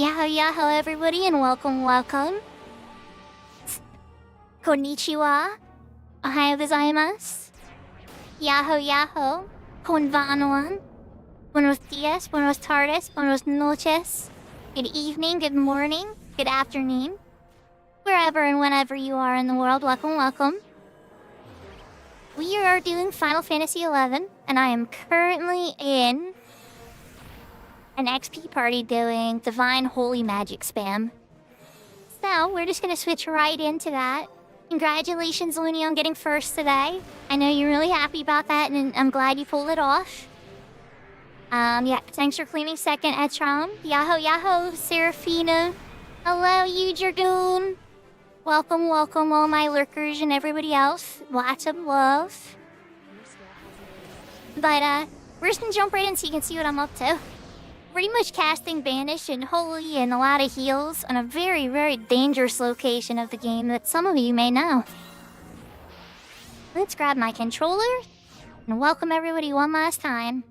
Yahoo yahoo everybody and welcome. Konnichiwa. Ohayou gozaimasu. Yahoo yahoo. Konbanwa. Buenos dias, buenos tardes, buenos noches. Good evening, good morning, good afternoon. Wherever and whenever you are in the world, welcome. We are doing Final Fantasy XI, and I am currently in an XP party doing Divine Holy Magic spam. So, we're just gonna switch right into that. Congratulations, Looney, on getting first today. I know you're really happy about that, and I'm glad you pulled it off. Yeah, thanks for claiming second, Etrom. Yahoo, Serafina. Hello, you Dragoon. Welcome, all my lurkers and everybody else. Lots of love. But, we're just gonna jump right in so you can see what I'm up to. Pretty much casting Banish and Holy and a lot of heals on a very, very dangerous location of the game that some of you may know. Let's grab my controller and welcome everybody one last time.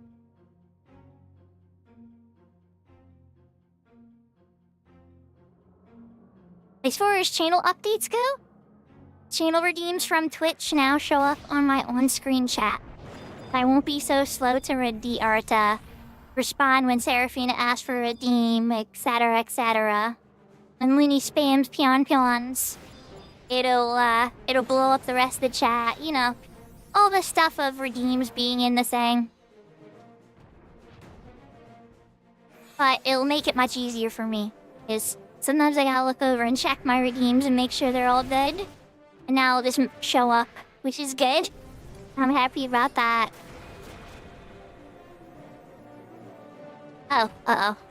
As far as channel updates go, channel redeems from Twitch now show up on my on-screen chat. I won't be so slow to respond when Serafina asks for a redeem, etc. When Looney spams pions, it'll blow up the rest of the chat. You know, all the stuff of redeems being in the thing. But it'll make it much easier for me, because sometimes I gotta look over and check my redeems and make sure they're all good. And now it'll just show up, which is good. I'm happy about that. Oh,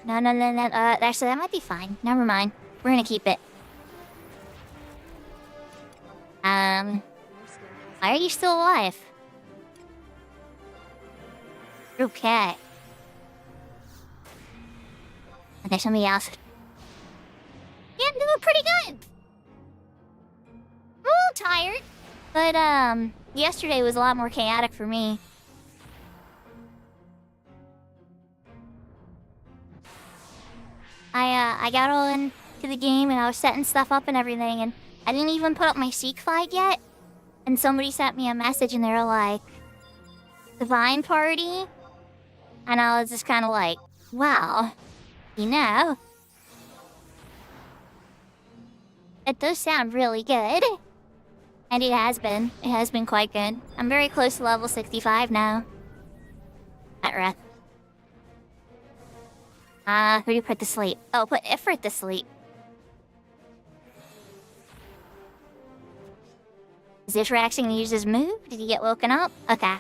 no, actually that might be fine. Never mind. We're gonna keep it. Why are you still alive? Okay. Okay, somebody else. Yeah, I'm doing pretty good. I'm a little tired, but yesterday was a lot more chaotic for me. I got all into the game and I was setting stuff up and everything, and I didn't even put up my Seek flag yet. And somebody sent me a message and they were like, Divine Party? And I was just kind of like, wow, you know, it does sound really good. And it has been quite good. I'm very close to level 65 now. At Wrath. Who do you put to sleep? Oh, put Ifrit to sleep. Is Ifrit gonna use his move? Did he get woken up? Okay.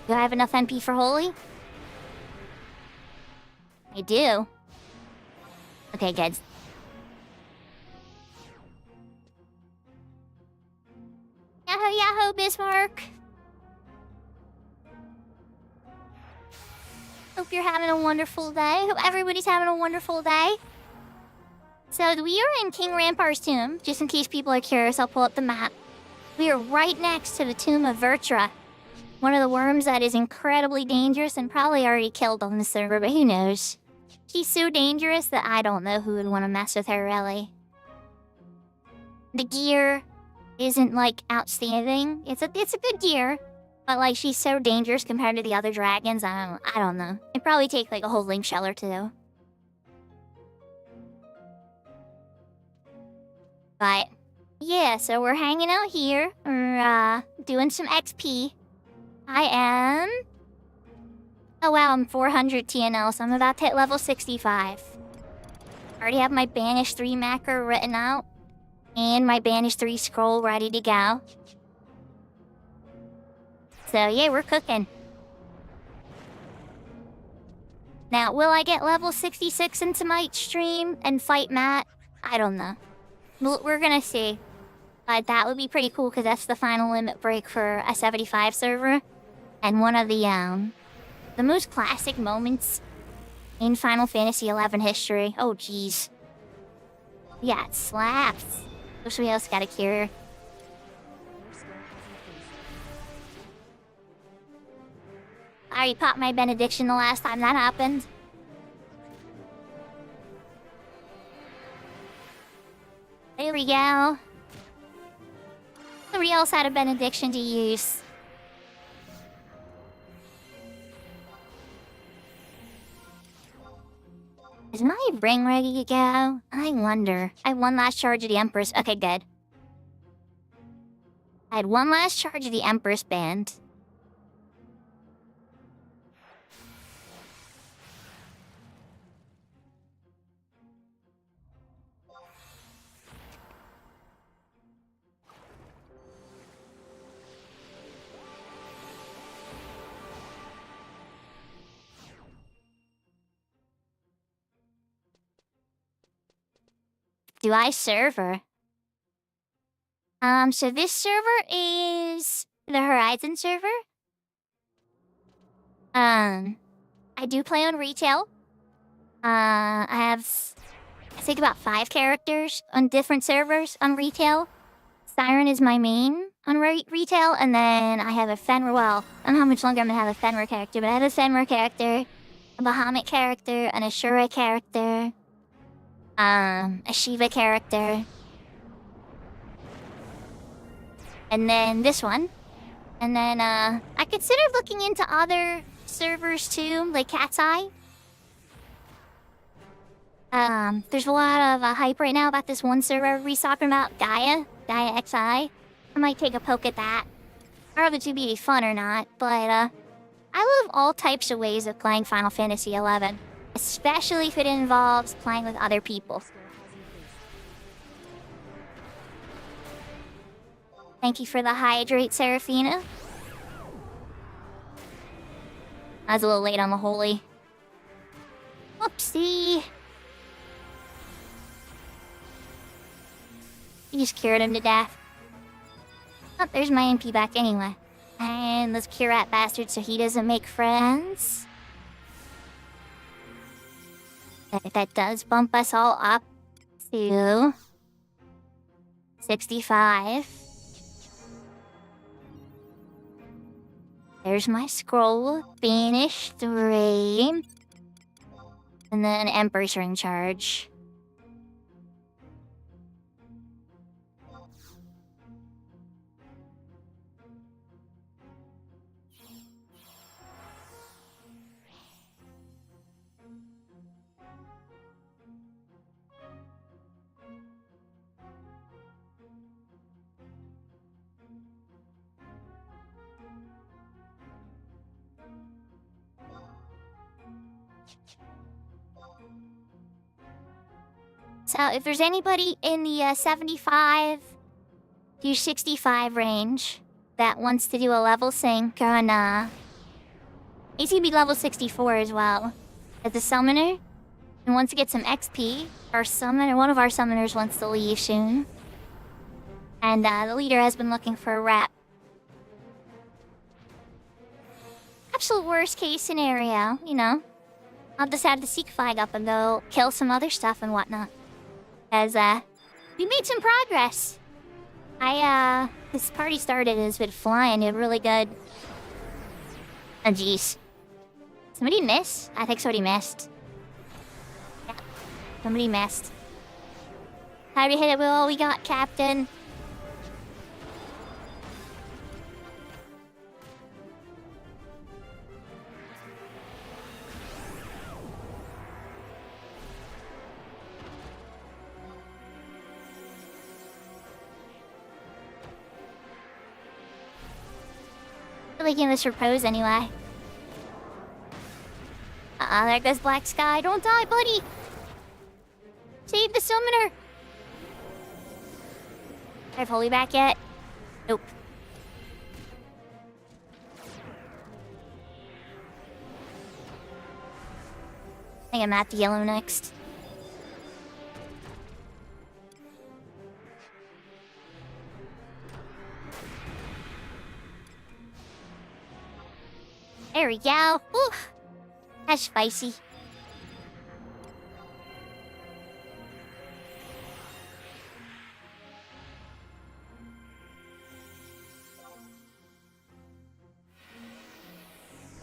Do I have enough NP for Holy? I do. Okay, good. Yahoo, Bismarck. Hope you're having a wonderful day. Hope everybody's having a wonderful day. So we are in King Rampar's tomb. Just in case people are curious, I'll pull up the map. We are right next to the tomb of Vertra. One of the worms that is incredibly dangerous and probably already killed on the server, but who knows? She's so dangerous that I don't know who would want to mess with her, really. The gear isn't, like, outstanding. It's a good gear. But, like, she's so dangerous compared to the other dragons, I don't know. It'd probably take, like, a whole link shell or two. But, yeah, so we're hanging out here. We're, doing some XP. I am... Oh, wow, I'm 400 TNL, so I'm about to hit level 65. I already have my Banish 3 macro written out. And my Banish 3 scroll ready to go. So yeah, we're cooking. Now, will I get level 66 into my stream and fight Matt? I don't know. We're gonna see. But that would be pretty cool because that's the final limit break for a 75 server. And one of the most classic moments in Final Fantasy XI history. Oh, jeez. Yeah, it slaps. Wish we else got a cure. I already popped my benediction the last time that happened. There we go. Somebody else had a benediction to use. Is my ring ready to go? I wonder. I had one last charge of the Empress. Okay, good. I had one last charge of the Empress Band. Do I server? So this server is the Horizon server. I do play on retail. I have, I think, about 5 characters on different servers on retail. Siren is my main on retail, and then I have a Fenrir. Well, I don't know how much longer I'm gonna have a Fenrir character, but I have a Fenrir character, a Bahamut character, an Ashura character, a Shiva character, and then this one. And then, I considered looking into other servers too, like Cat's Eye. There's a lot of hype right now about this one server everybody's talking about, Gaia XI. I might take a poke at that. I don't know if it's gonna be fun or not, but, I love all types of ways of playing Final Fantasy XI. Especially if it involves playing with other people. Thank you for the hydrate, Seraphina. I was a little late on the holy. Whoopsie. You just cured him to death. Oh, there's my MP back anyway. And let's cure that bastard so he doesn't make friends. That does bump us all up to 65. There's my scroll. Finish 3. And then Emperor's Ring charge. So if there's anybody in the 75 to 65 range that wants to do a level sync on, he's gonna be level 64 as well, as a summoner, and wants to get some XP, our summoner, one of our summoners wants to leave soon, and the leader has been looking for a rep. Absolute worst case scenario, you know, I'll just have the Seek flag up and go kill some other stuff and whatnot. As, we made some progress. This party started and it's been flying. It really good. Oh, jeez. Somebody missed? I think somebody missed. Yeah, somebody missed. How do we hit it with all we got, Captain? Like in this repose anyway. There goes Black Sky. Don't die, buddy! Save the summoner! Do I have Holy back yet? Nope. I think I'm at the yellow next. There we go. Ooh, that's spicy.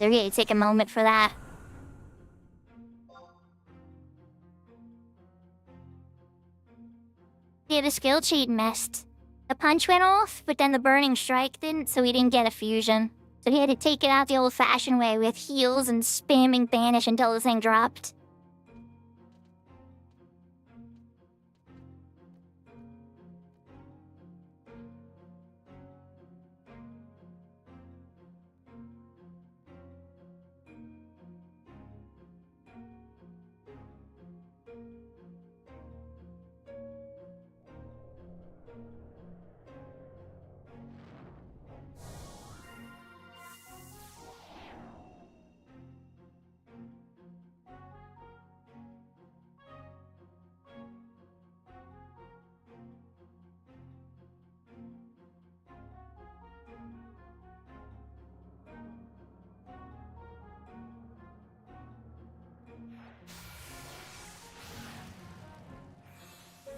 So really take a moment for that. Yeah, the skill cheat missed. The punch went off, but then the burning strike didn't, so he didn't get a fusion. So he had to take it out the old-fashioned way with heals and spamming banish until the thing dropped.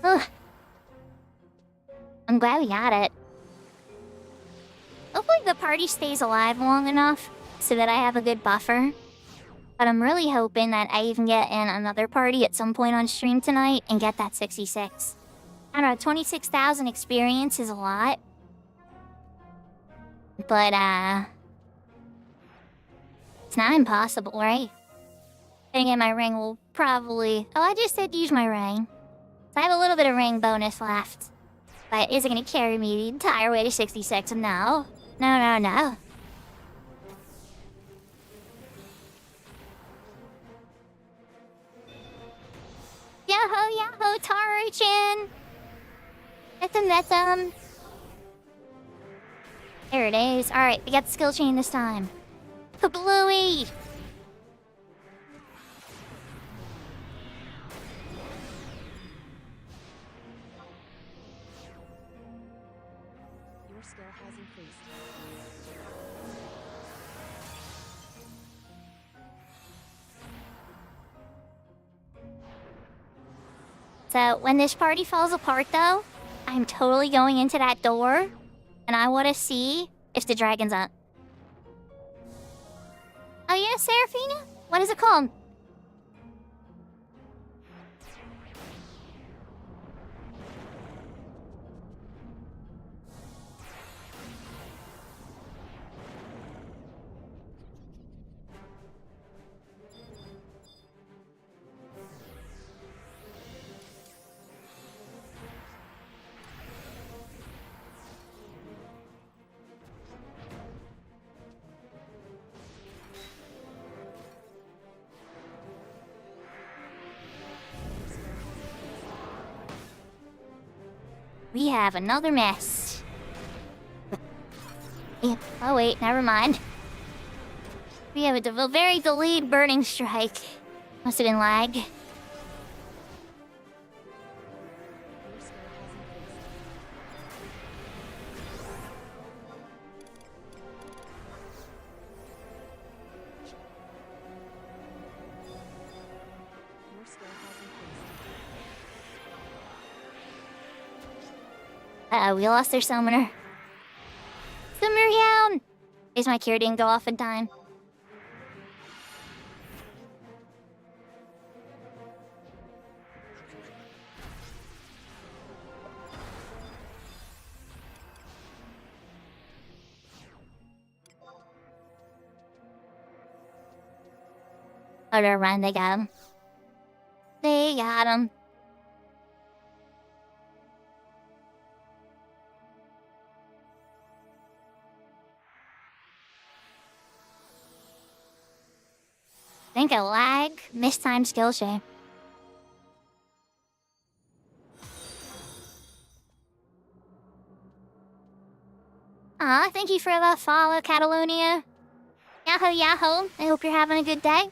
Ugh. I'm glad we got it. Hopefully the party stays alive long enough so that I have a good buffer. But I'm really hoping that I even get in another party at some point on stream tonight and get that 66. I don't know, 26,000 experience is a lot. But, it's not impossible, right? Getting my ring will probably... Oh, I just said use my ring. So I have a little bit of ring bonus left. But is it going to carry me the entire way to 66? No. No. Yahoo, Taru-chan! Metum. There it is. Alright, we got the skill chain this time. Kablooey! Your skill has increased. So, when this party falls apart, though, I'm totally going into that door, and I want to see if the dragon's up. Oh yeah, Seraphina? What is it called? We have another mess. Yeah, oh wait, never mind. We have a very delayed burning strike. Must have been lag. Your skill has increased. Your skill has increased. We lost their summoner. Summoner down! Guess my cure didn't go off in time. Oh, never mind, they got him. They got him. Think a lag, mistimed skill share. Aw, thank you for the follow, Catalonia. Yahoo. I hope you're having a good day.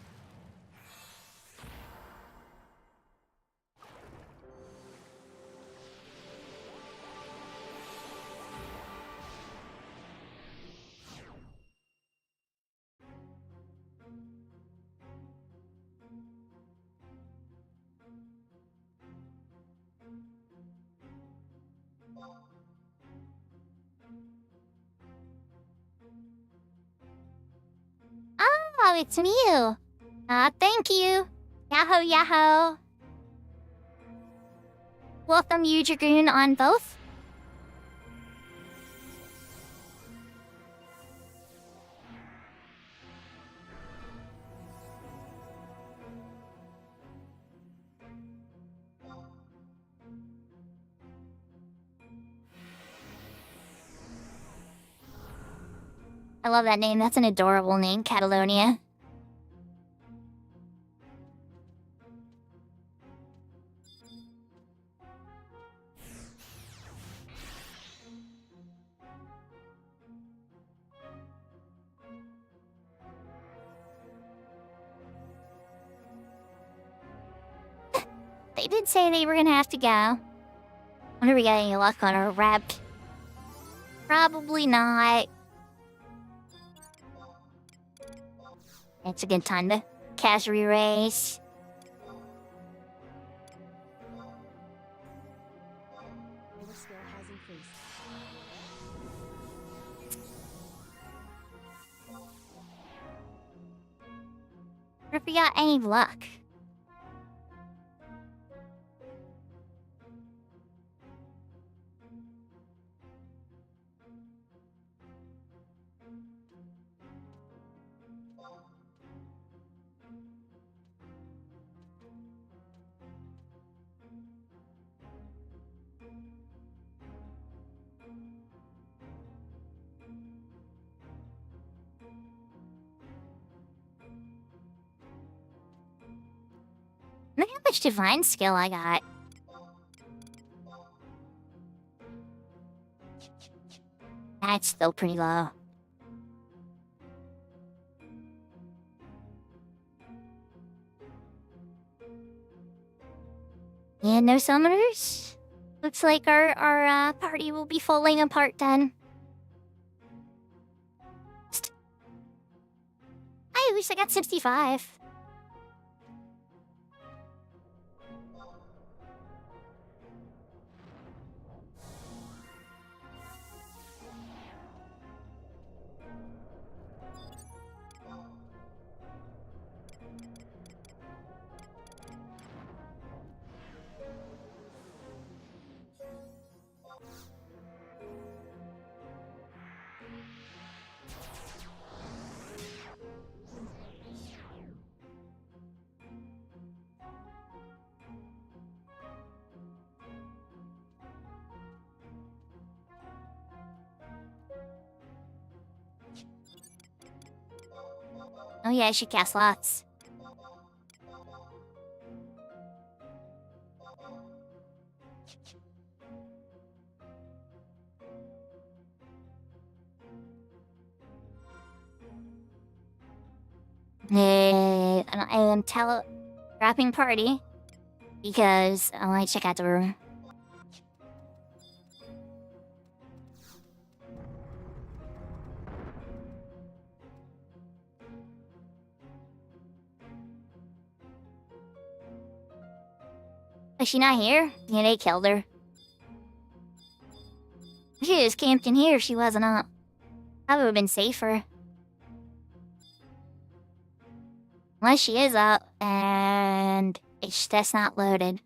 Oh, it's Mew. Thank you. Yahoo, yahoo. Welcome, you Dragoon, on both. I love that name. That's an adorable name, Catalonia. They did say they were gonna have to go. Wonder if we got any luck on our rep. Probably not. It's a good time to casually race. River scale has increased. Wonder if we got any luck. Look how much divine skill I got. That's still pretty low. Yeah, no summoners? Looks like our party will be falling apart then. At least I got 65. Oh yeah, I should cast lots. I am wrapping party because I want to check out the room. Is she not here? Yeah, they killed her. She just camped in here if she wasn't up. That would have been safer. Unless she is up, and it's just not loaded.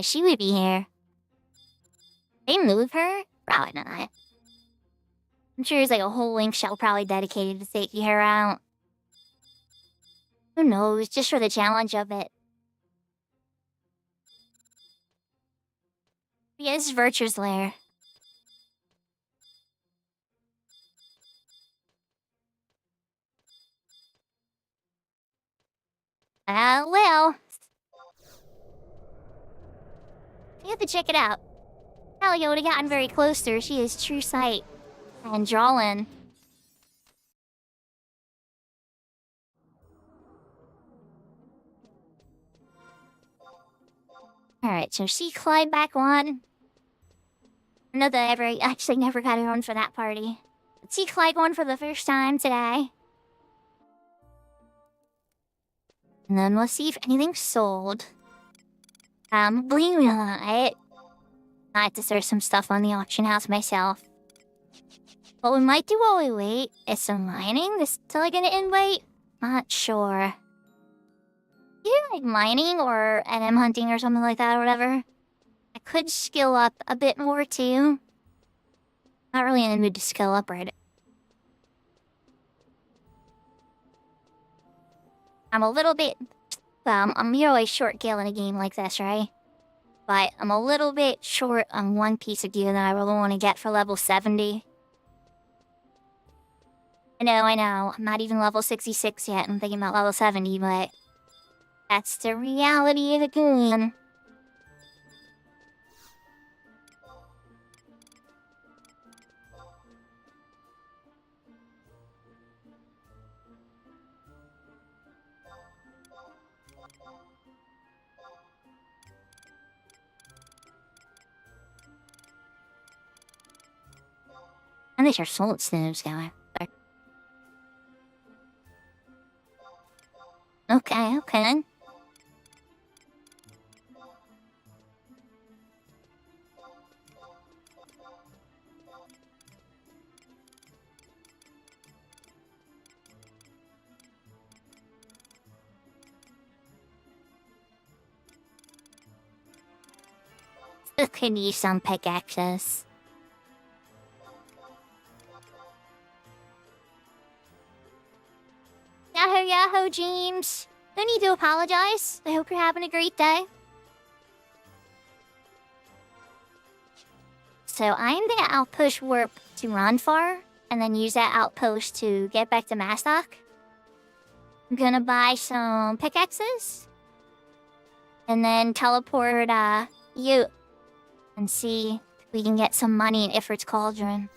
She would be here. They move her? Probably not. I'm sure there's like a whole link shell probably dedicated to taking her out. Who knows, just for the challenge of it. Yeah, this is Virtue's lair. Well. You have to check it out. Talia would have gotten very close to her. She is true sight. And drawing. Alright, so she climbed back one. Another actually never got her on for that party. She climbed one for the first time today. And then we'll see if anything's sold. Believe it or not, I have to search some stuff on the auction house myself. What we might do while we wait is some mining. This till I get an invite? Not sure. You like mining or NM hunting or something like that or whatever? I could skill up a bit more too. Not really in the mood to skill up right. I'm a little bit... Well, I'm really short gil in a game like this, right? But I'm a little bit short on one piece of gear that I really want to get for level 70. I know. I'm not even level 66 yet. I'm thinking about level 70, but... That's the reality of the game. And there's your soul snooze going. Okay. Still could use some pickaxes. Yahoo, James. No need to apologize. I hope you're having a great day. So I'm gonna outpost warp to Ronfar, and then use that outpost to get back to Mastock. I'm gonna buy some pickaxes, and then teleport you, and see if we can get some money in Ifrit's Cauldron.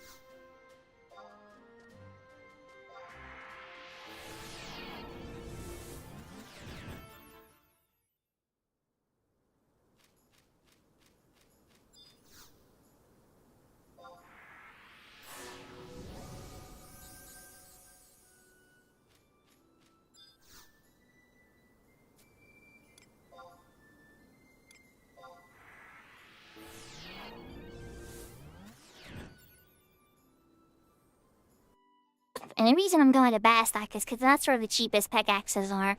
And the reason I'm going to Bastok is because that's where the cheapest pickaxes are.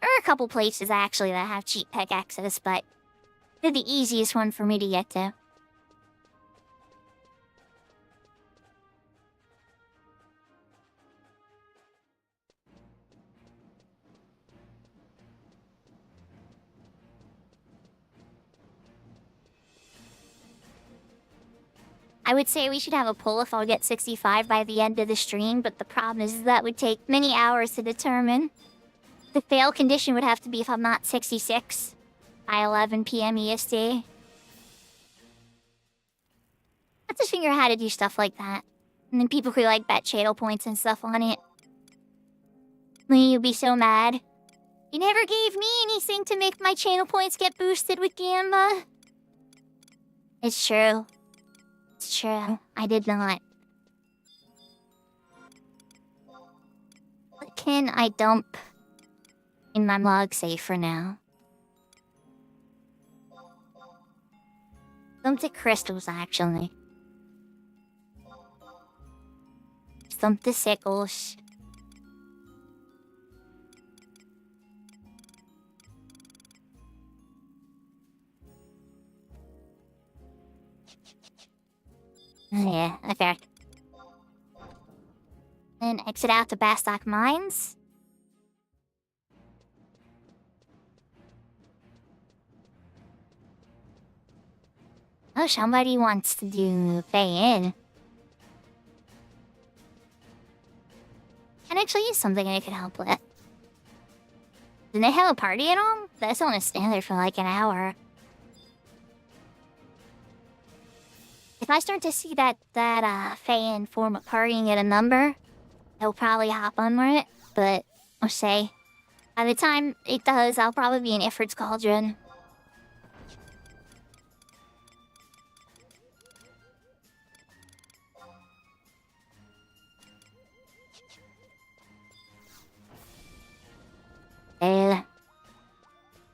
There are a couple places actually that have cheap pickaxes, but they're the easiest one for me to get to. I would say we should have a poll if I'll get 65 by the end of the stream, but the problem is that would take many hours to determine. The fail condition would have to be if I'm not 66 by 11 p.m. EST. I have to figure out how to do stuff like that. And then people could like bet channel points and stuff on it. Then you'd be so mad. You never gave me anything to make my channel points get boosted with Gamba. It's true. It's true. I did not. What can I dump in my log save for now? Dump the crystals, actually. Dump the sickles. Yeah, okay. Then exit out to Bastok Mines. Oh, somebody wants to do pay-in. Can actually use something I could help with. Did they have a party at all? That's only stand there for like an hour. If I start to see that fan form a party and get a number, I'll probably hop on it, but I'll say, by the time it does, I'll probably be in Ifrit's Cauldron.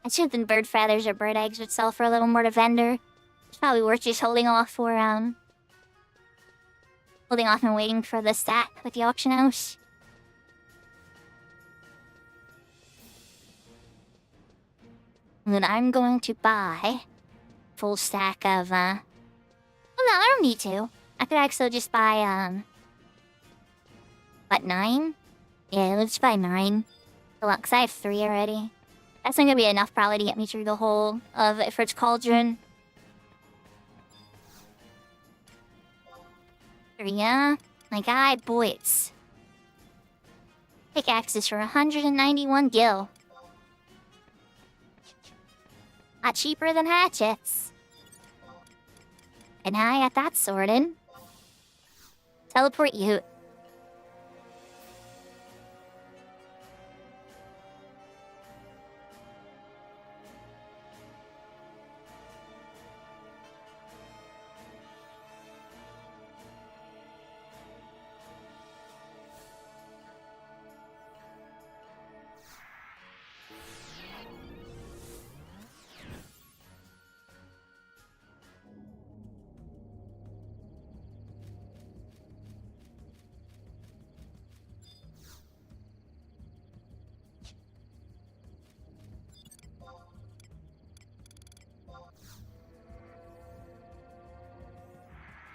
I assume the bird feathers or bird eggs would sell for a little more to vendor. It's probably worth just holding off and waiting for the stack with the auction house. And then I'm going to buy full stack of well, no, I don't need to. I could actually just buy what, 9? Yeah, let's buy 9. Because I have 3 already. That's not gonna be enough probably to get me through the whole of Ifrit's Cauldron. Yeah, my guy boys. Pickaxes for 191 gil. Lot cheaper than hatchets. And now I got that sorted. Teleport you.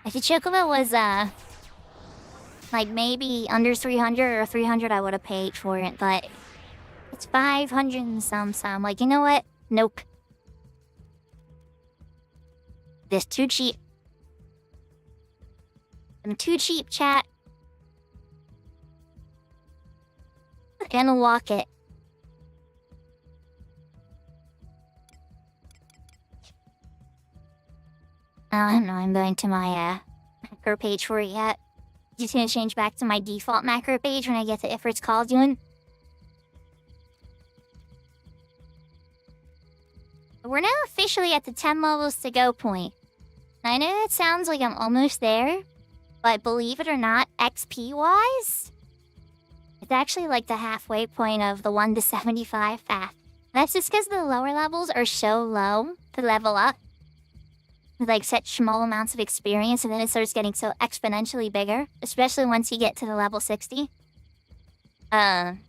If the Chocobo was, like maybe under 300 or 300, I would have paid for it, but it's 500 and some. Like, you know what? Nope. This too cheap. I'm too cheap, chat. Gonna walk it. I don't know, I'm going to my macro page for it yet. Just gonna change back to my default macro page when I get to Ifrit's Cauldron. We're now officially at the 10 levels to go point. I know it sounds like I'm almost there, but believe it or not, XP-wise, it's actually like the halfway point of the 1 to 75 path. That's just because the lower levels are so low to level up. With like such small amounts of experience, and then it starts getting so exponentially bigger, especially once you get to the level 60. Even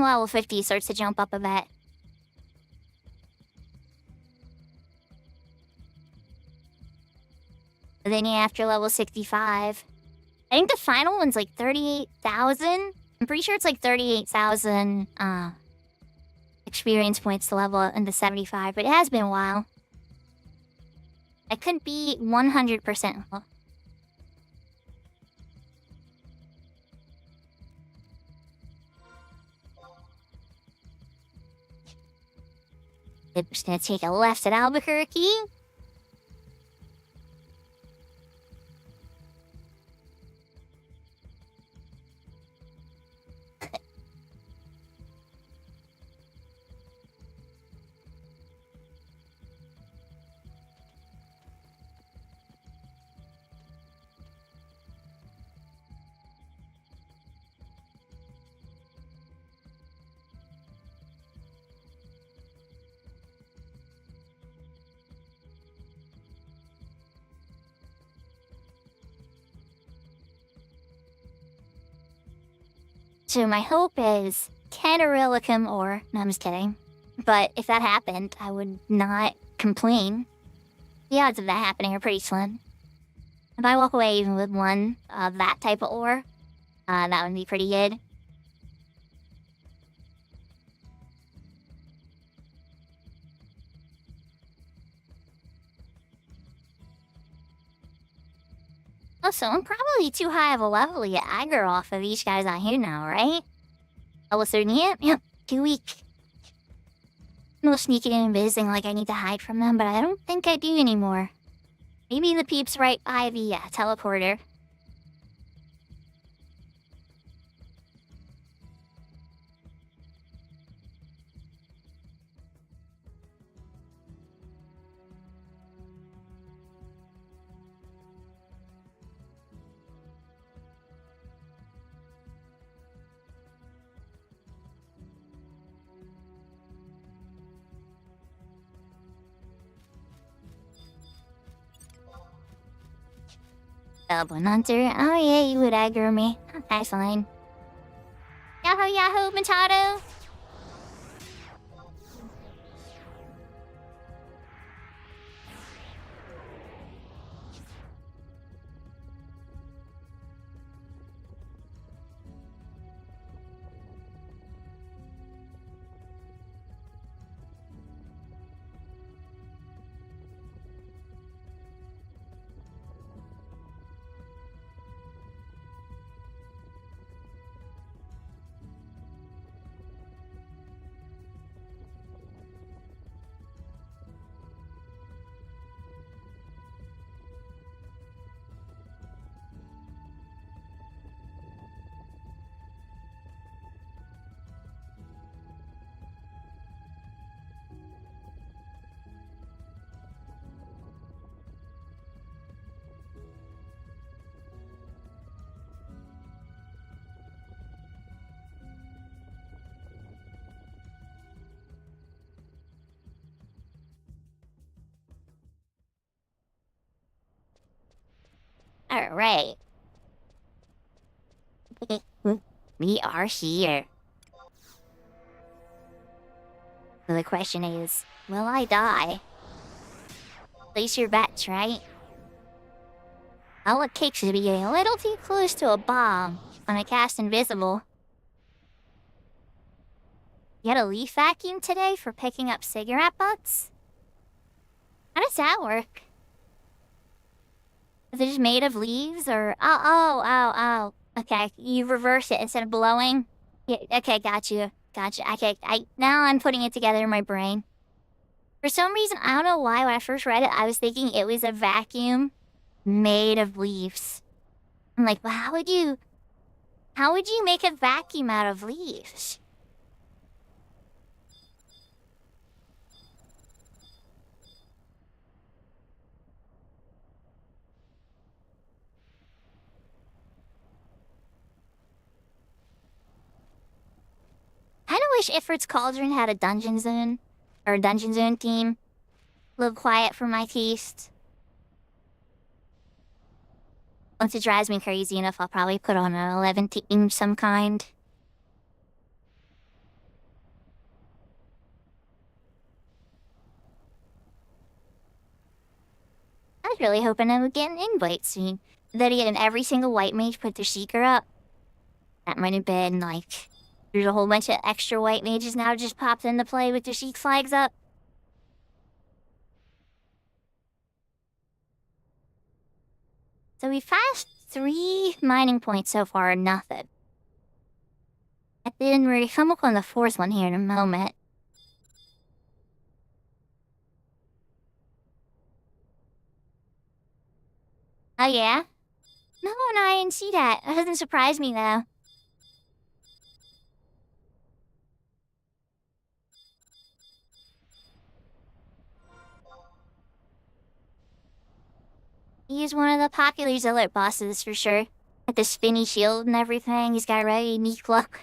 level 50 starts to jump up a bit. But then yeah, after level 65, I think the final one's like 38,000. I'm pretty sure it's like 38,000 experience points to level into 75, but it has been a while. I couldn't be 100%. I'm just gonna take a left at Albuquerque. So my hope is Canarilicum or... No, I'm just kidding. But if that happened, I would not complain. The odds of that happening are pretty slim. If I walk away even with one of that type of ore, that would be pretty good. Also, I'm probably too high of a level to get aggro off of these guys out here now, right? Level 30, yep, too weak. No sneaking and visiting like I need to hide from them, but I don't think I do anymore. Maybe the peep's right by the teleporter. Goblin Hunter. Oh yeah, you would aggro me. That's fine. Yahoo yahoo, Machado! Alright. We are here. So the question is, will I die? Place your bets, right? All it takes is to be a little too close to a bomb when I cast Invisible. You get a leaf vacuum today for picking up cigarette butts? How does that work? Is it just made of leaves or... Oh. Okay, you reverse it instead of blowing. Yeah, okay, got you. Okay, now I'm putting it together in my brain. For some reason, I don't know why, when I first read it, I was thinking it was a vacuum made of leaves. I'm like, well, how would you make a vacuum out of leaves? I kinda wish Ifrit's Cauldron had a dungeon zone. Or a dungeon zone theme. A little quiet for my taste. Once it drives me crazy enough, I'll probably put on an 11 theme of some kind. I was really hoping I would get an invite soon. That again, every single white mage put their seeker up. That might have been like... There's a whole bunch of extra white mages now just popped into play with their Sheik flags up. So we've passed 3 mining points so far, nothing. And then we're gonna come up on the 4th one here in a moment. Oh yeah? No, I didn't see that. That doesn't surprise me though. He's one of the popular zealot bosses for sure. With the spinny shield and everything, he's got a really unique look.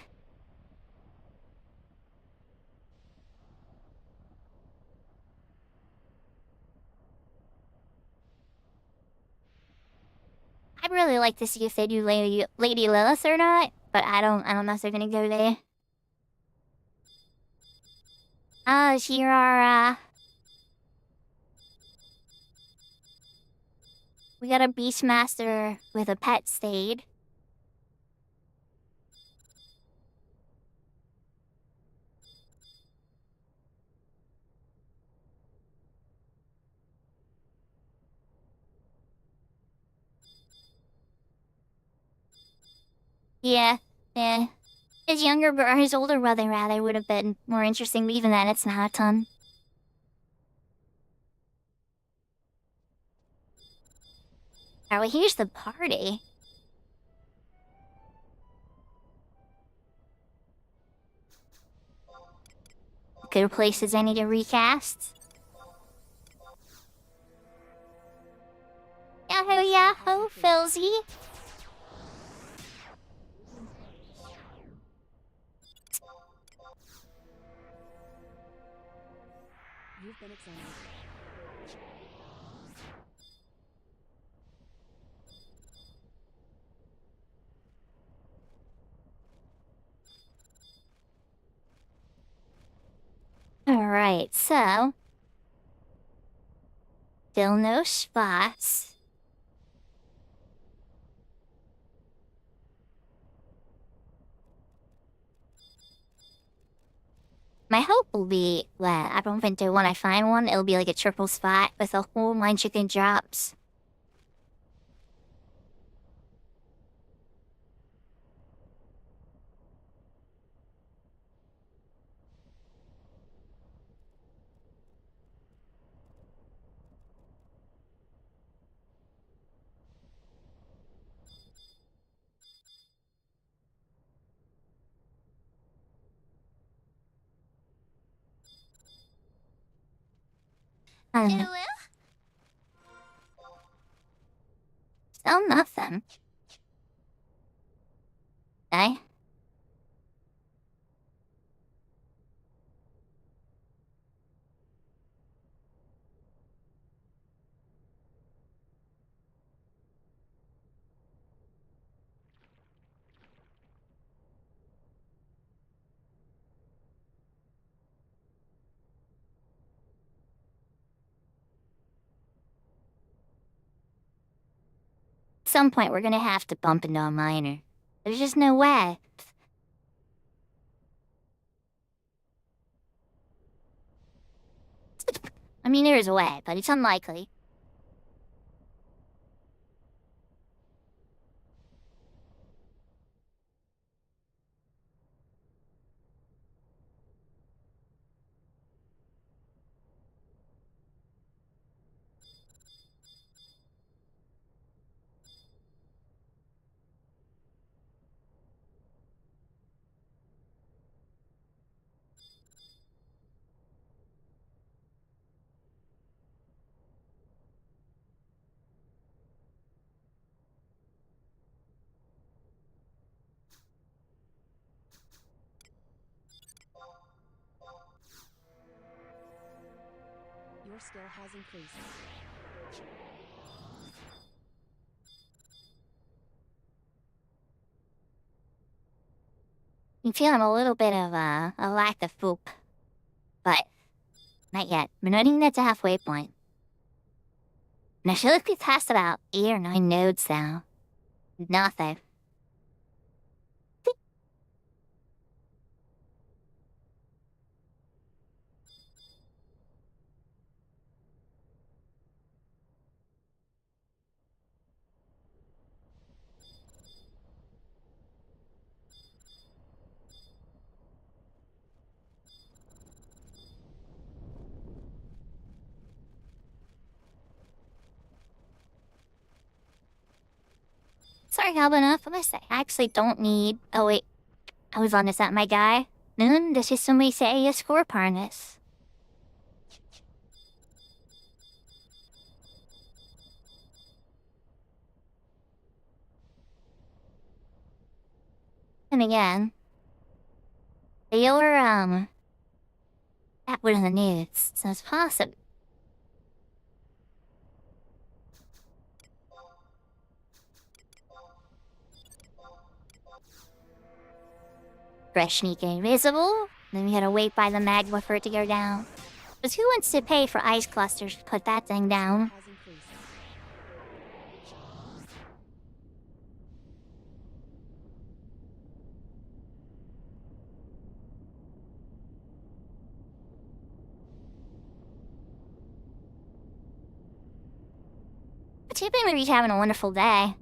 I'd really like to see if they do Lady Lilith or not, but I don't know if they're gonna go there. Oh, here are, we got a Beastmaster with a pet stayed. Yeah. His his older brother rather would have been more interesting, but even then it's not a ton. Alright, well here's the party. Good places I need to recast. Yahoo, Philzy. You've been examined. Right, so... Still no spots. My hope will be that I don't think that when I find one, it'll be like a triple spot with a whole line chicken drops. Still nothing. Eh? At some point, we're gonna have to bump into a miner. There's just no way. I mean, there is a way, but it's unlikely. Your skill has increased. I'm feeling a little bit of a lack of poop. But, not yet. We're not even at the halfway point. And I feel like we've passed about 8 or 9 nodes now. Nothing. Sorry, Galbanov, I actually don't need... Oh wait, I was on this at my guy. Noon, this is somebody say a score harness. And again, they were, at one of the news, so it's possible. Fresh sneak invisible, then we gotta wait by the magma for it to go down. But who wants to pay for ice clusters to put that thing down? Has increased. Tube Movie's having a wonderful day.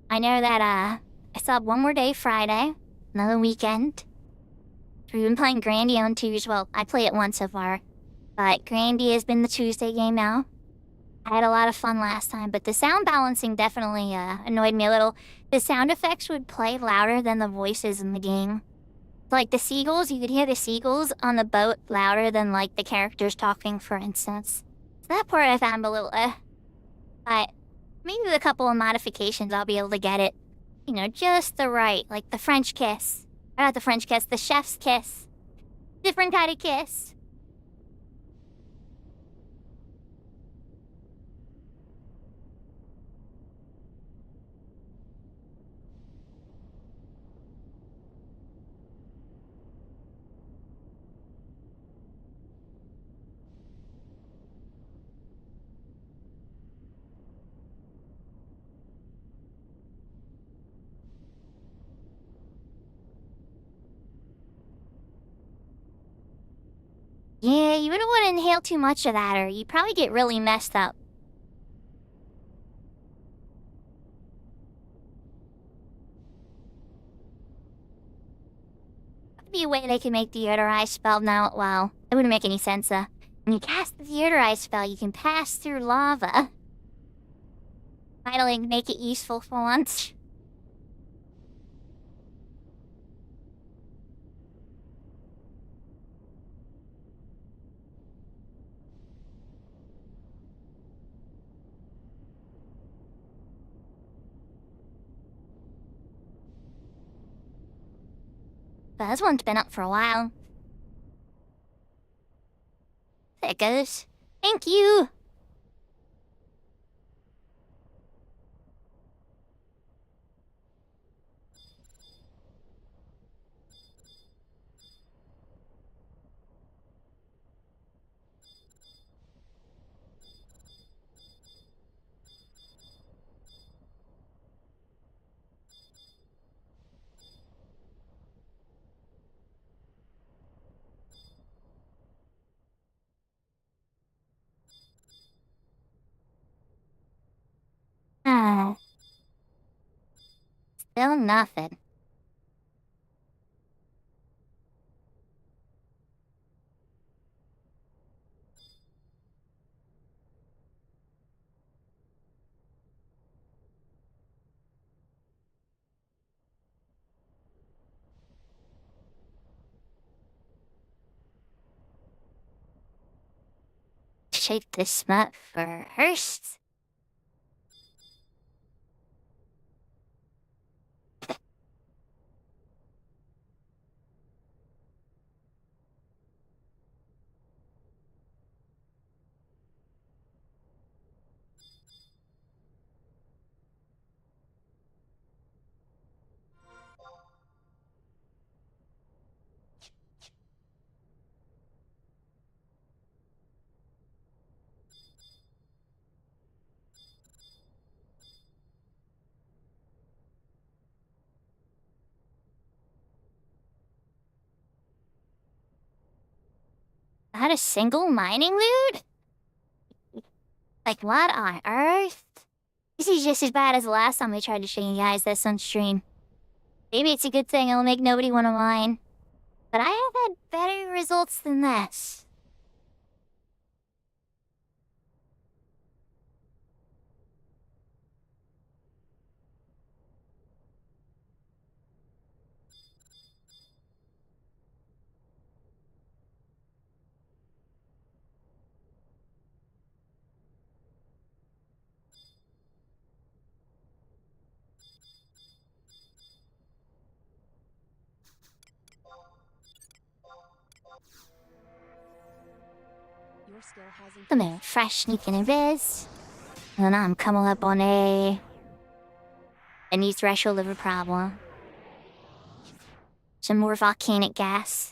I know that, I still have one more day Friday, another weekend. We've been playing Grandy on Tuesday. Well, I play it once so far. But Grandy has been the Tuesday game now. I had a lot of fun last time, but the sound balancing definitely annoyed me a little. The sound effects would play louder than the voices in the game. Like the seagulls, you could hear the seagulls on the boat louder than like the characters talking, for instance. So that part I found a little but maybe with a couple of modifications I'll be able to get it, you know, just the right, like the French kiss. Or not the French kiss, the chef's kiss. Different kind of kiss. Yeah, you wouldn't want to inhale too much of that or you'd probably get really messed up. That'd be a way they could make the deodorize spell now. Well, it wouldn't make any sense. When you cast the deodorize spell, you can pass through lava. Finally, make it useful for once. But this one's been up for a while. There it goes. Thank you! Still nothing. Shake this smut first. That a single mining loot? Like what on earth? This is just as bad as the last time I tried to show you guys this on stream. Maybe it's a good thing it'll make nobody want to mine. But I have had better results than this. Your skill has Come increased. here, fresh sneaking in biz. And I'm coming up on a new threshold of a problem. Some more volcanic gas.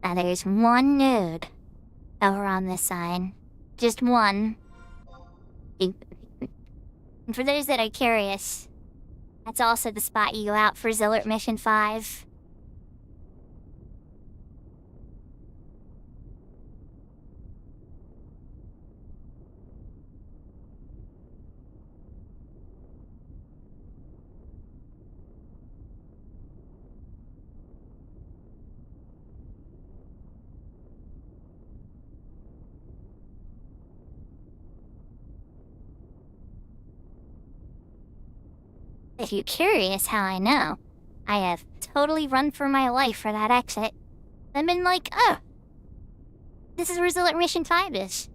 Now there's one node over on this side. Just one. And for those that are curious, that's also the spot you go out for Zealot Mission 5. If you're curious how I know, I have totally run for my life for that exit. I've been like, oh, this is where Zealot Mission 5 is.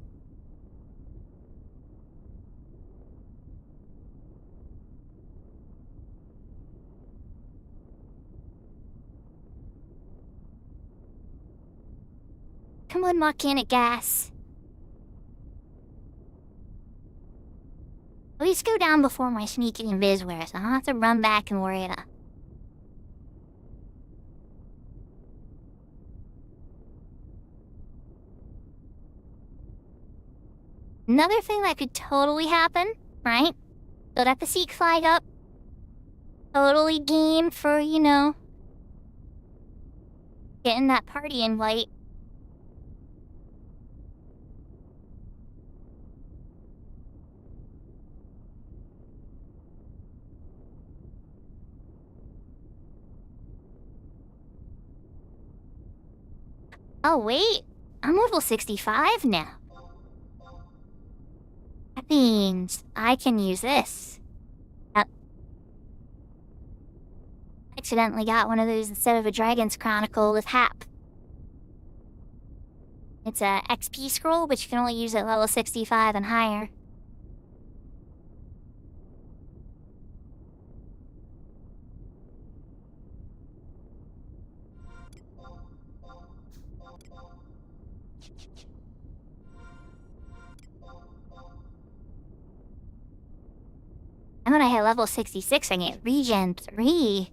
Come on, volcanic gas. At least go down before my sneaking invis wears. I'll have to run back and worry about. Another thing that could totally happen, right? Build up the Seek flag up. Totally game for, getting that party invite. Oh wait, I'm level 65 now. That means I can use this. Accidentally got one of those instead of a Dragon's Chronicle with Hap. It's a XP scroll, but you can only use it at level 65 and higher. And when I hit level 66, I get regen 3.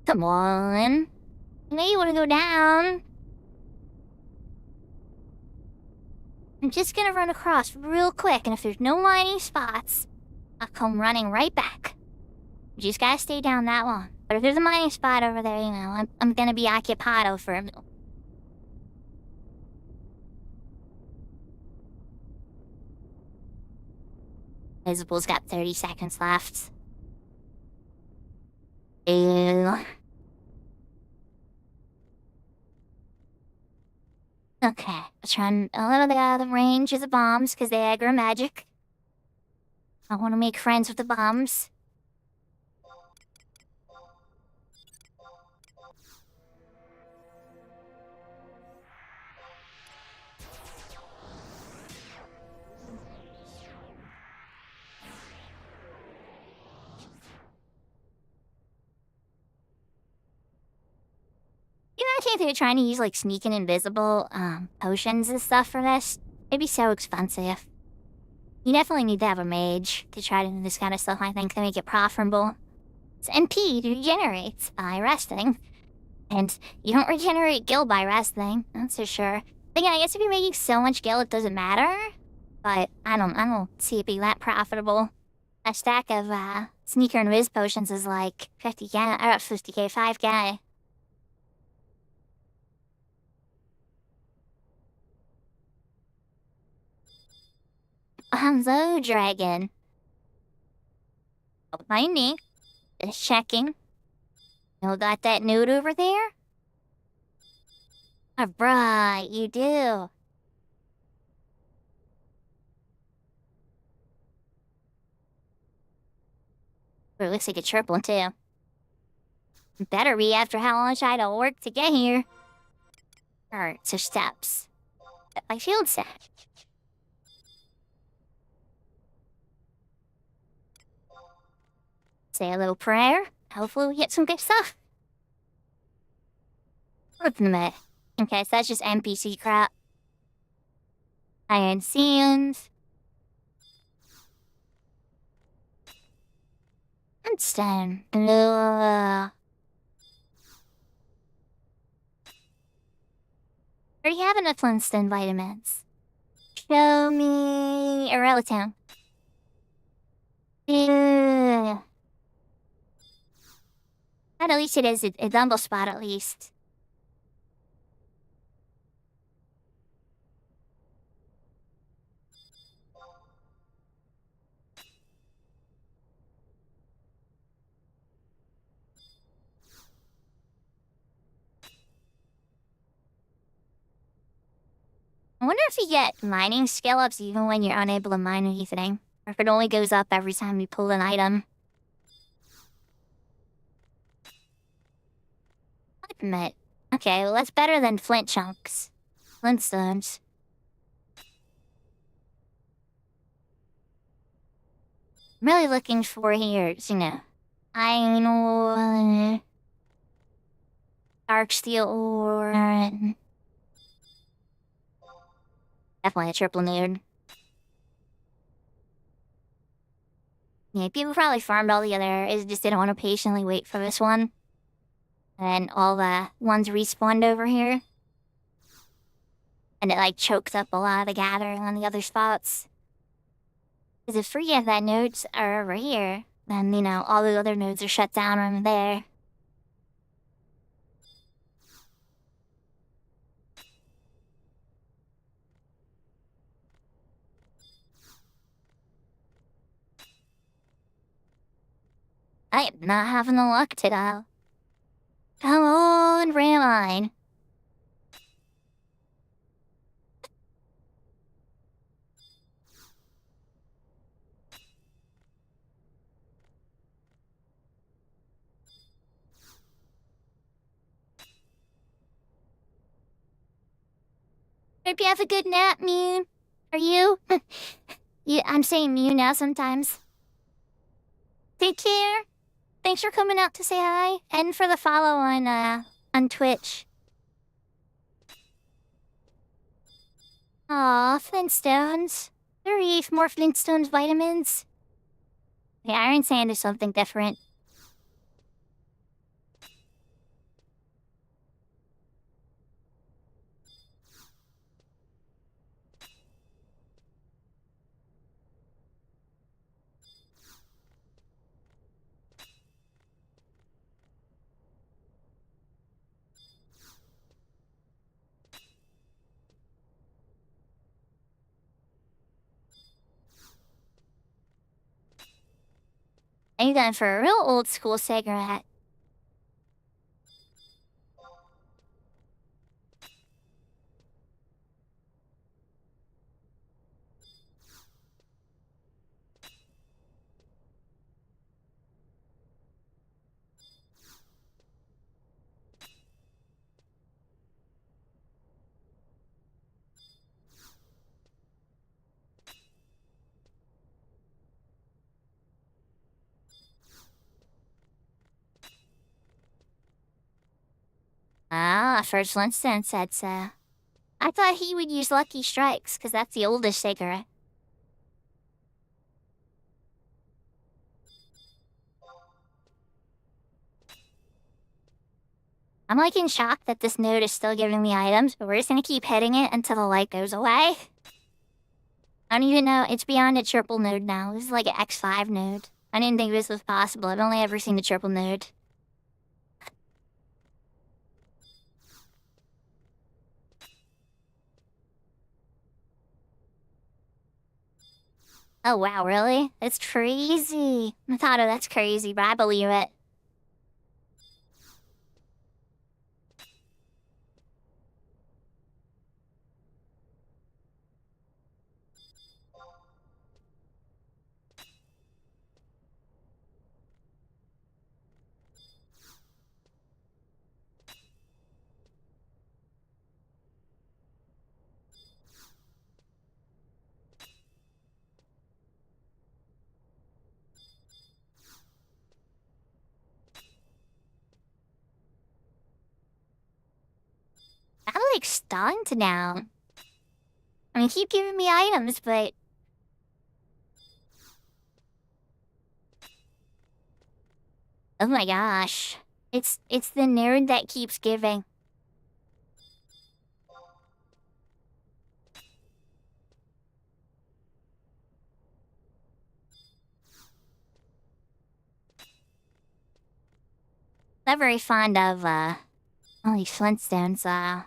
Come on. You know you want to go down. I'm just gonna run across real quick, and if there's no mining spots, I'll come running right back. You just gotta stay down that long. But if there's a mining spot over there, I'm gonna be occupado for a minute. Visible's got 30 seconds left. Ew. Okay, let's run a little bit out of the range of the bombs, because they aggro magic. I want to make friends with the bombs. You know, I think they were trying to use, like, sneak and invisible, potions and stuff for this. It'd be so expensive. You definitely need to have a mage to try to do this kind of stuff, I think, to make it profitable. It's NP regenerates by resting. And you don't regenerate gil by resting, that's for sure. But yeah, I guess if you're making so much gil, it doesn't matter. But I don't see it being that profitable. A stack of, sneaker and whiz potions is like 50k, or 50k, 5k. Hello, dragon. Oh, behind me. Just checking. You got that note over there? Alright, you do. It looks like a chirp one, too. Better be after how long I had to work to get here. Alright, so steps. My field set. Say a little prayer. Hopefully we get some good stuff. Open the it. Okay, so that's just NPC crap. Iron sands. Flintstone. Ugh. Already have enough Flintstone vitamins. Show me a Relatown. Ugh. At least it is a dumble spot, at least. I wonder if you get mining skill ups even when you're unable to mine anything. Or if it only goes up every time you pull an item. Admit. Okay, well that's better than flint chunks. Flintstones. I'm really looking for here, I know... Dark steel ore. Definitely a triple node. Yeah, people probably farmed all the other areas, just didn't want to patiently wait for this one. And all the ones respawned over here. And it like choked up a lot of the gathering on the other spots. Because if 3 of that nodes are over here, then, you know, all the other nodes are shut down over there. I am not having the luck today. Come on, Ramine. Hope you have a good nap, Mew. Are you? Yeah, I'm saying Mew now sometimes. Take care. Thanks for coming out to say hi, and for the follow on Twitch. Aw, Flintstones. Hurry for more Flintstones vitamins. The Iron Sand is something different. I'm going for a real old school cigarette. Ah, First Flintstone said so. I thought he would use Lucky Strikes, because that's the oldest cigarette. I'm like in shock that this node is still giving me items, but we're just gonna keep hitting it until the light goes away. I don't even know, it's beyond a triple node now. This is like an X5 node. I didn't think this was possible. I've only ever seen a triple node. Oh wow, really? That's crazy. Matado, that's crazy, but I believe it. I'm like stunned now. I mean, keep giving me items, but... Oh my gosh. It's the nerd that keeps giving. Not very fond of, all these Flintstones,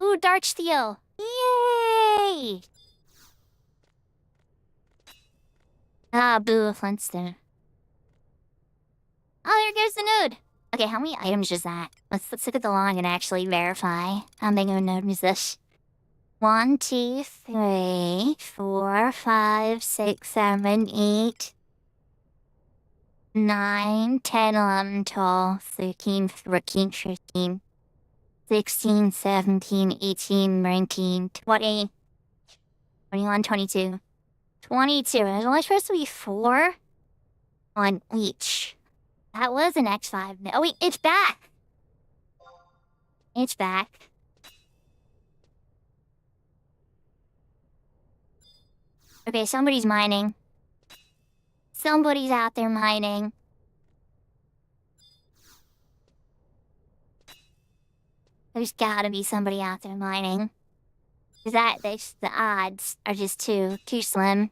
Ooh, Dark Steel! Yay! Ah, boo, a Flintstone. Oh, there goes the node! Okay, how many items is that? Let's look at the log and actually verify how big of a node was this. 1, 2, 3, 4, 5, 6, 7, 8, 9, 10, 11, 12, 13, 14, 15, 16, 17, 18, 19, 20, 21, 22. 22. There's only supposed to be 4 on each. That was an X5. Oh wait, it's back! It's back. Okay, somebody's mining. Somebody's out there mining. There's gotta be somebody out there mining. The odds are just too slim.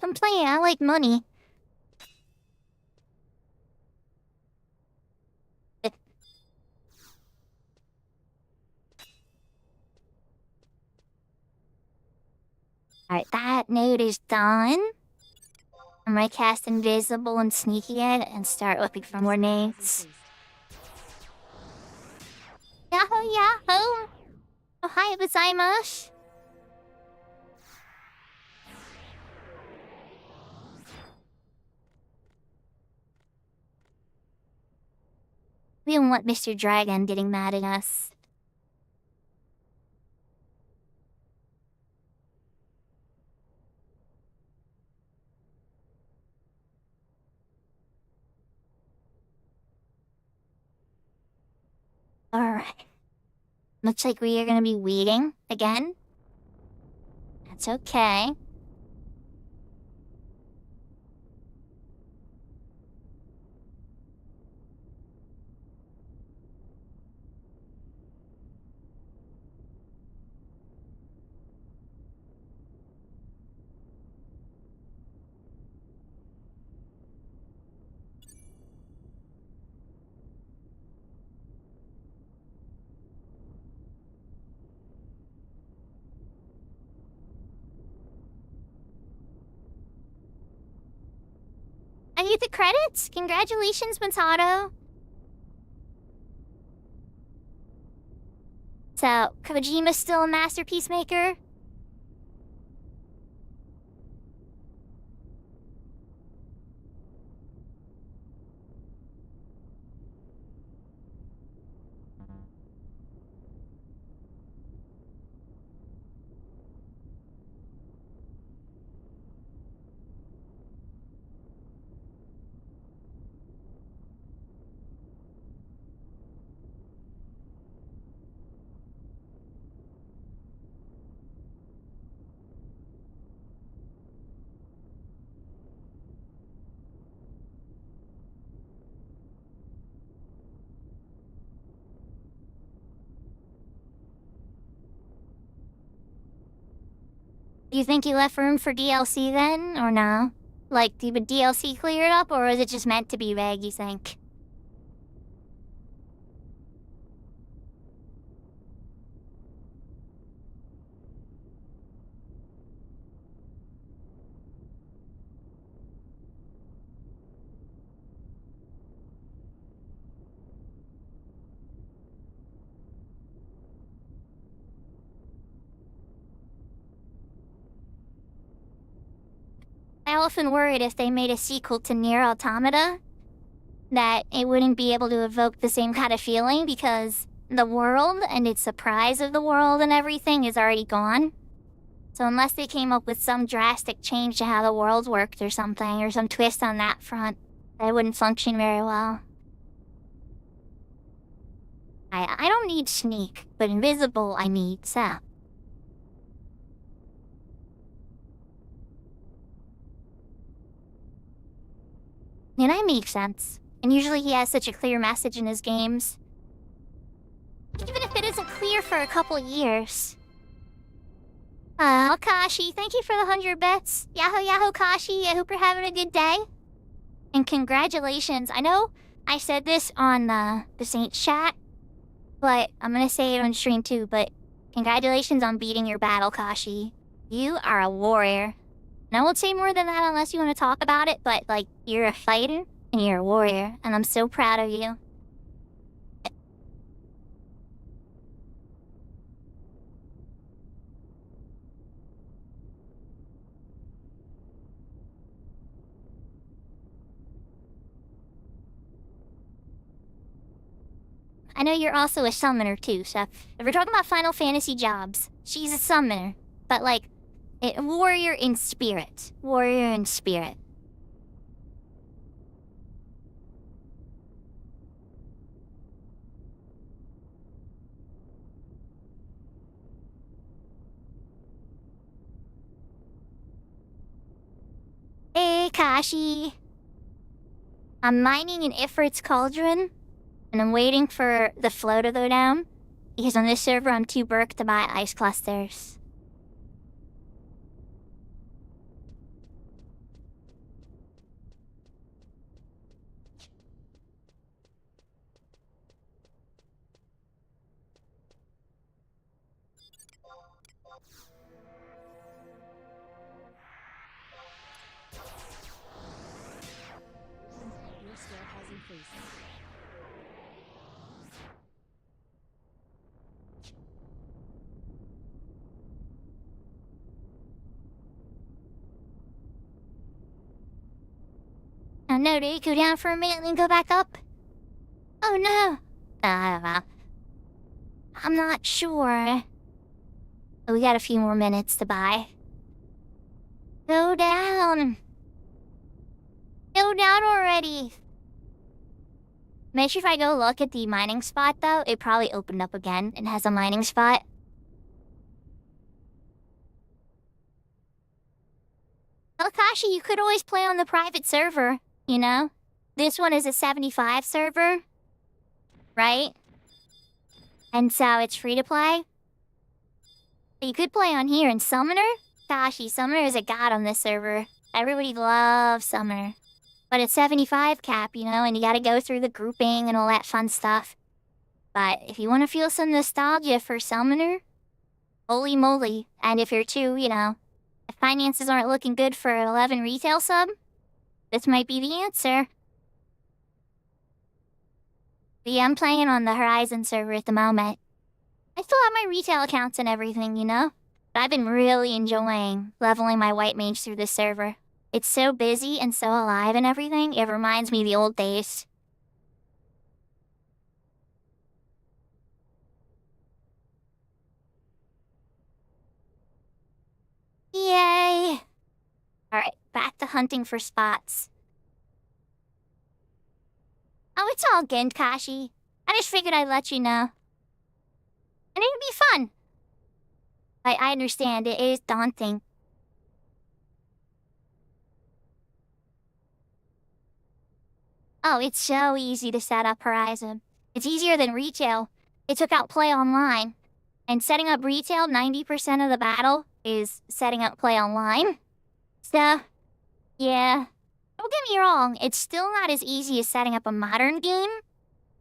I'm playing, I like money. Alright, that node is done. I'm gonna cast Invisible and Sneaky it and start looking for more nades. Yahoo, yahoo! Ohayou gozaimasu! We don't want Mr. Dragon getting mad at us. Alright. Looks like we are gonna be waiting again. That's okay. I need the credits! Congratulations, Matado! So, Kojima's still a masterpiece maker? Do you think you left room for DLC then, or no? Like, did the DLC clear it up, or is it just meant to be vague, you think? I often worried if they made a sequel to Nier Automata, that it wouldn't be able to evoke the same kind of feeling because the world and its surprise of the world and everything is already gone. So unless they came up with some drastic change to how the world worked or something, or some twist on that front, that wouldn't function very well. I don't need Sneak, but Invisible I need, so... And that makes sense. And usually he has such a clear message in his games. Even if it isn't clear for a couple years. Kashi, thank you for the 100 bits. Yahoo yahoo Kashi, I hope you're having a good day. And congratulations. I know I said this on the Saints chat, but I'm gonna say it on stream too, but congratulations on beating your battle, Kashi. You are a warrior. And I won't say more than that unless you want to talk about it, but, like, you're a fighter and you're a warrior, and I'm so proud of you. I know you're also a summoner too, so if we're talking about Final Fantasy jobs, she's a summoner, but like, warrior in spirit. Warrior in spirit. Hey, Kashi. I'm mining in Ifrit's cauldron, and I'm waiting for the flow to go down, because on this server I'm too broke to buy ice clusters. Your skill has increased. Oh no, did it go down for a minute and then go back up? Oh no! I'm not sure. Oh, we got a few more minutes to buy. Go down! Go down already! Make sure if I go look at the mining spot though, it probably opened up again and has a mining spot. Well, Kashi, you could always play on the private server, you know? This one is a 75 server, right? And so it's free to play. But you could play on here in Summoner. Kashi, Summoner is a god on this server. Everybody loves Summoner. But it's 75 cap, you know, and you gotta go through the grouping and all that fun stuff. But if you want to feel some nostalgia for Summoner, holy moly. And if you're too, you know, if finances aren't looking good for an 11 retail sub, this might be the answer. But yeah, I'm playing on the Horizon server at the moment. I still have my retail accounts and everything, you know? But I've been really enjoying leveling my white mage through this server. It's so busy and so alive and everything, it reminds me of the old days. Yay! Alright, back to hunting for spots. Oh, it's all good, Kashi. I just figured I'd let you know. And it'd be fun. I understand, it is daunting. Oh, it's so easy to set up Horizon. It's easier than retail. It took out play online. And setting up retail, 90% of the battle is setting up play online. So, yeah. Don't get me wrong, it's still not as easy as setting up a modern game,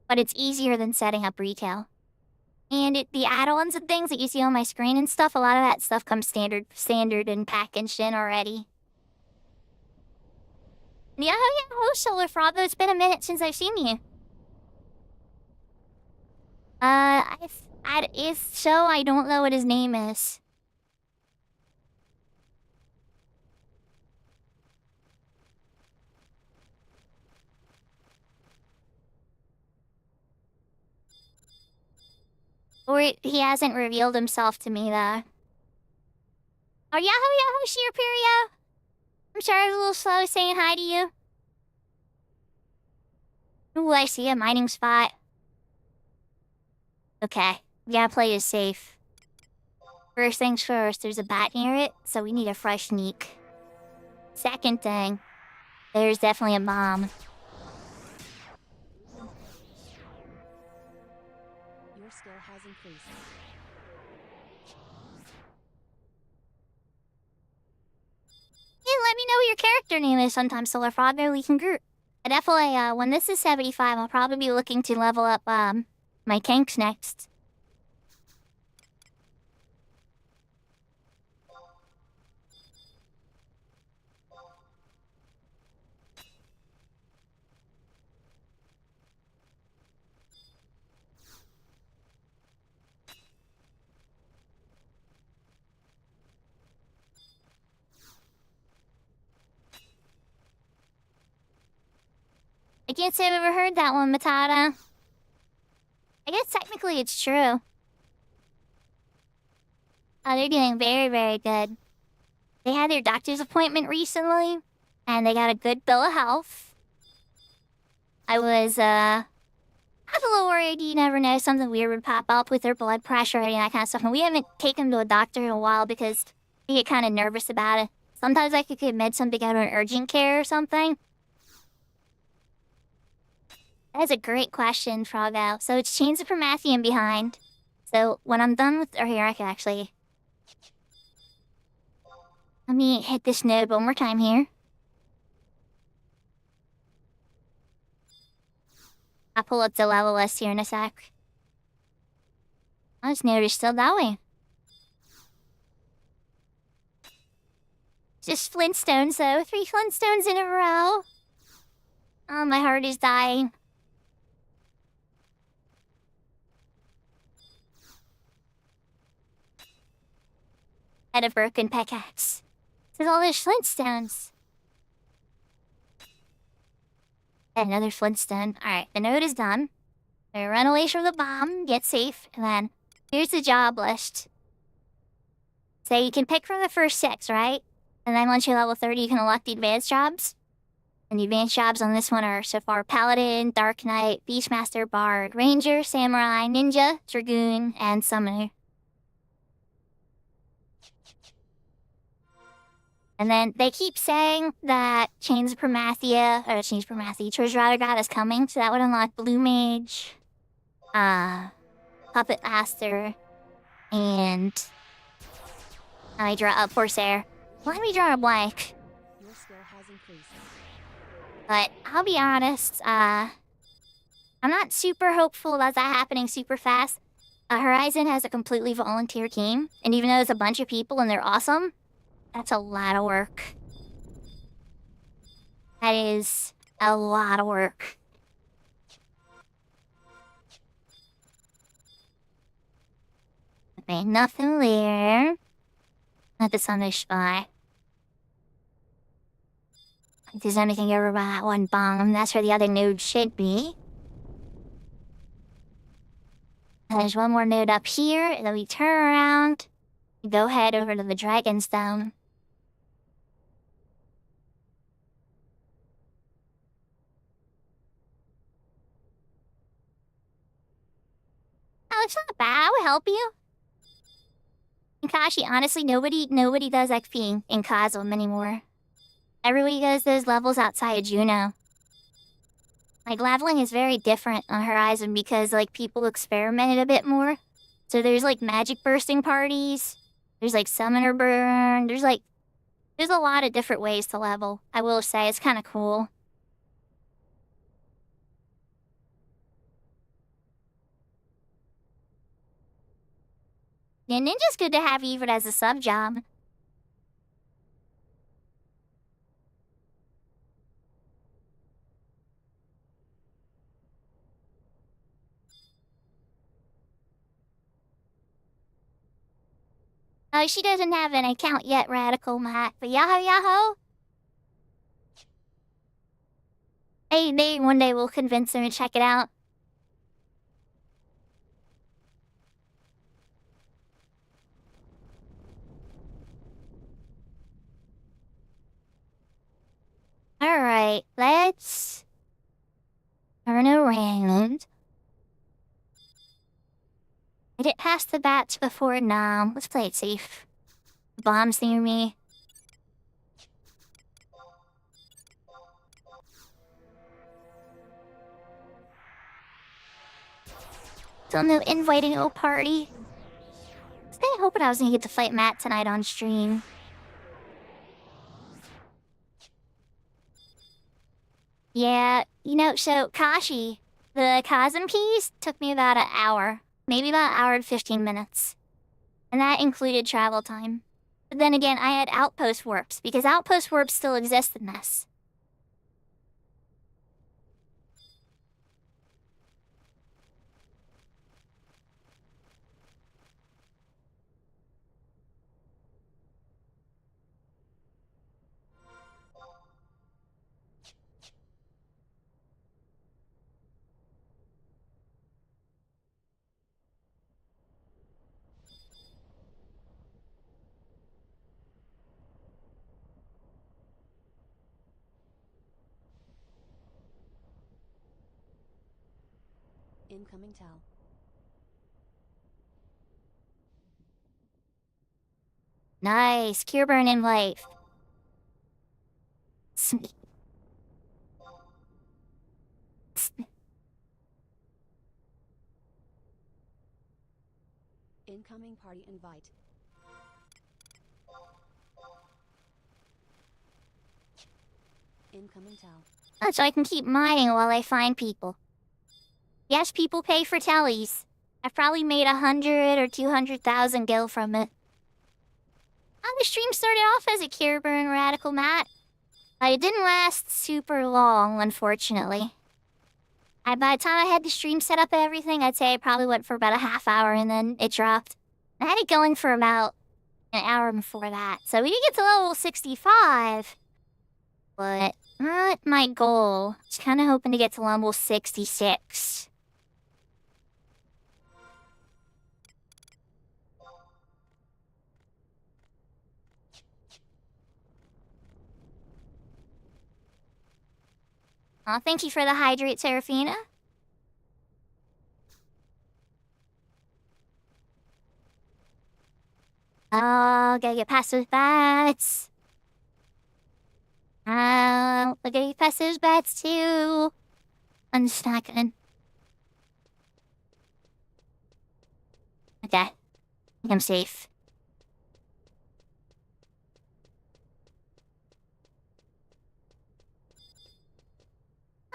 but it's easier than setting up retail. And the add-ons and things that you see on my screen and stuff, a lot of that stuff comes standard and packaged in already. Yeah, oh, Solar Frog, though it's been a minute since I've seen you. If so, I don't know what his name is. Or he hasn't revealed himself to me, though. Oh, Yahoo, Shirperio! I'm sorry I was a little slow saying hi to you. Ooh, I see a mining spot. Okay, we gotta play it safe. First things first, there's a bat near it, so we need a fresh sneak. Second thing, there's definitely a bomb. Your skill has increased. Yeah, let me know what your character name is sometime, Solar Frog, maybe we can group. I definitely, when this is 75, I'll probably be looking to level up, my kinks next. I can't say I've ever heard that one, Matata. I guess technically it's true. Oh, they're doing very, very good. They had their doctor's appointment recently, and they got a good bill of health. I was, a little worried, you never know, something weird would pop up with their blood pressure and that kind of stuff. And we haven't taken them to a doctor in a while because I get kind of nervous about it. Sometimes I could commit something out on urgent care or something. That's a great question, Frogo. So it's Chains of Promethean behind. So when I'm done with... Or here, I can actually... Let me hit this node one more time here. I'll pull up the level list here in a sec. Oh, this node is still going. Just Flintstones, though. 3 Flintstones in a row. Oh, my heart is dying. Had a broken pickaxe. This is all those Flintstones. And another Flintstone. Alright, the node is done. I run away from the bomb, get safe, and then here's the job list. So you can pick from the first 6, right? And then once you're level 30, you can elect the advanced jobs. And the advanced jobs on this one are so far Paladin, Dark Knight, Beastmaster, Bard, Ranger, Samurai, Ninja, Dragoon, and Summoner. And then they keep saying that Chains of Promethean, Treasure God is coming, so that would unlock Blue Mage, Puppet Master, and I draw up Corsair. Let me draw a blank. Your skill has increased. But I'll be honest, I'm not super hopeful about that happening super fast. Horizon has a completely volunteer team, and even though it's a bunch of people and they're awesome, that's a lot of work. That is a lot of work. Okay, nothing there. Not the Sunday Spy. If there's anything over by that one bomb, that's where the other node should be. There's one more node up here, and then we turn around. Go head over to the Dragonstone. Oh, it's not bad. I will help you. And Kashi, honestly, nobody does XP in Cosm anymore. Everybody does those levels outside of Juno. Like, leveling is very different on Horizon because, like, people experimented a bit more. So there's, like, magic bursting parties. There's, like, summoner burn. There's a lot of different ways to level. I will say, it's kind of cool. Yeah, Ninja's good to have even as a sub job. Oh, she doesn't have an account yet, Radical Matt, but Yahoo Yahoo! Hey, maybe one day we'll convince her to check it out. Alright, let's turn around. I didn't pass the bats before now. Let's play it safe. The bomb's near me. Still no inviting to a party. I was kinda hoping I was gonna get to fight Matt tonight on stream. Yeah, you know, so Kashi, the Cosm keys took me about an hour. Maybe about an hour and 15 minutes. And that included travel time. But then again, I had outpost warps, because outpost warps still exist in this. Incoming tell. Nice. Cure burn in life. Sneak. Incoming party invite. Incoming tell. So I can keep mining while I find people. Yes, people pay for tellies. I've probably made 100 or 200,000 gil from it. The stream started off as a cure burn radical mat. It didn't last super long, unfortunately. By the time I had the stream set up and everything, I'd say I probably went for about a half hour and then it dropped. I had it going for about an hour before that. So we did get to level 65. But not my goal. Just kind of hoping to get to level 66. Oh, thank you for the hydrate, Serafina. Oh, gotta get past those bats. Oh, I gotta get past those bats too. Unstacking. Okay. I think I'm safe.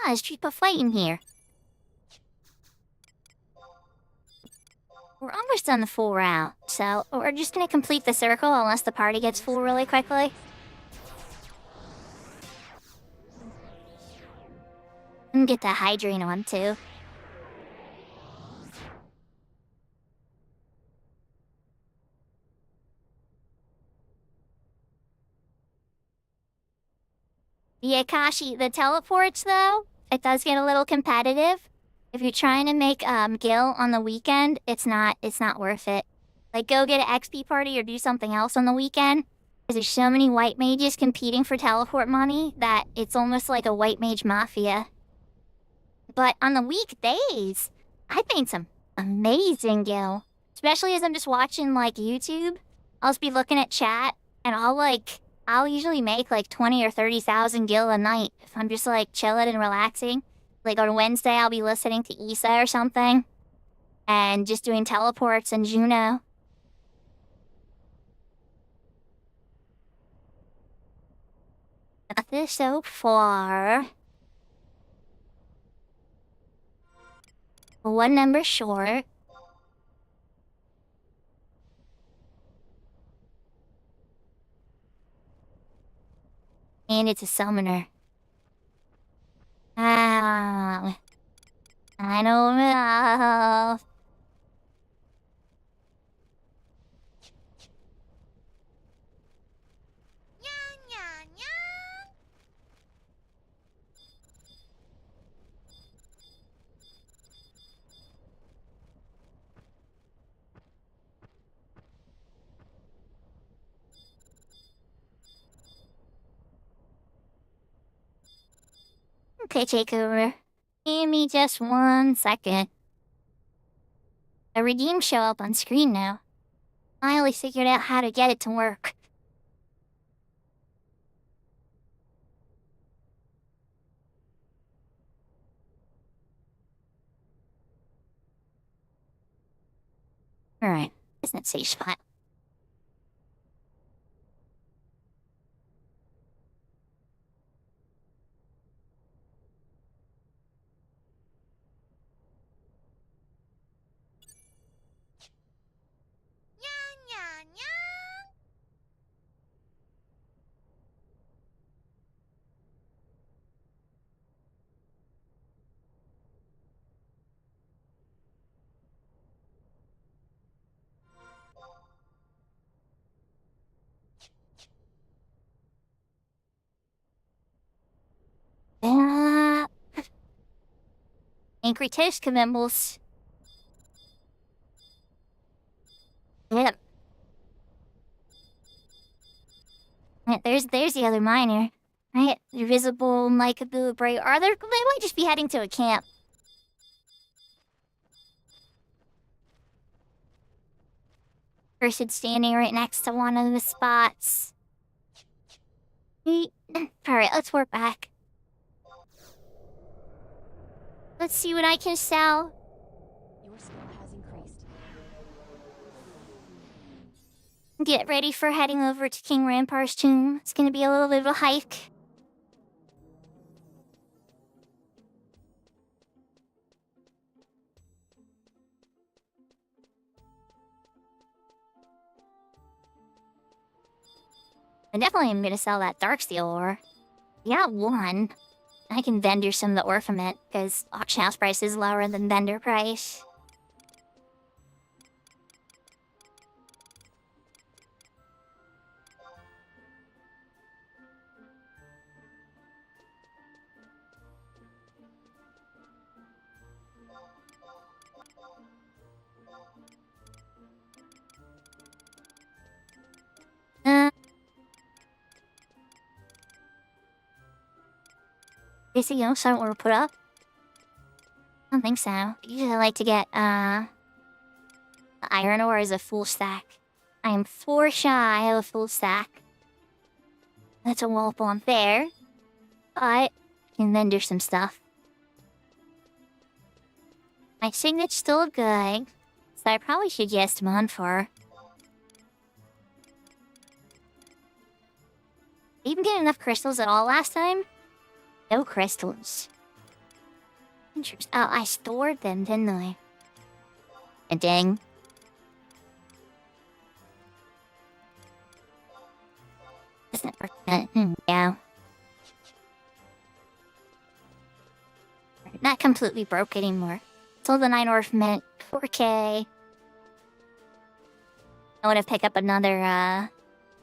There's people fighting here. We're almost done the full round, so we're just gonna complete the circle unless the party gets full really quickly. And get the hydrate on too. The Akashi, the teleports though, it does get a little competitive. If you're trying to make gil on the weekend, it's not worth it. Like go get an XP party or do something else on the weekend. Because there's so many white mages competing for teleport money that it's almost like a white mage mafia. But on the weekdays, I made some amazing gil. Especially as I'm just watching like YouTube. I'll just be looking at chat and I'll usually make like 20 or 30,000 gil a night if I'm just like chilling and relaxing. Like on Wednesday, I'll be listening to Issa or something. And just doing teleports and Juno. Got this so far. One number short. And it's a summoner. I don't know. Okay, takeover. Give me just 1 second. The redeem show up on screen now. Finally figured out how to get it to work. Alright, isn't it safe spot? Angry Toast Commemorables. Yep. There's the other miner. Right? They're visible, likable, bright. They might just be heading to a camp. person standing right next to one of the spots. Alright, let's work back. Let's see what I can sell. Your skill has increased. Get ready for heading over to King Rampar's tomb. It's gonna be a little bit of a hike. I definitely am gonna sell that Darksteel ore. Yeah, one. I can vendor some of the Orpiment, because auction house price is lower than vendor price. Is it, something we'll put up? I don't think so. Usually I like to get, iron ore as a full stack. I am 4 shy of a full stack. That's a little unfair. But I can vendor some stuff. My signature's still good, so I probably should get some on for. Did you even get enough crystals at all last time? No crystals. Interesting. Oh, I stored them, didn't I? And dang. Doesn't work. Yeah. Not completely broke anymore. Sold the 9 Orpiment. 4K. I want to pick up another,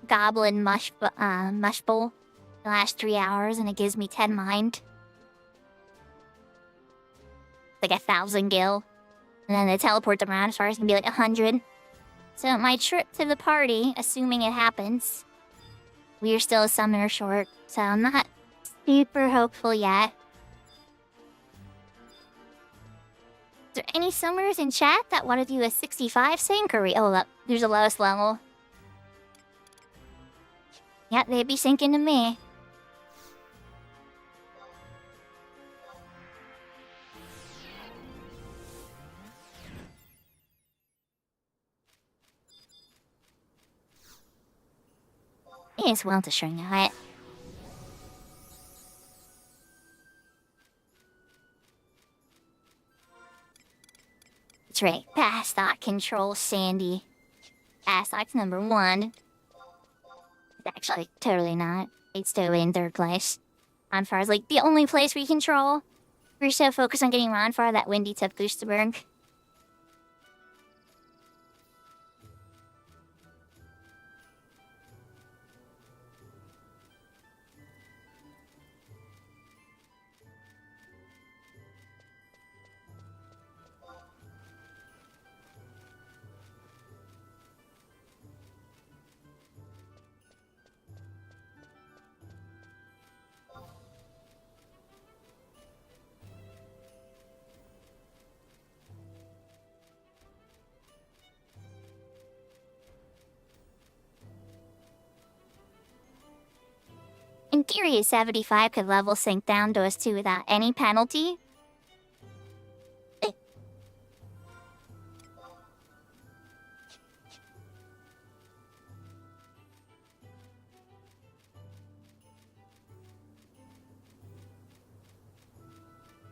goblin mush bowl. The last 3 hours, and it gives me 10 mind. Like 1,000 gil. And then the teleport to Tyrannosaurus is gonna be like 100. So my trip to the party, assuming it happens, we are still a summoner short, so I'm not super hopeful yet. Is there any summoners in chat that want to do a 65 sync, or look, there's a lowest level. Yeah, they'd be syncing to me. It's well to string it. That's right, pass stock control Sandy. Pass stock's number 1. Actually, totally not. It's totally in 3rd place. Ronfar's like the only place we control. We're so focused on getting Ronfar that Windy took Boosterberg. In theory, a 75 could level sync down to us 2 without any penalty.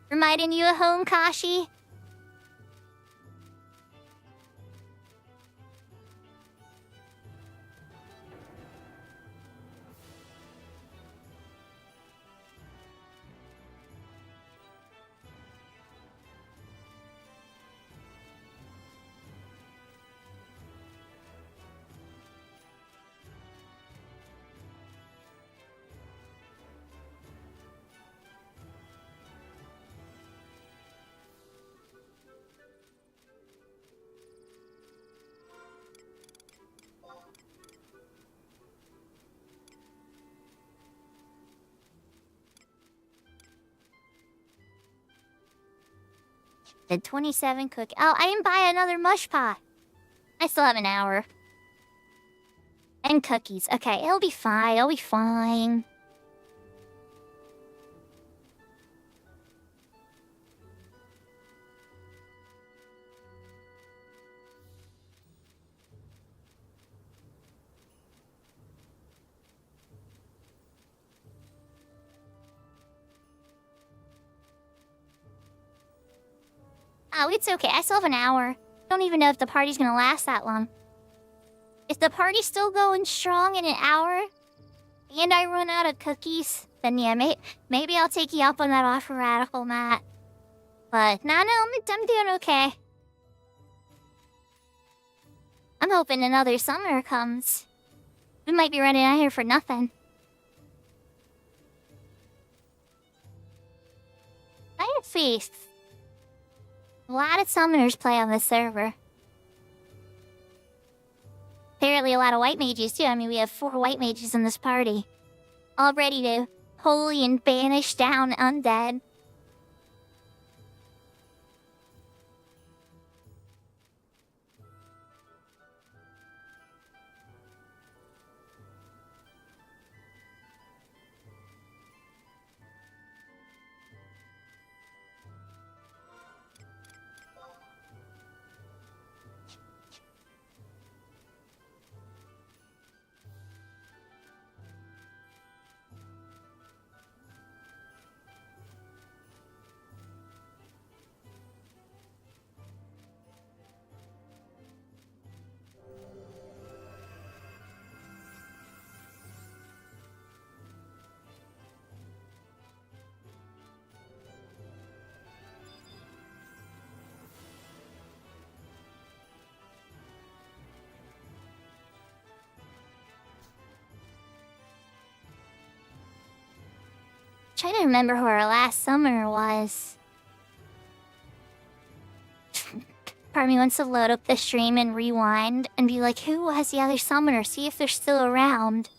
Reminding you of home, Kashi? The 27 cookie. Oh, I didn't buy another mush pot. I still have an hour. And cookies. Okay, it'll be fine. It'll be fine. Oh, it's okay. I still have an hour. Don't even know if the party's gonna last that long. If the party's still going strong in an hour, and I run out of cookies, then yeah, maybe I'll take you up on that offer, Radical Matt. But no, I'm doing okay. I'm hoping another summer comes. We might be running out here for nothing. I have faith. A lot of summoners play on this server. Apparently a lot of white mages too. I mean, we have 4 white mages in this party. All ready to holy and banish down undead. Trying to remember who our last summoner was. Part of me wants to load up the stream and rewind and be like, who was the other summoner? See if they're still around.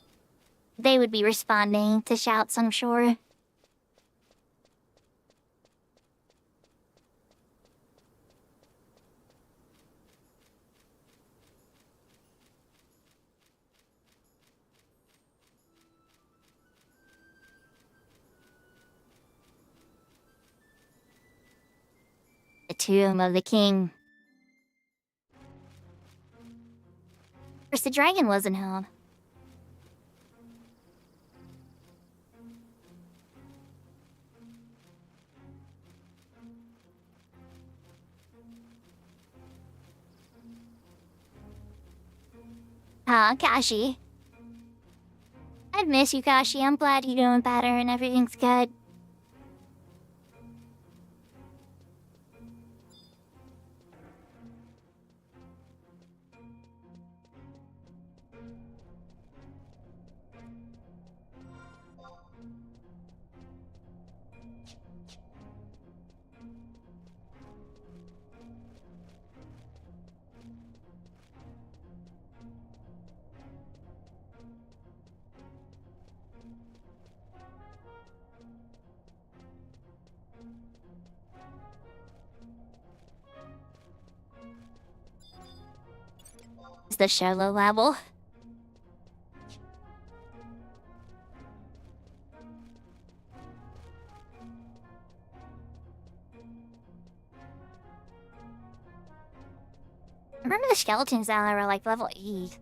They would be responding to shouts, I'm sure. The Tomb of the King. Of course, the dragon wasn't held. Kashi. I'd miss you, Kashi. I'm glad you're doing better and everything's good. Is the shallow level? I remember the skeletons that were like level 8.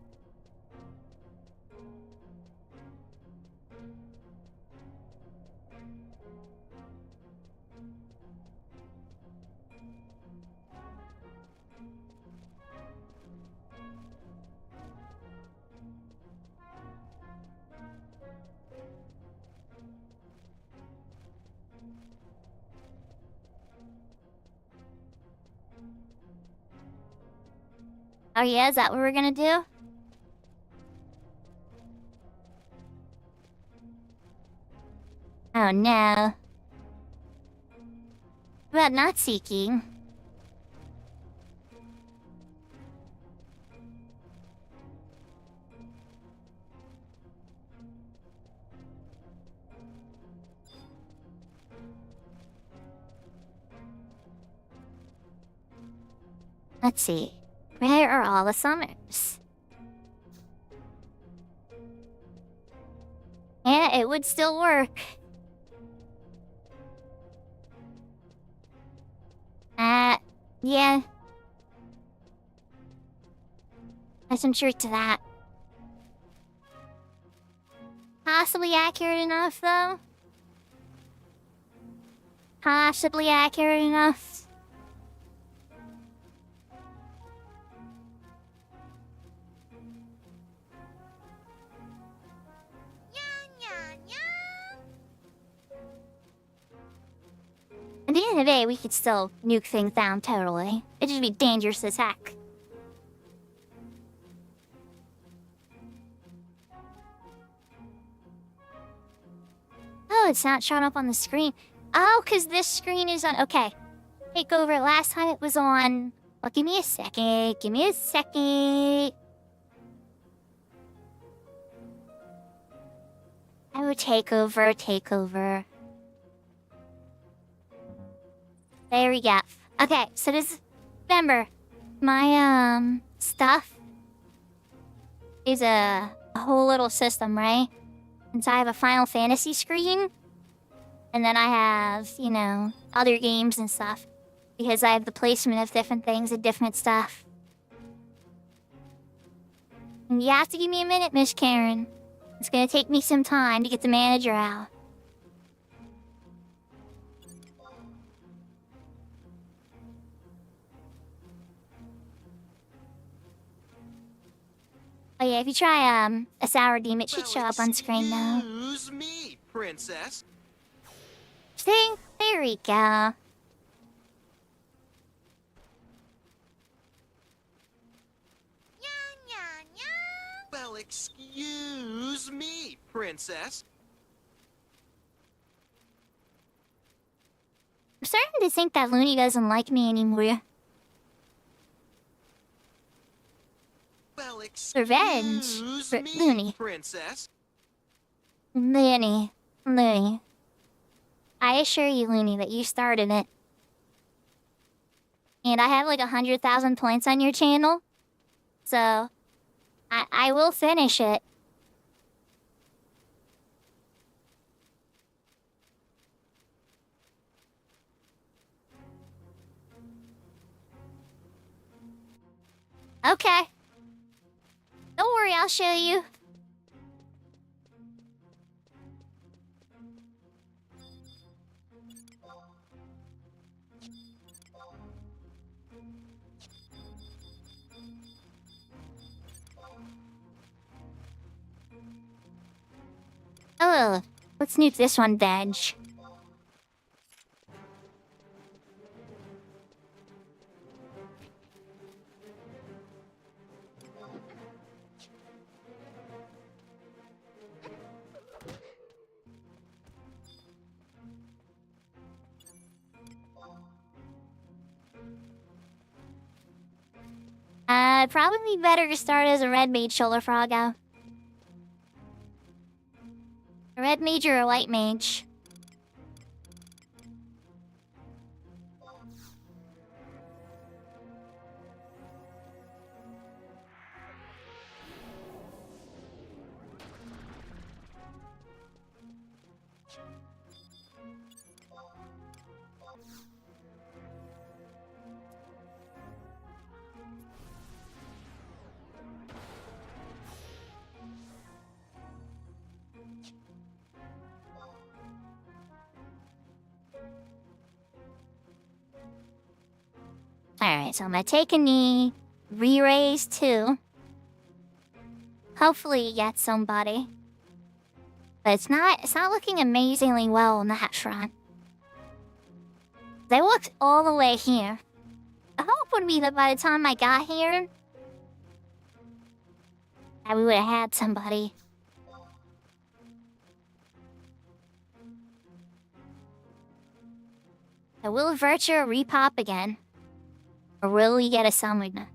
Oh yeah, is that what we're gonna do? Oh no. What about not seeking? Let's see. Where are all the summers? Yeah, it would still work. Yeah. There's some truth to that. Possibly accurate enough, though. Possibly accurate enough. At the end of the day, we could still nuke things down totally. It'd just be dangerous to attack. Oh, it's not showing up on the screen. Oh, because this screen is on... Okay. Takeover, last time it was on... Well, give me a second. Give me a second. I would take over. There we go. Okay, so this... Remember, my, stuff is a whole little system, right? And so I have a Final Fantasy screen. And then I have, you know, other games and stuff. Because I have the placement of different things and different stuff. And you have to give me a minute, Miss Karen. It's gonna take me some time to get the manager out. Oh yeah, if you try, a sour deem, it should show up on screen now. Excuse me, princess. See? There we go. Well, excuse me, princess. I'm starting to think that Looney doesn't like me anymore. Well, Revenge excuse for me, Looney. princess. Looney. I assure you, Looney, that you started it. And I have like 100,000 points on your channel. So, I will finish it. Okay. Don't worry, I'll show you. Oh, let's nuke this one, Badge. Probably better to start as a red mage shoulder frog out. A red mage or a white mage? Alright, so I'm gonna take a knee, re-raise 2. Hopefully get somebody. But it's not looking amazingly well on that front. They looked all the way here. The hope would be that by the time I got here, that we would have had somebody. So will Virtue repop again? Or will we get a summon?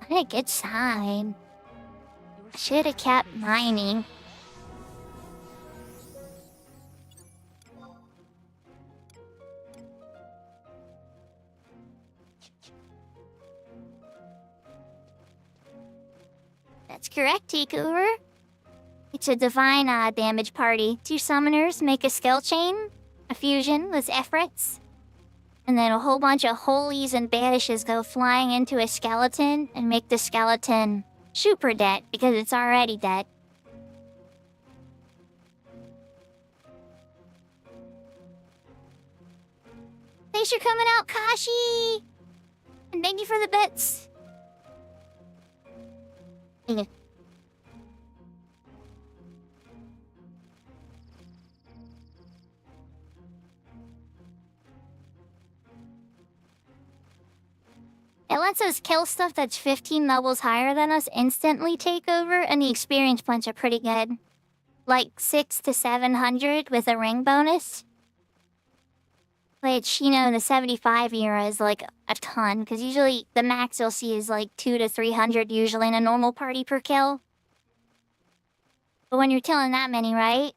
Not a good sign. Should have kept mining. That's correct, takeover. It's a divine damage party. 2 summoners make a skill chain, a fusion with efforts, and then a whole bunch of holies and banishes go flying into a skeleton and make the skeleton super dead because it's already dead. Thanks for coming out, Kashi! And thank you for the bits. It lets us kill stuff that's 15 levels higher than us instantly take over, and the experience points are pretty good. Like 600 to 700 with a ring bonus. Which, you know, in the 75 era is like a ton, because usually the max you'll see is like 200 to 300 usually in a normal party per kill. But when you're killing that many, right?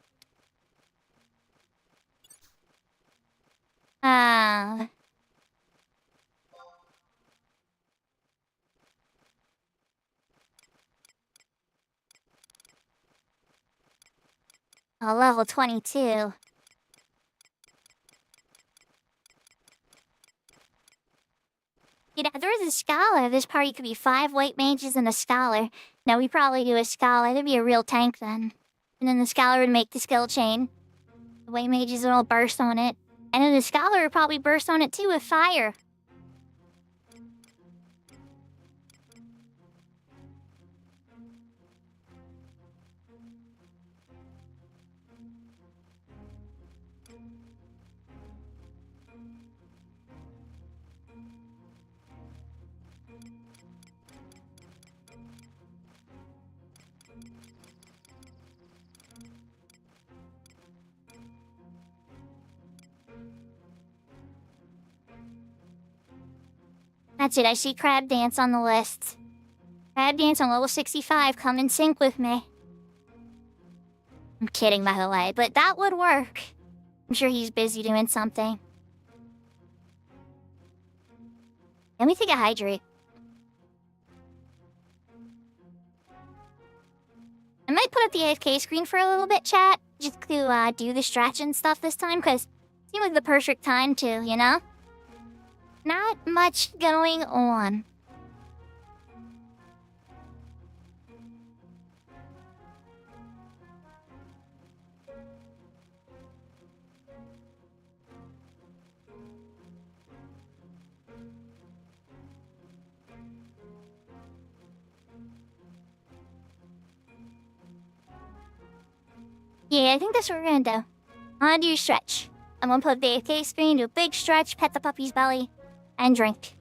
Oh, level 22. You know, if there was a scholar, this party could be 5 white mages and a scholar. No, we probably do a scholar. That'd be a real tank then. And then the scholar would make the skill chain. The white mages would all burst on it. And then the scholar would probably burst on it too with fire. That's it, I see Crab Dance on the list. Crab Dance on level 65, come and sync with me. I'm kidding, by the way, but that would work. I'm sure he's busy doing something. Let me take a hydrate. I might put up the AFK screen for a little bit, chat, just to do the stretch and stuff this time, because it seemed like the perfect time to, you know? Not much going on. Yeah, I think that's what we're gonna do. I'm gonna do a stretch. I'm gonna put the AFK screen, do a big stretch, pet the puppy's belly, and drink.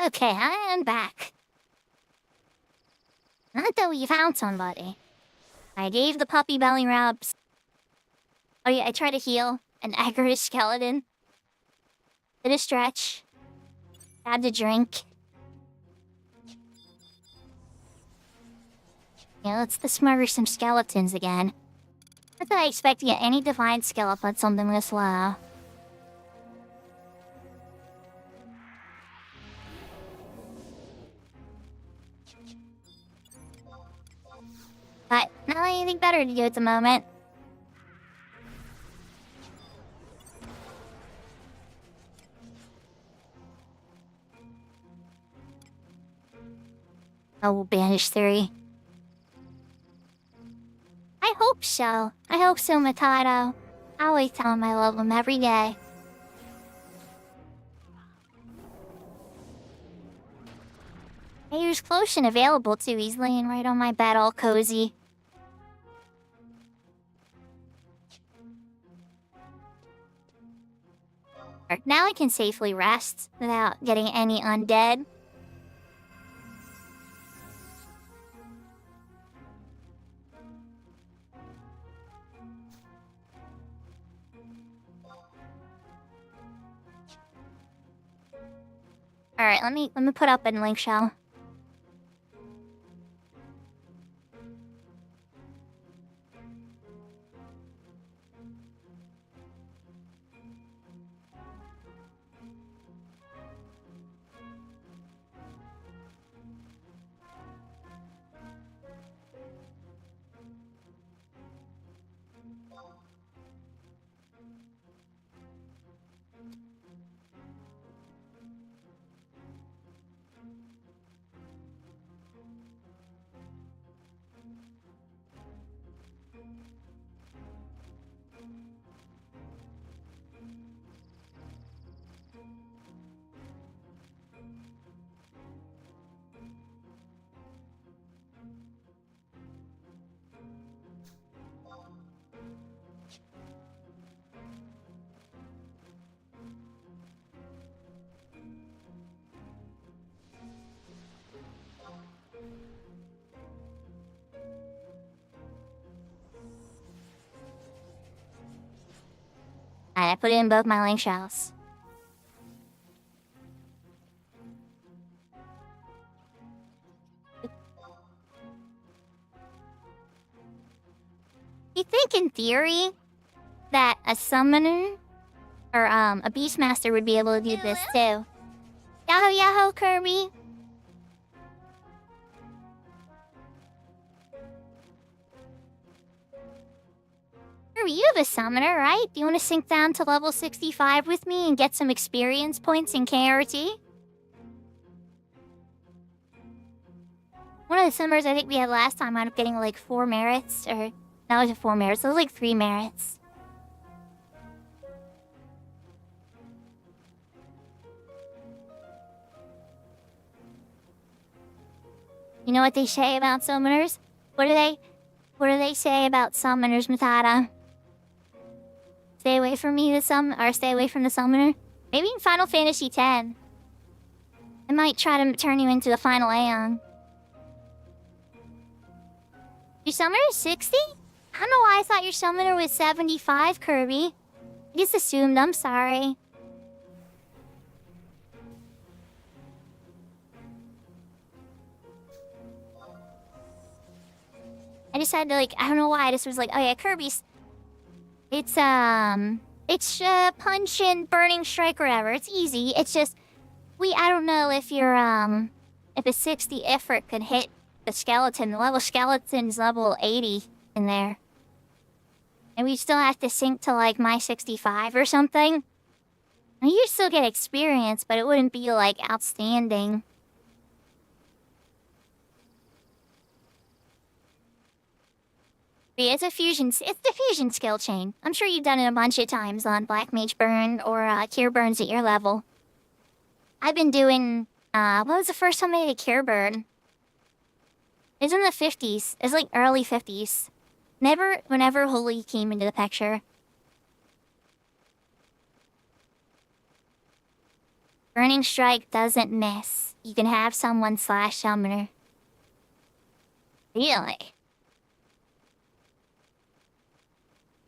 Okay, I am back. Not that we found somebody. I gave the puppy belly rubs. Oh yeah, I tried to heal an aggressive skeleton. Did a stretch. Had to drink. Yeah, let's smurge some skeletons again. Not that I expect to get any divine skill up on something this low. But not anything better to do at the moment. Oh, we'll banish 3. I hope so. I hope so, Matado. I always tell him I love him every day. Hey, there's Clotion available too. He's laying right on my bed all cozy. Now I can safely rest without getting any undead. Alright, let me put up a link shell. Alright, I put it in both my link shells. You think in theory that a summoner or a beastmaster would be able to do this too? Yahoo yahoo, Kirby! Kirby, you have a summoner, right? Do you want to sink down to level 65 with me and get some experience points in KRT? One of the summoners I think we had last time wound up getting like 4 merits, or... No, it was 4 merits, so it was like 3 merits. You know what they say about summoners? What do they say about summoners, Matata? Stay away from me, or stay away from the summoner? Maybe in Final Fantasy X. I might try to turn you into a final Aeon. Your summoner is 60? I don't know why I thought your summoner was 75, Kirby. I just assumed, I'm sorry. I just had to, like, I don't know why, I just was like, oh yeah, Kirby's... It's punch and burning strike or whatever. It's easy. It's just, I don't know if you're, if a 60 effort could hit the skeleton. The level skeleton's level 80 in there. And we still have to sync to, like, my 65 or something. And you still get experience, but it wouldn't be, like, outstanding. But yeah, it's the fusion skill chain. I'm sure you've done it a bunch of times on Black Mage Burn or Cure Burns at your level. I've been doing, what was the first time I did a Cure Burn? It was in the 50s. It was like early 50s. Whenever Holy came into the picture. Burning Strike doesn't miss. You can have someone slash summoner. Really?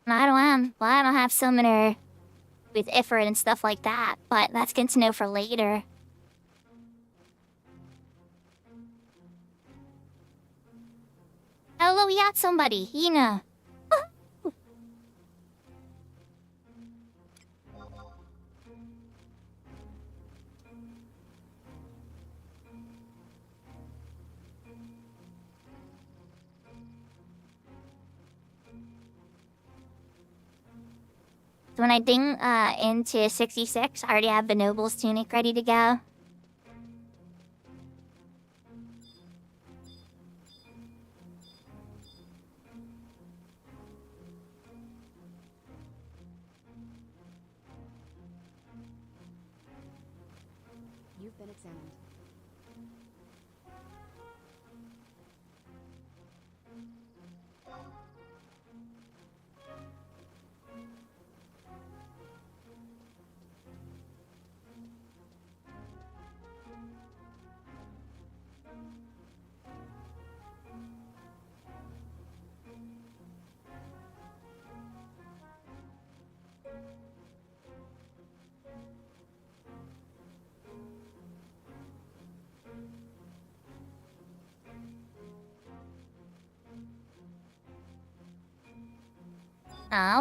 I don't have summoner with Ifrit and stuff like that, but that's good to know for later. Hello, we got somebody, Hina. So when I ding into 66, I already have the Noble's Tunic ready to go. You've been examined.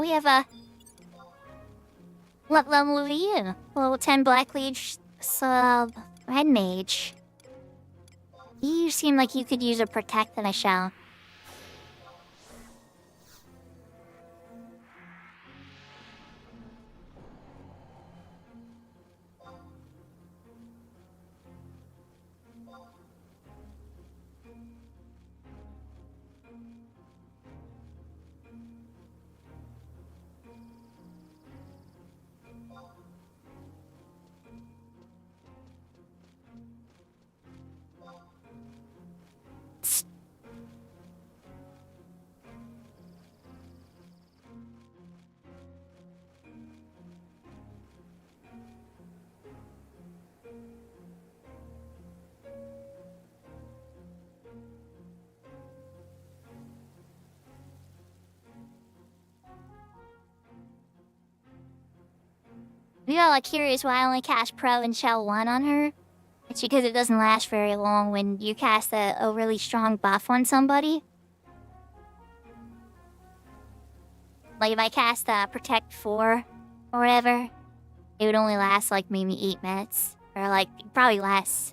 We have a... What level are you? Level 10 Black Mage sub Red Mage. You seem like you could use a Protect in a shell. You are like curious why I only cast Pro and Shell 1 on her? It's because it doesn't last very long when you cast a really strong buff on somebody. Like if I cast Protect 4 or whatever, it would only last like maybe 8 minutes. Or like probably less.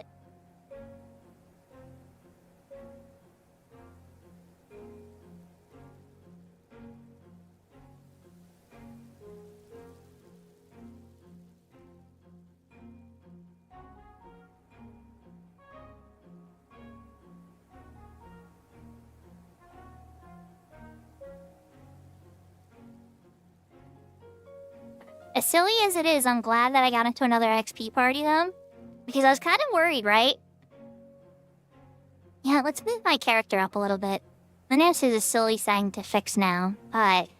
As silly as it is, I'm glad that I got into another XP party though. Because I was kind of worried, right? Yeah, let's move my character up a little bit. The nest is a silly thing to fix now, but...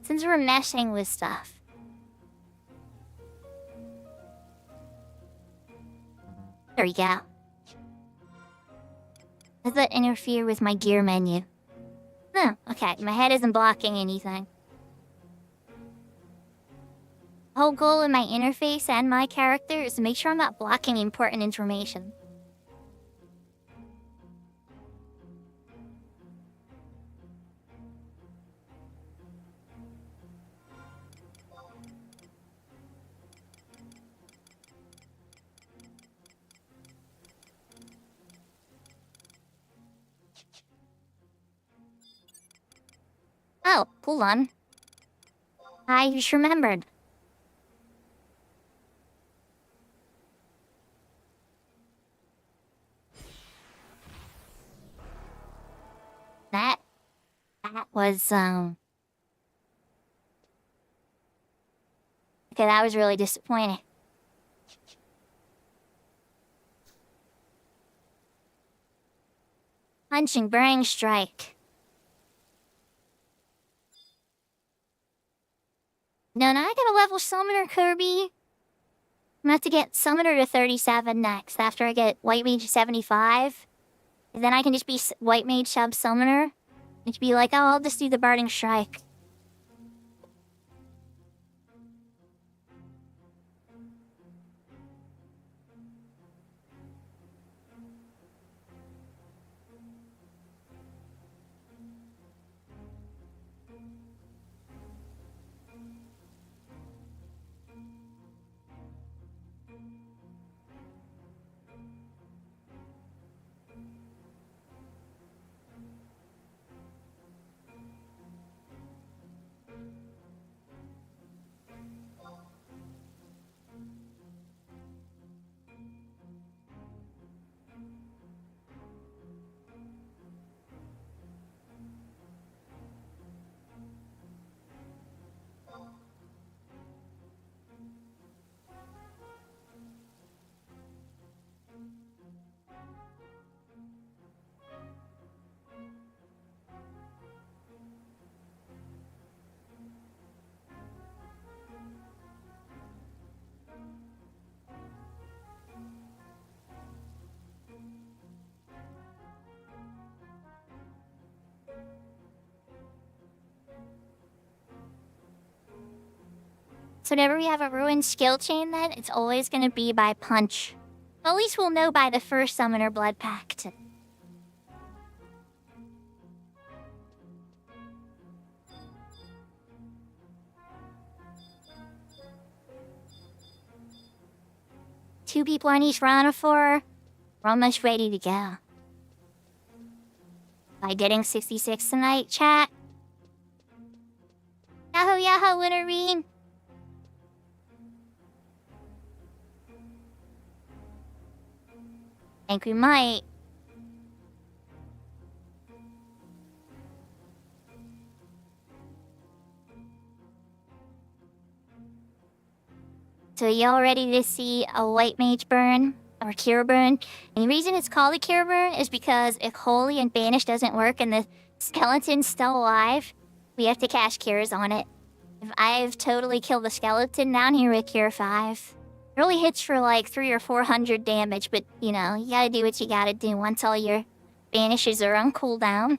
since we're messing with stuff... there we go. Does that interfere with my gear menu? No, okay, my head isn't blocking anything. The whole goal of my interface and my character is to make sure I'm not blocking important information. Oh, hold on. I just remembered. That was, okay, that was really disappointing. Punching, Burning Strike. No, now I got a level summoner, Kirby. gonna have to get Summoner to 37 next after I get White Mage to 75. And then I can just be White Mage sub Summoner. And to be like, oh, I'll just do the Burning Strike. So whenever we have a ruined skill chain then, it's always gonna be by punch. At least we'll know by the first Summoner Blood Pact. Two people on each round of 4. We're almost ready to go. By getting 66 tonight, chat. Yahoo yahoo, Winterine! Think we might. So y'all ready to see a White Mage burn? Or Cure burn? And the reason it's called a Cure burn is because if Holy and Banish doesn't work and the skeleton's still alive, we have to cast Cures on it. If I've totally killed the skeleton down here with Cure 5. It only hits for like 300 or 400 damage, but you know, you gotta do what you gotta do once all your banishes are on cooldown.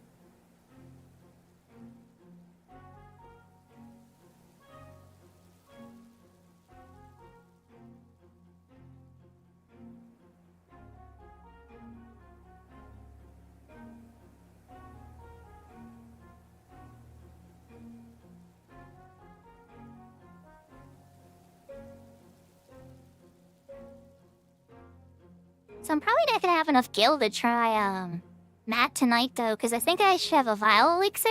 So I'm probably not gonna have enough gil to try, Matt tonight, though, because I think I should have a Vile Elixir.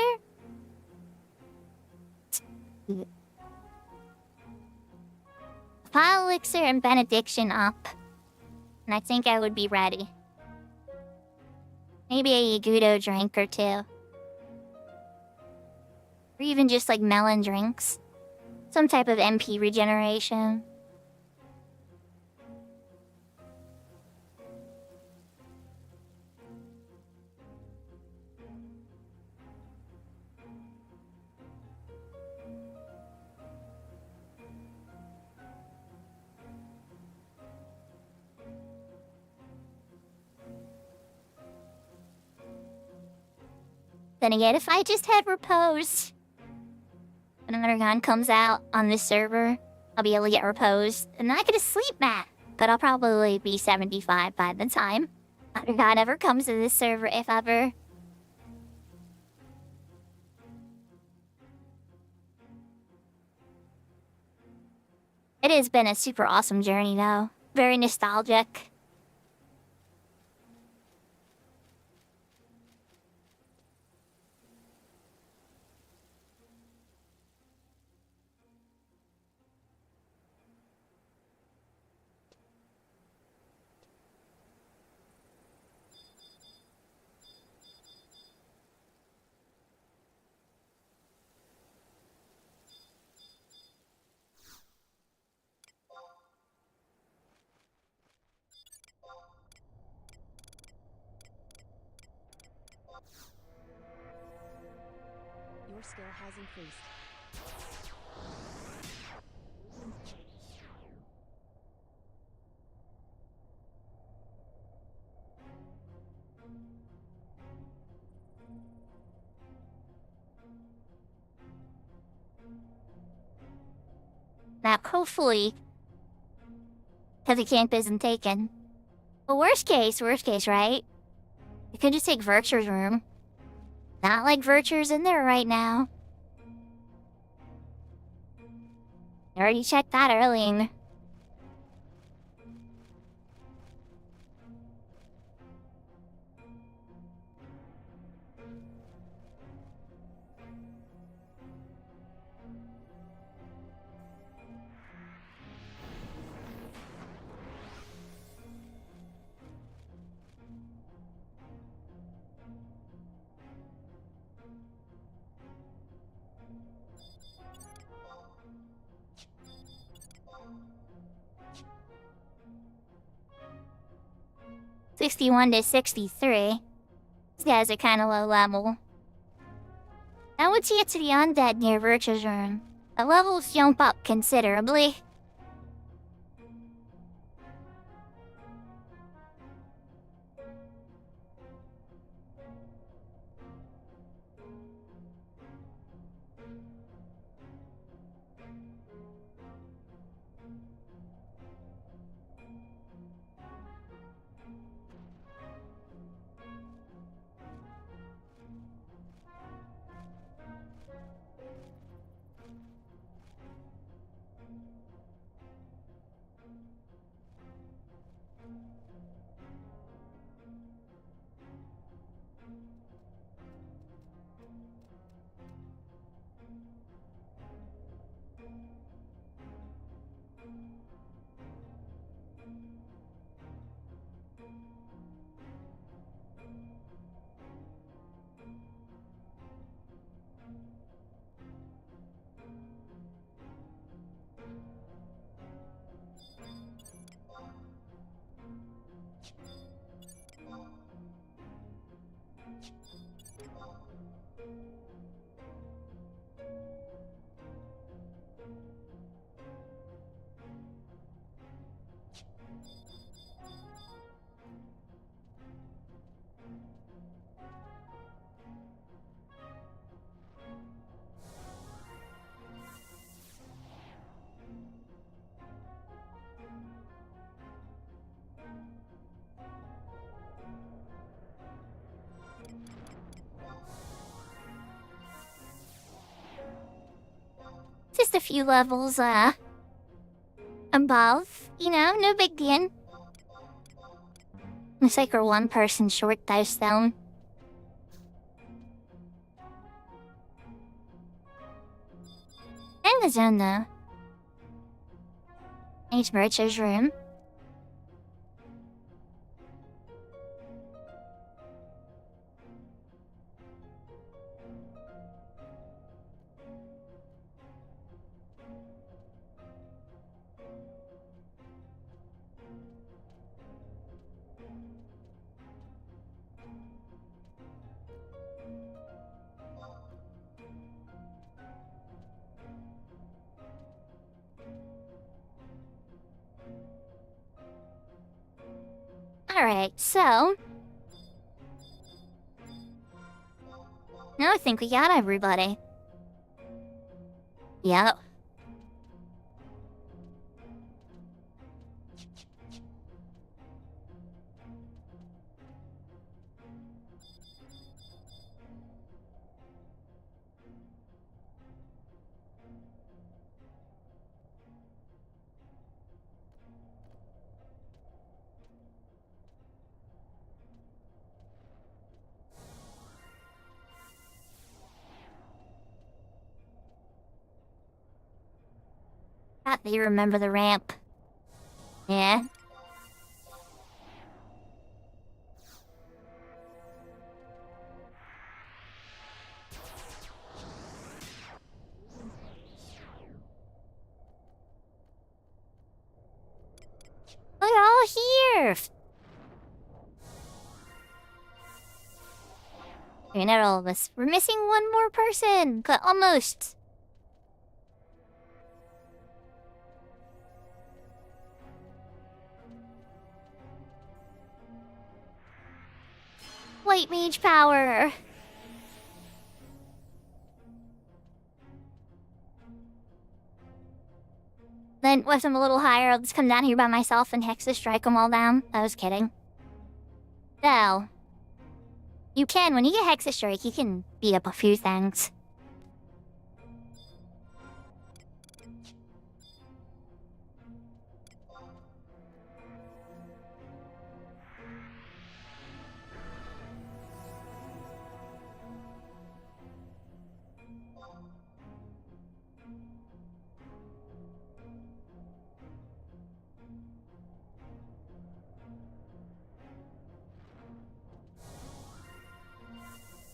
Vile Elixir and Benediction up. And I think I would be ready. Maybe a Yagudo drink or 2. Or even just, like, melon drinks. Some type of MP regeneration. Then again, if I just had repose, when another gun comes out on this server, I'll be able to get reposed. And then I could just sleep, Matt. But I'll probably be 75 by the time another gun ever comes to this server, if ever. It has been a super awesome journey, though. Very nostalgic. Your skill has increased. Now, hopefully, because the camp isn't taken. But worst case, right? You could just take Virtue's room. Not like Virtue's in there right now. I already checked that earlier. $61 to $63. These guys are kind of low level. Now once you get to the undead near Virtue's room, the levels jump up considerably. Just a few levels, above. You know, no big deal. Looks like we're one person short though, Stone. In the zone though. It's Virtue's room. Alright, so... now I think we got everybody. Yep. Thought they remember the ramp. Yeah. Look, all here! Okay, not all of us. We're missing one more person! Almost! White mage power! Then with them a little higher, I'll just come down here by myself and Hexa strike them all down. I was kidding. So, you can, when you get Hexa strike, you can beat up a few things.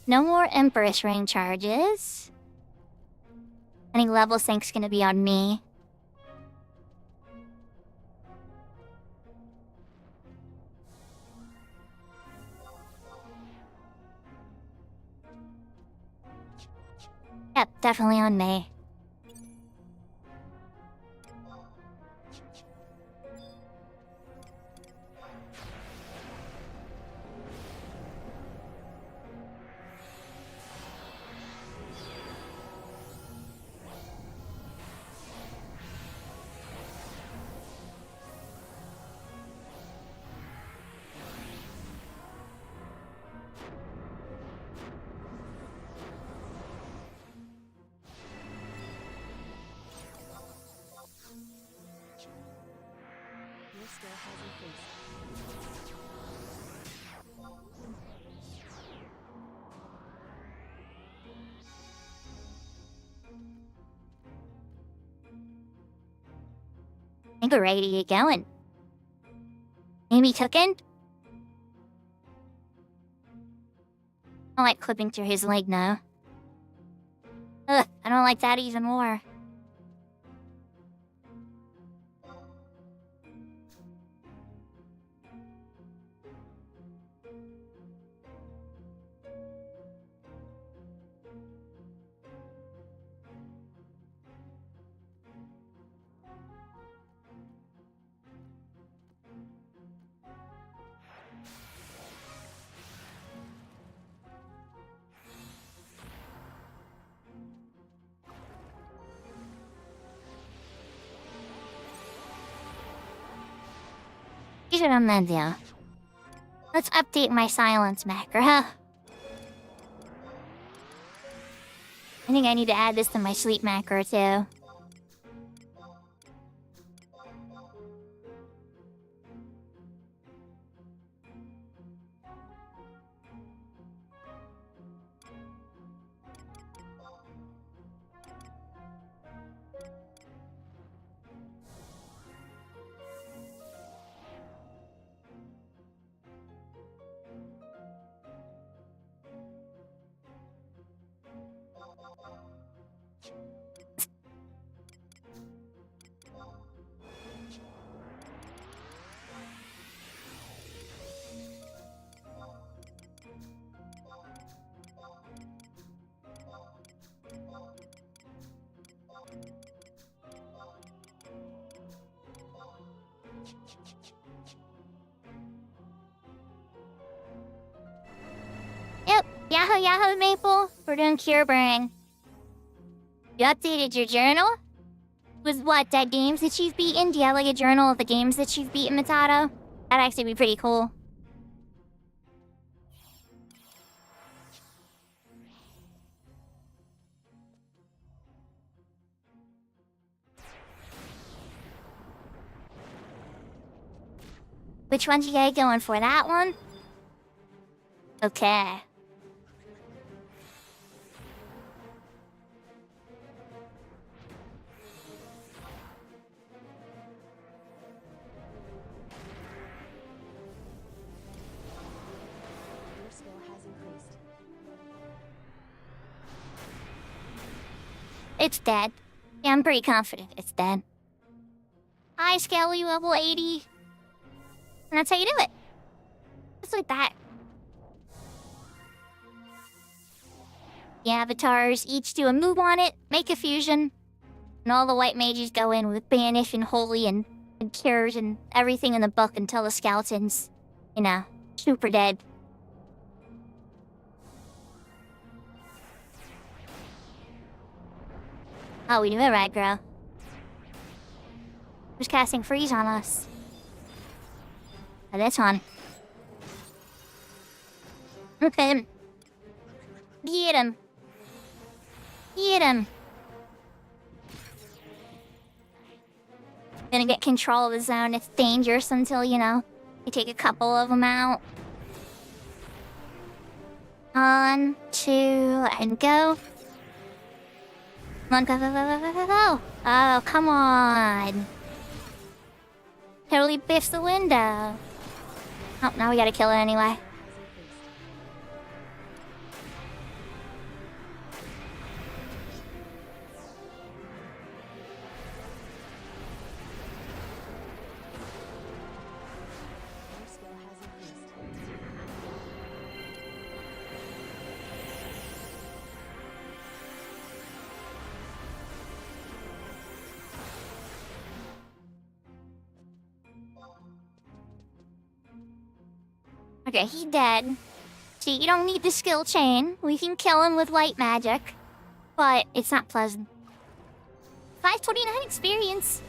No more Empress ring charges. I think level sync's gonna be on me. Yep, definitely on me. Your skill has increased. I think we're ready to get going. Amy Tooken? I don't like clipping through his leg now. Ugh, I don't like that even more. Here's what I'm gonna do. Let's update my silence macro. I think I need to add this to my sleep macro too. Yep, Yahoo Yahoo Maple, we're doing Cure Burn. You updated your journal? With what, dead games that you've beaten? Do you have like a journal of the games that you've beaten, Matato? That'd actually be pretty cool. Which one you got going for? That one? Okay. Your skill has increased. It's dead. Yeah, I'm pretty confident it's dead. Hi, Skelly, level 80. And that's how you do it. Just like that. The avatars each do a move on it, make a fusion, and all the white mages go in with Banish and Holy and Cures and everything in the book until the skeletons, you know, super dead. Oh, we do it right, girl. Who's casting freeze on us? This one. Okay. Get him. Get him. Gonna get control of the zone. It's dangerous until, you take a couple of them out. On, two, and go. Come on, go, go, go, go, go, go, go. Oh, come on. Totally biffs the window. Oh, now we gotta kill it anyway. Your skill has increased. Okay, he dead. See, you don't need the skill chain. We can kill him with light magic. But it's not pleasant. 529 experience.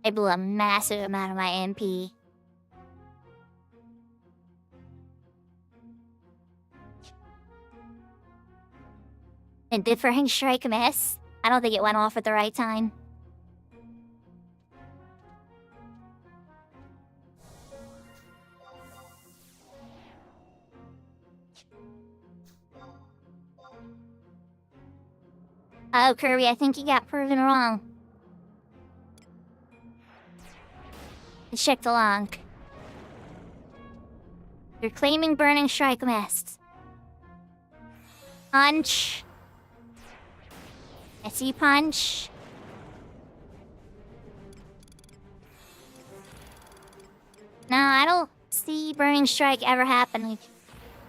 I blew a massive amount of my MP. And different strike miss. I don't think it went off at the right time. Oh, Kirby, I think you got proven wrong. Let's check the log. You're claiming Burning Strike missed. Punch. Missy punch. No, I don't see Burning Strike ever happening.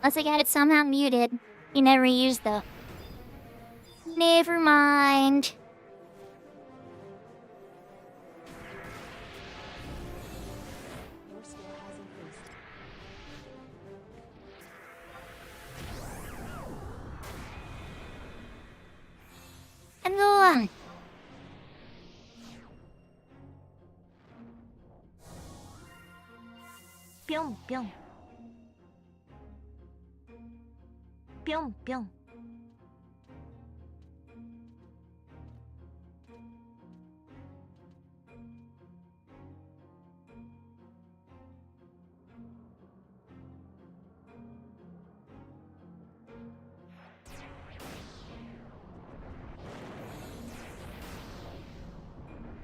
Unless I got it somehow muted. You never used though. Never mind. Your skill has increased. And go on. Pyong, pyong. Pyong, pyong.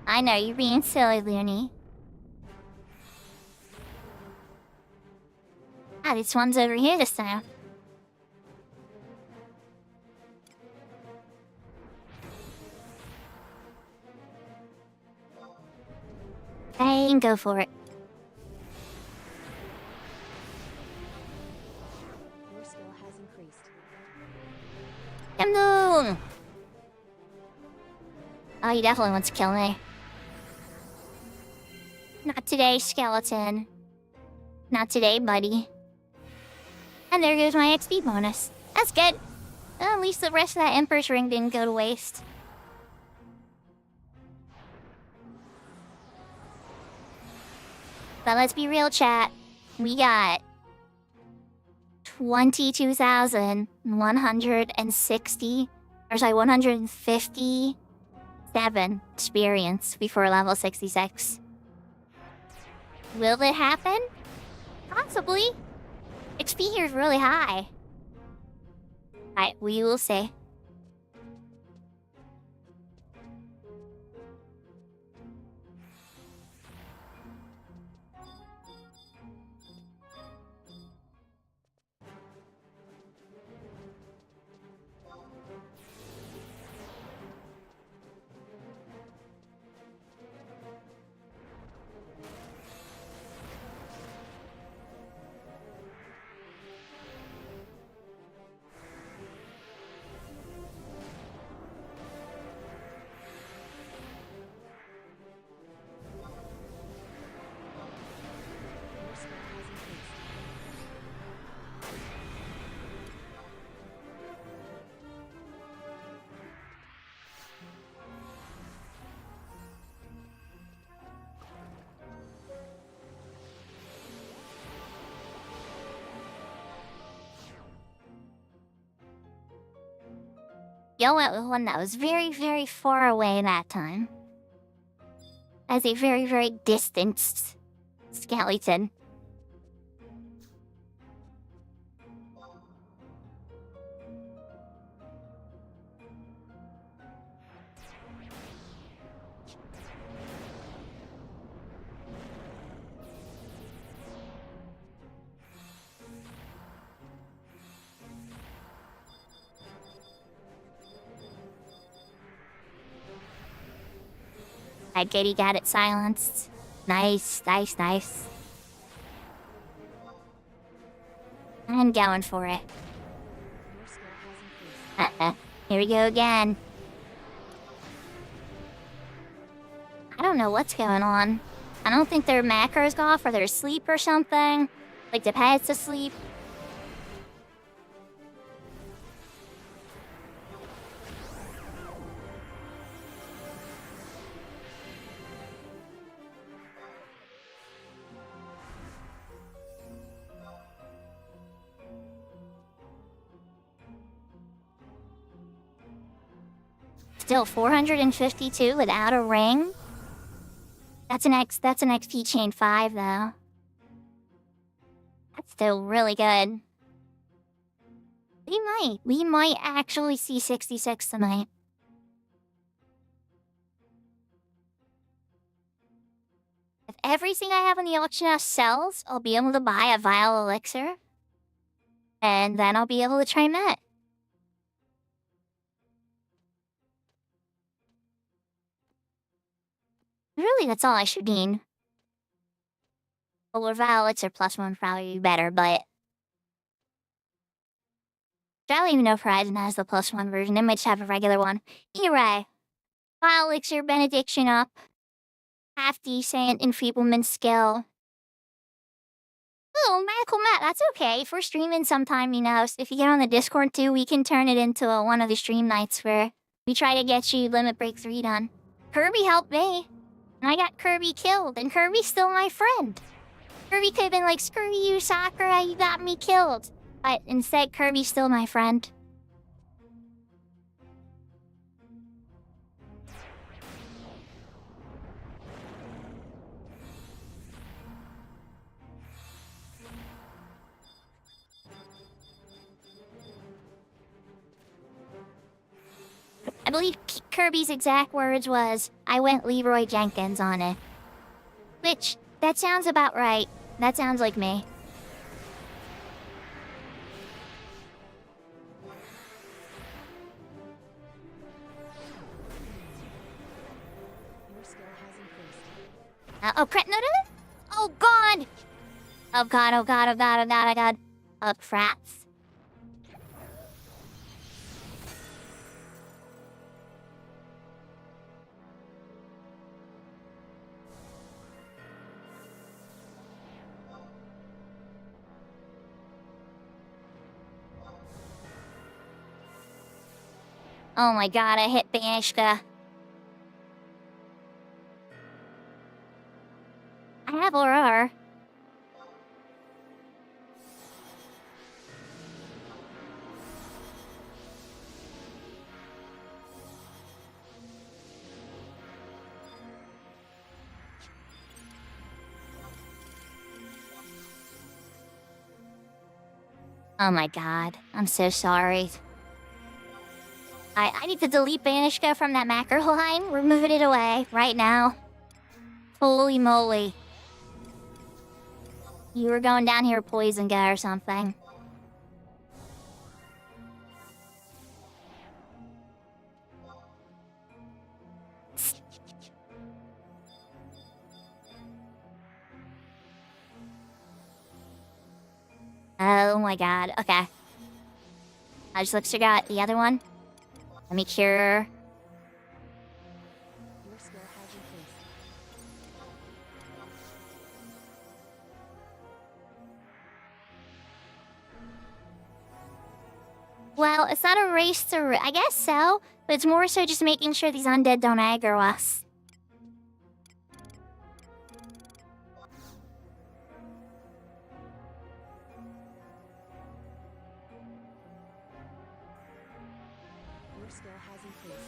I know, you're being silly, Looney. Ah, this one's over here this time. Bang, go for it. Your skill has increased. Come on! Oh, he definitely wants to kill me. Not today, skeleton. Not today, buddy. And there goes my XP bonus. That's good. Well, at least the rest of that Emperor's Ring didn't go to waste. But let's be real, chat. We got 22,160, or sorry, 157 experience before level 66. Will it happen? Possibly. XP here is really high. Alright, we will see. Yo went with one that was very, very far away that time. As a very, very distanced skeleton. I Katie got it silenced. Nice, nice, nice. I'm going for it. Your skill has increased. Here we go again. I don't know what's going on. I don't think their macros go off or they're asleep or something. Like the pet's asleep. Still 452 without a ring. That's an XP chain 5 though. That's still really good. We might actually see 66 tonight. If everything I have in the auction house sells, I'll be able to buy a vial elixir. And then I'll be able to try Met. Really, that's all I should need. Well, vial elixir plus 1 probably be better, but I don't even know if Horizon has the plus 1 version. It might just have a regular one. Either way, vial elixir, benediction up, half decent, enfeeblement skill. Oh, magical Matt, that's okay. If we're streaming sometime, you know, if you get on the Discord too, we can turn it into one of the stream nights where we try to get you Limit Break 3 done. Kirby helped me. And I got Kirby killed, and Kirby's still my friend. Kirby could have been like, screw you, Sakura, you got me killed. But instead, Kirby's still my friend. I believe Kirby's exact words was, I went Leroy Jenkins on it. Which, that sounds about right. That sounds like me. Your skill has increased. Oh, crap, no. Oh, God! Oh, God, oh, God, oh, God, oh, God, oh, God. Oh, crap. Oh my god, I hit Banishka. I have Aurora. Oh my god, I'm so sorry. I need to delete Banishka from that macro line. We're moving it away right now. Holy moly. You were going down here poison guy or something. Oh my god, okay. I just looked got the other one. Let me cure. Your skill has increased. Well, it's not a race to... I guess so, but it's more so just making sure these undead don't aggro us. Your Your skill has increased.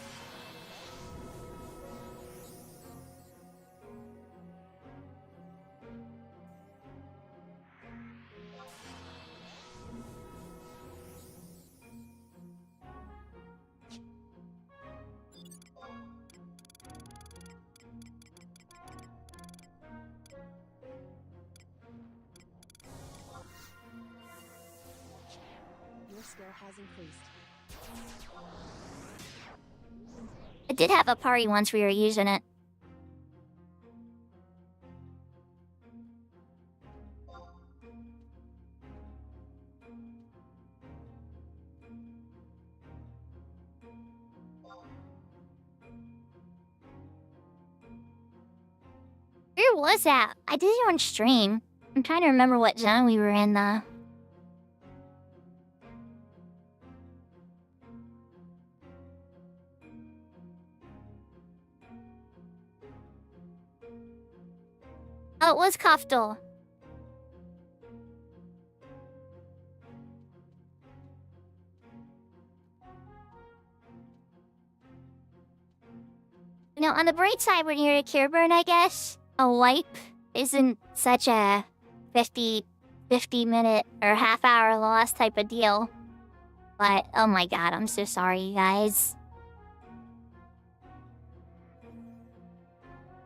Your skill has increased. I did have a party once we were using it. Where was that? I did it on stream. I'm trying to remember what zone we were in though. Oh, it was Koftal. Now, on the bright side, when you're a Cureburn, I guess, a wipe isn't such a 50-minute or half-hour loss type of deal. But, oh my god, I'm so sorry, you guys.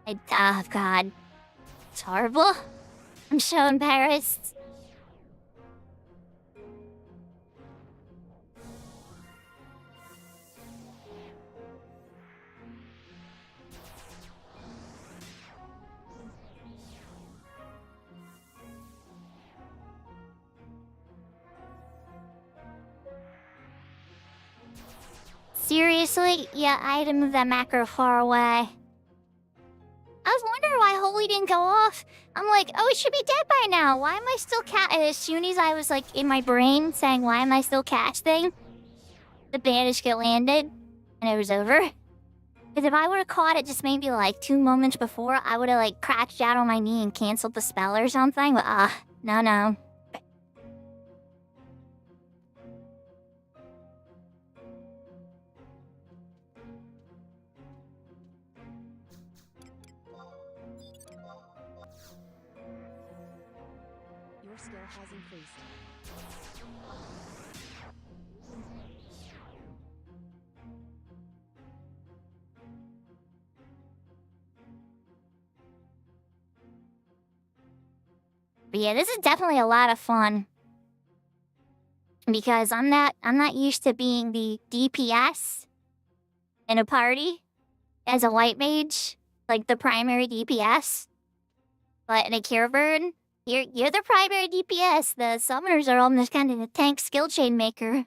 Oh god. It's horrible. I'm so embarrassed. Seriously? Yeah, I had to move that macro far away. I was wondering why Holy didn't go off. I'm like, oh, it should be dead by now. Why am I still and as soon as I was like in my brain saying, why am I still casting? The banish get landed and it was over. Because if I would have caught it just maybe like 2 moments before, I would have like crouched out on my knee and canceled the spell or something. But no. Your skill has increased. But yeah, this is definitely a lot of fun. Because I'm not used to being the DPS in a party as a white mage, like the primary DPS. But in a Cureburn, you're the primary DPS. The summoners are almost kind of the tank skill chain maker.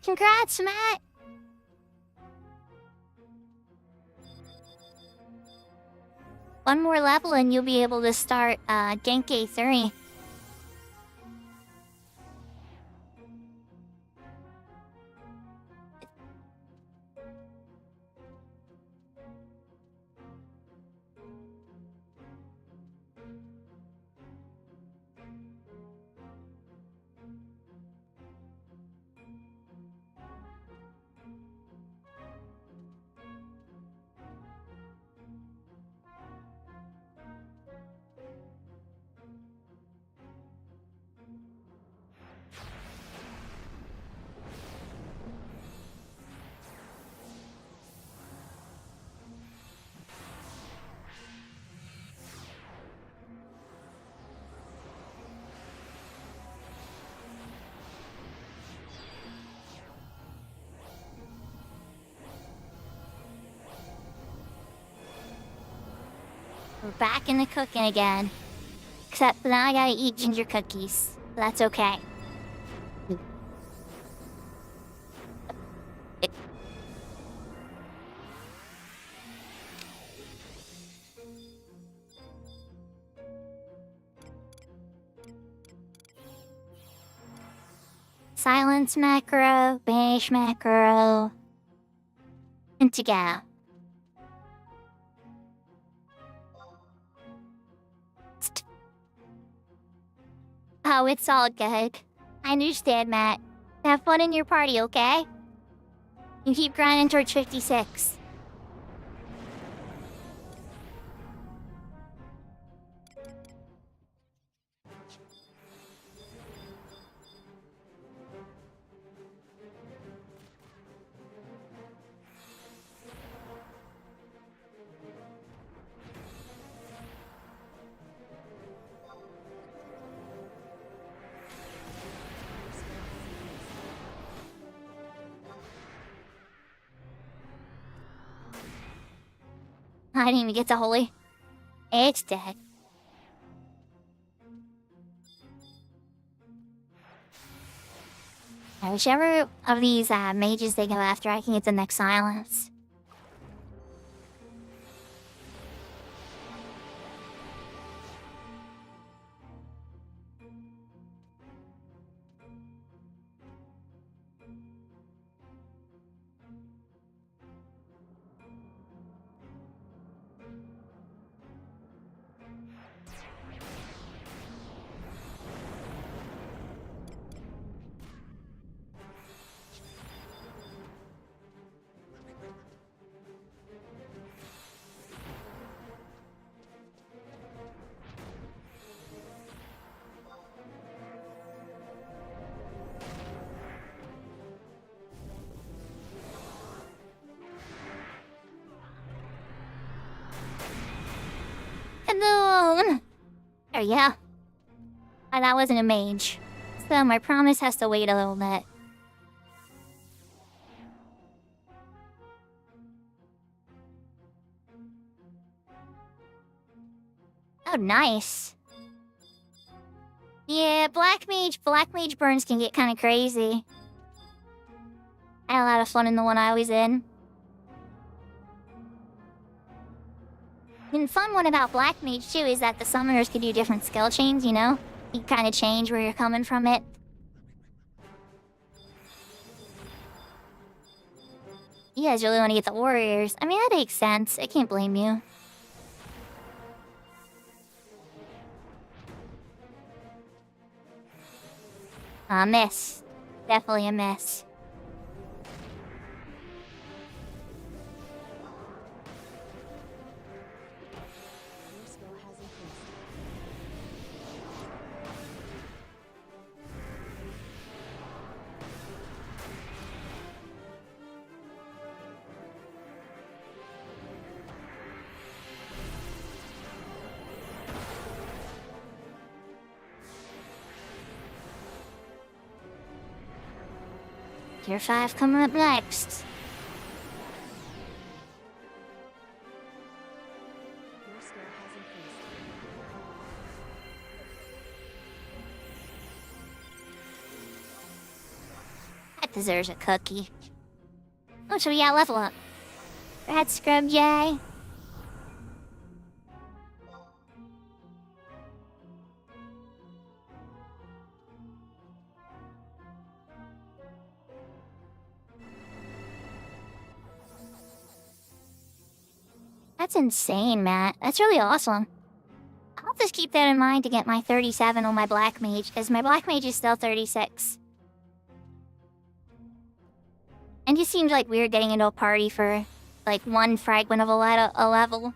Congrats, Matt! One more level and you'll be able to start Genki 3. We're back in the cooking again. Except now I gotta eat ginger cookies. That's okay. Silence macro, banish macro, and to go. Oh, it's all good. I understand, Matt. Have fun in your party, okay? You keep grinding towards 56. I didn't even get to holy. It's dead. Whichever of these mages they go after, I can get the next silence. Hello. There we go. Oh, that wasn't a mage. So my promise has to wait a little bit. Oh, nice. Yeah, black mage burns can get kind of crazy. I had a lot of fun in the one I was in. And fun one about black mage too is that the summoners can do different skill chains, you know? You can kind of change where you're coming from it. You guys really want to get the warriors. I mean, that makes sense. I can't blame you. Miss. Definitely a miss. Your skill has increased. Tier 5 coming up next. Your skill has increased. That deserves a cookie. Oh, so we got level up. Rat Scrub Jay. That's insane, Matt. That's really awesome. I'll just keep that in mind to get my 37 on my Black Mage, because my Black Mage is still 36. And it seems like weird getting into a party for, like, one fragment of a level.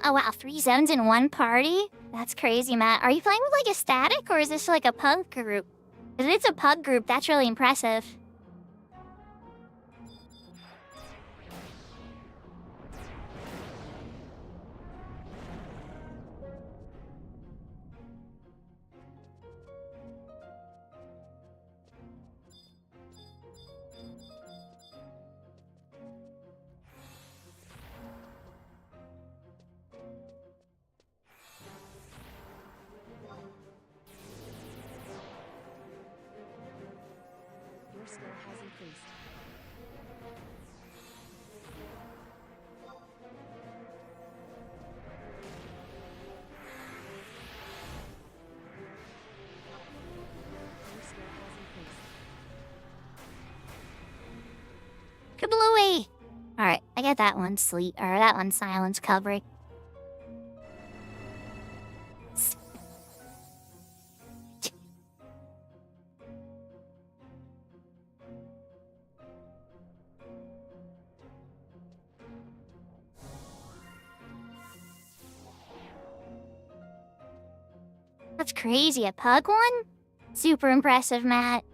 Oh wow, 3 zones in one party? That's crazy, Matt. Are you playing with like a static or is this like a pug group? If it's a pug group, that's really impressive. Your skill has increased. Your skill has increased. Kablooey! Alright, I get that one sleep, or that one silence covering. That's crazy, a pug one? Super impressive, Matt.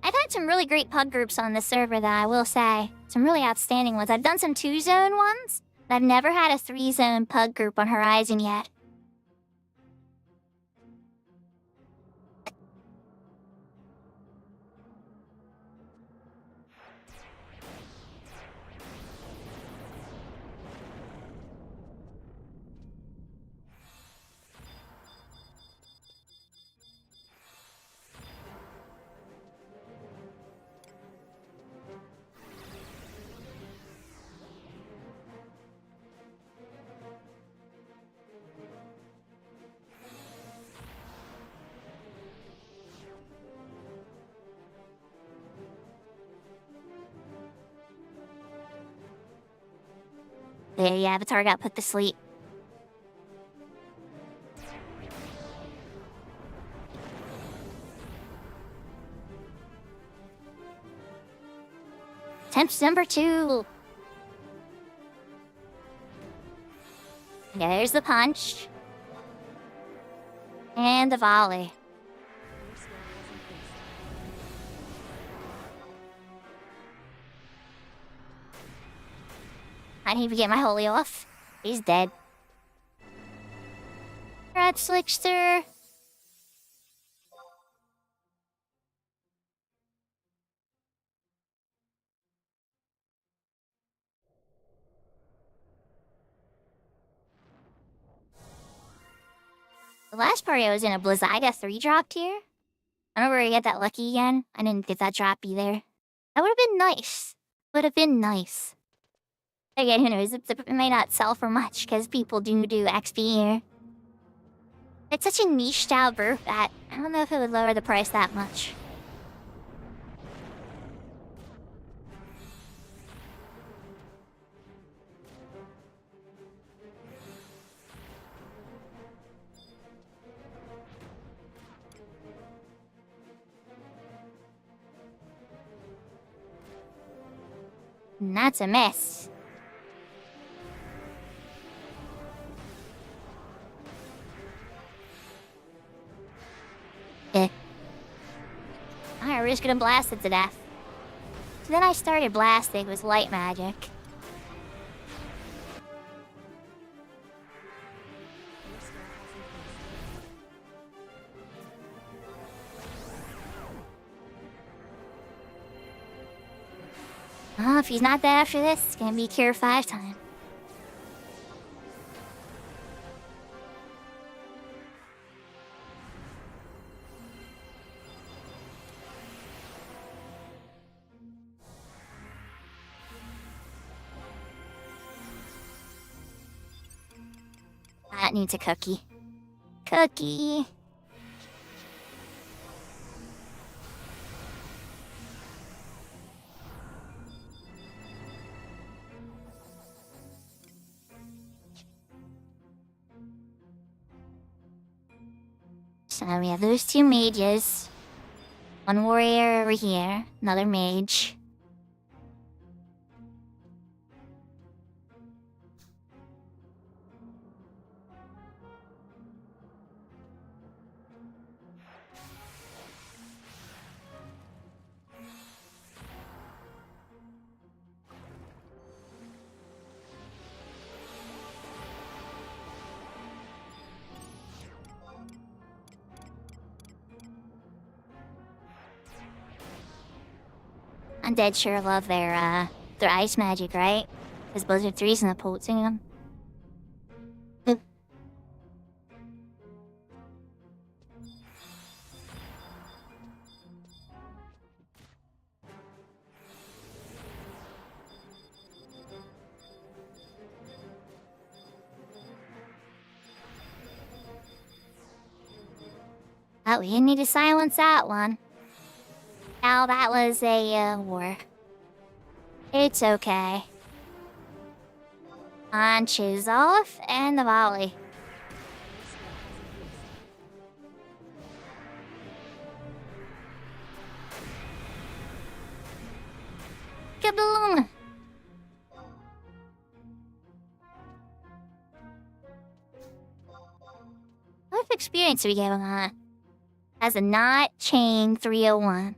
I've had some really great pug groups on this server, though, I will say. Some really outstanding ones. I've done some 2-zone ones, but I've never had a 3-zone pug group on Horizon yet. The avatar got put to sleep. Attempt number 2. There's the punch. And the volley. Your skill has increased. I need to get my holy off. He's dead. Red Slickster. The last party I was in a Blizzaga 3 dropped here. I don't know where I get that lucky again. I didn't get that drop either. That would have been nice. Would have been nice. Again, who knows? It may not sell for much because people do XP here. It's such a niche style burp that I don't know if it would lower the price that much. And that's a miss. I was gonna blast it to death. So then I started blasting with light magic. Your skill has increased. Oh, if he's not dead after this, it's gonna be Cure 5 time. That needs a cookie. Cookie. So we have those 2 mages. 1 warrior over here, another mage. I'm dead sure love their ice magic, right? Because Blizzard 3's in the pulsing them. Oh, we didn't need to silence that one. Oh, that was a war. It's okay. Launches off and the volley. Kaboom! What experience are we getting on? As a not chain 301.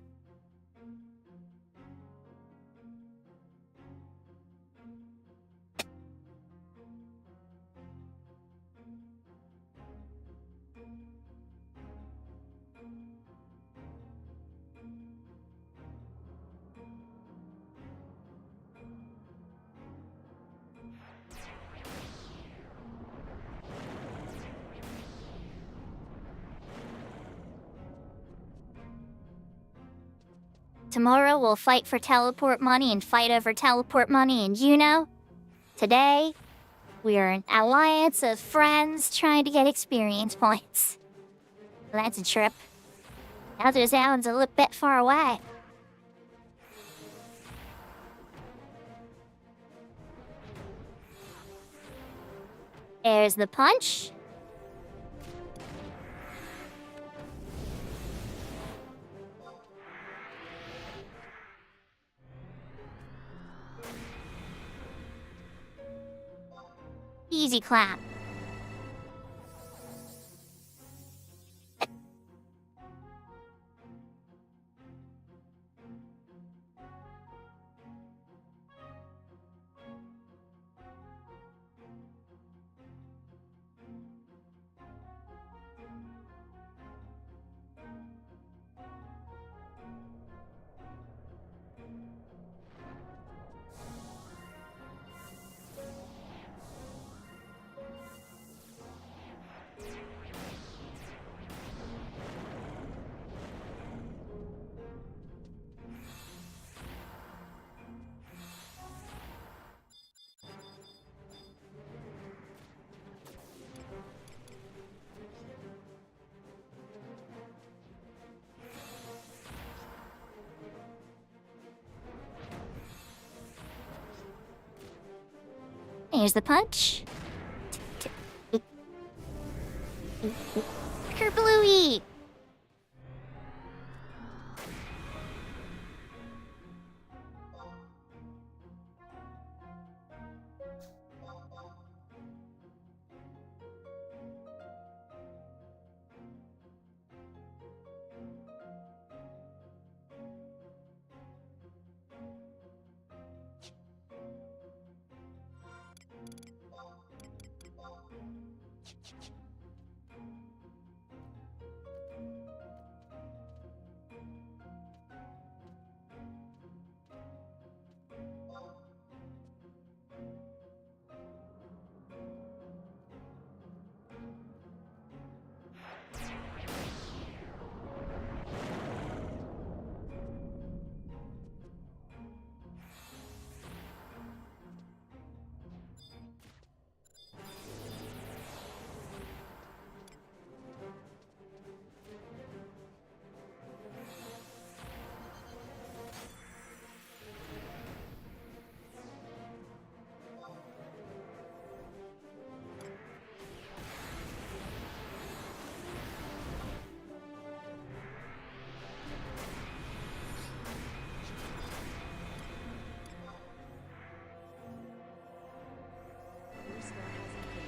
Tomorrow we'll fight for teleport money and fight over teleport money, and you know, today we're an alliance of friends trying to get experience points. That's a trip. Other sounds a little bit far away. There's the punch. Easy clap. Here's the punch. Kerbluey!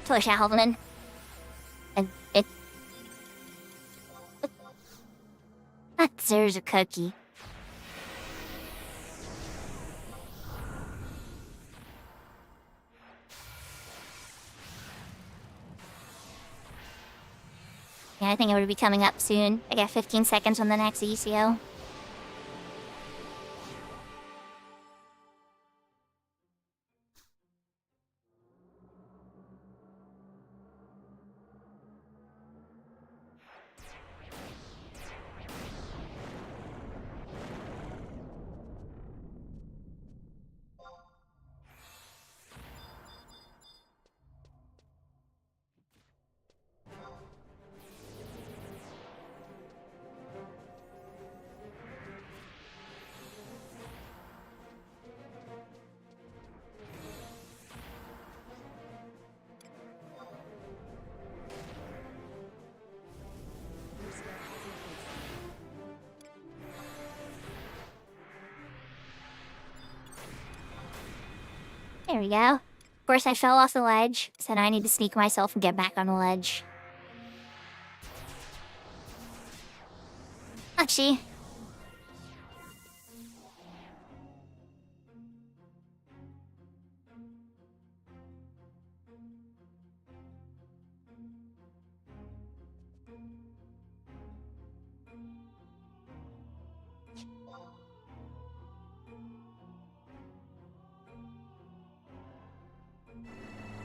Push, Alvin. And it... That deserves a cookie. Yeah, I think it would be coming up soon. I got 15 seconds on the next ECO. There we go. Of course, I fell off the ledge, so now I need to sneak myself and get back on the ledge. Actually.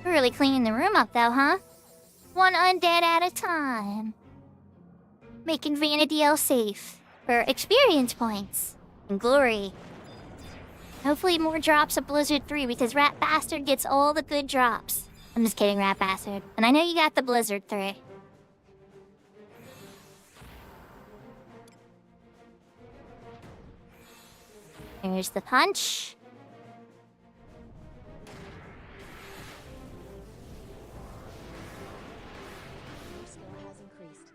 Really cleaning the room up though, huh? One undead at a time. Making Vanadil safe for experience points and glory. Hopefully more drops of Blizzard 3 because Rat Bastard gets all the good drops. I'm just kidding, Rat Bastard. And I know you got the Blizzard 3. Here's the punch. Your skill has increased.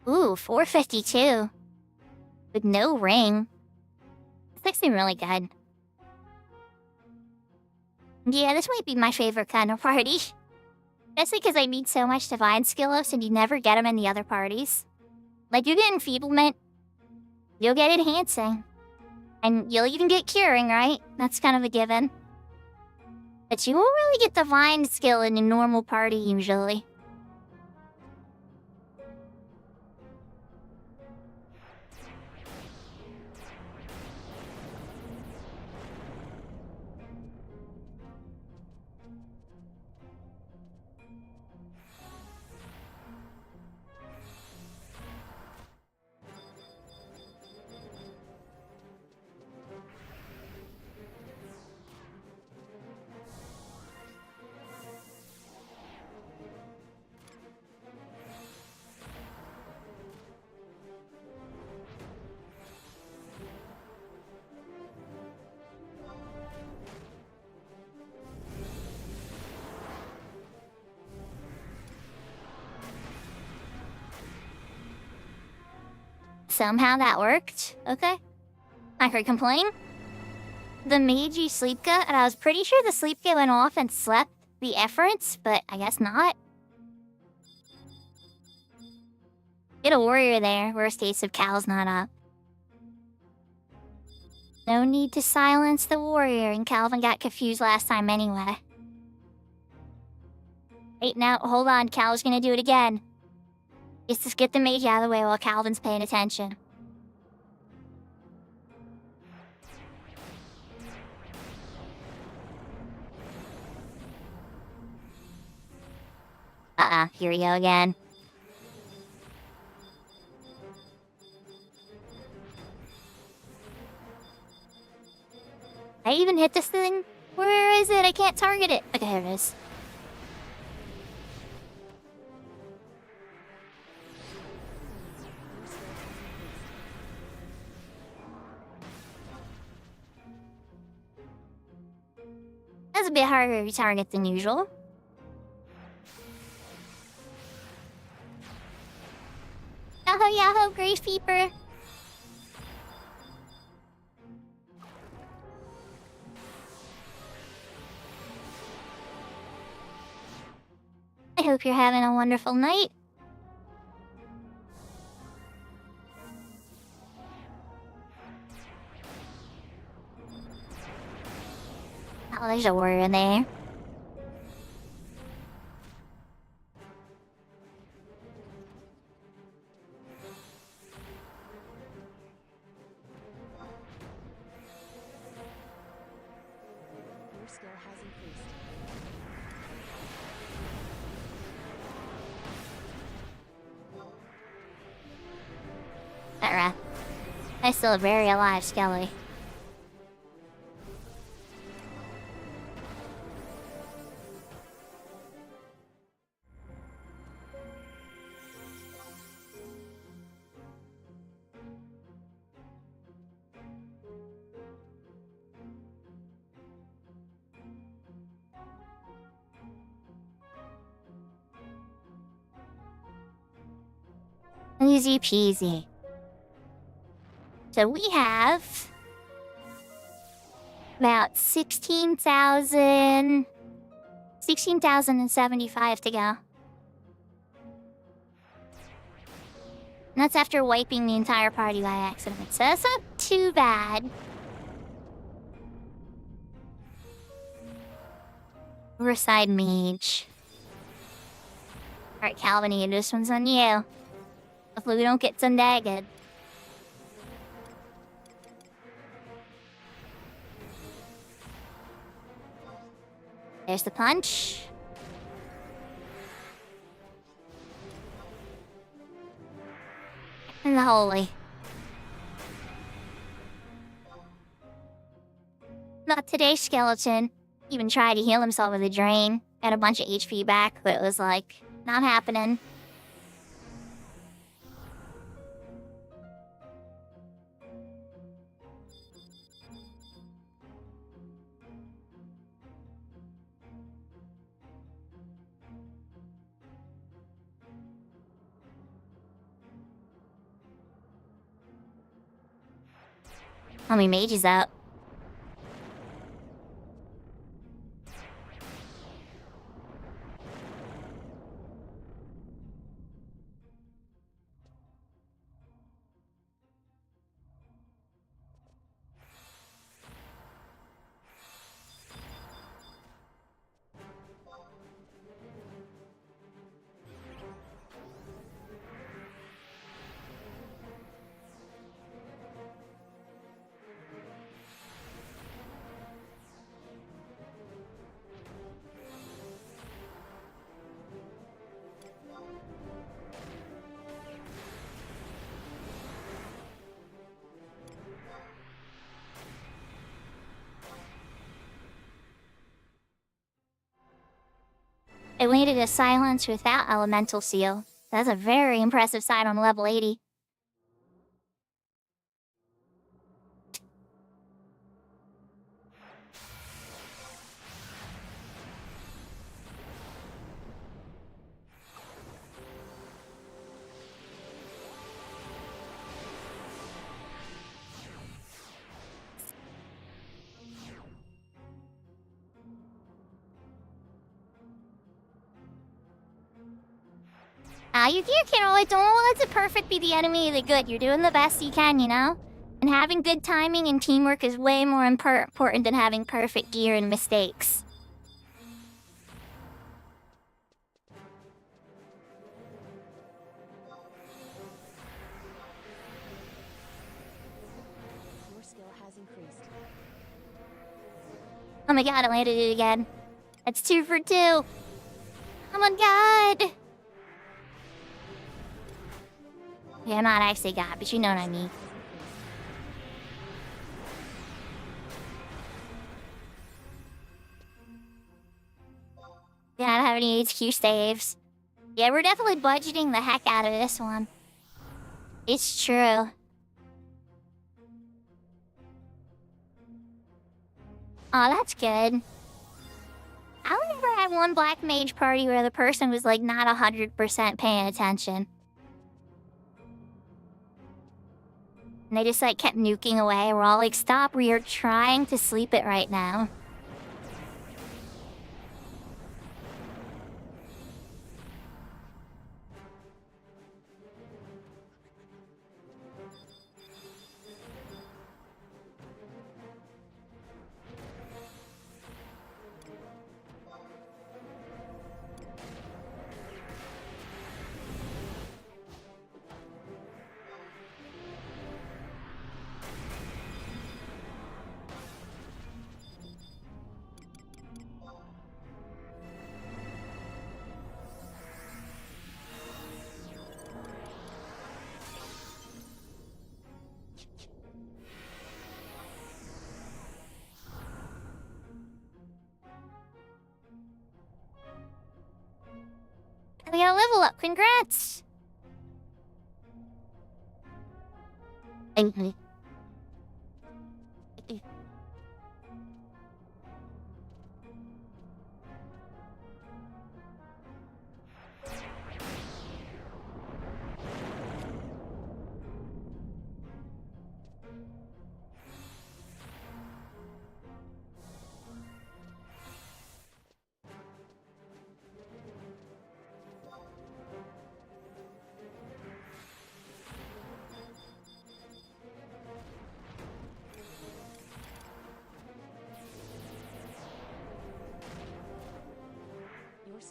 Ooh, 452. With no ring. It's actually really good. Yeah, this might be my favorite kind of party. Especially because I need so much divine skill ups and you never get them in the other parties. Like, you get enfeeblement, you'll get enhancing, and you'll even get curing, right? That's kind of a given. But you won't really get divine skill in a normal party usually. Somehow that worked. Okay. I could complain. The Meiji Sleepka, and I was pretty sure the Sleepka went off and slept the efforts, but I guess not. Get a warrior there, worst case if Cal's not up. No need to silence the warrior, and Calvin got confused last time anyway. Wait, now, hold on, Cal's gonna do it again. Just get the mage out of the way while Calvin's paying attention. Here we go again. I even hit this thing? Where is it? I can't target it. Okay, here it is. That's a bit harder to target than usual. Yahoo, yahoo, Grave Peeper. I hope you're having a wonderful night. Oh, there's a warrior in there. Your skill has increased. Alright. I'm still a very alive Skelly. Easy peasy. So we have about 16,075 to go. And that's after wiping the entire party by accident. So that's not too bad. Riverside Mage. Alright, Calvin, this one's on you. Hopefully we don't get sundagged. There's the punch. And the holy. Not today, skeleton. Even tried to heal himself with a drain. Got a bunch of HP back, but it was like, not happening. How many mages out? It waited a silence without elemental seal. That's a very impressive sight on level 80. You can't always don't let the perfect be the enemy of the good. You're doing the best you can, you know? And having good timing and teamwork is way more important than having perfect gear and mistakes. Your skill has increased. Oh my god, I landed it again. That's 2 for 2. Oh my god! Yeah, I'm not actually God, but you know what I mean. Yeah, I don't have any HQ saves. Yeah, we're definitely budgeting the heck out of this one. It's true. Oh, that's good. I remember I had one black mage party where the person was like not 100% paying attention. And they just like kept nuking away. We're all like, stop, we are trying to sleep it right now. We got a level up, congrats!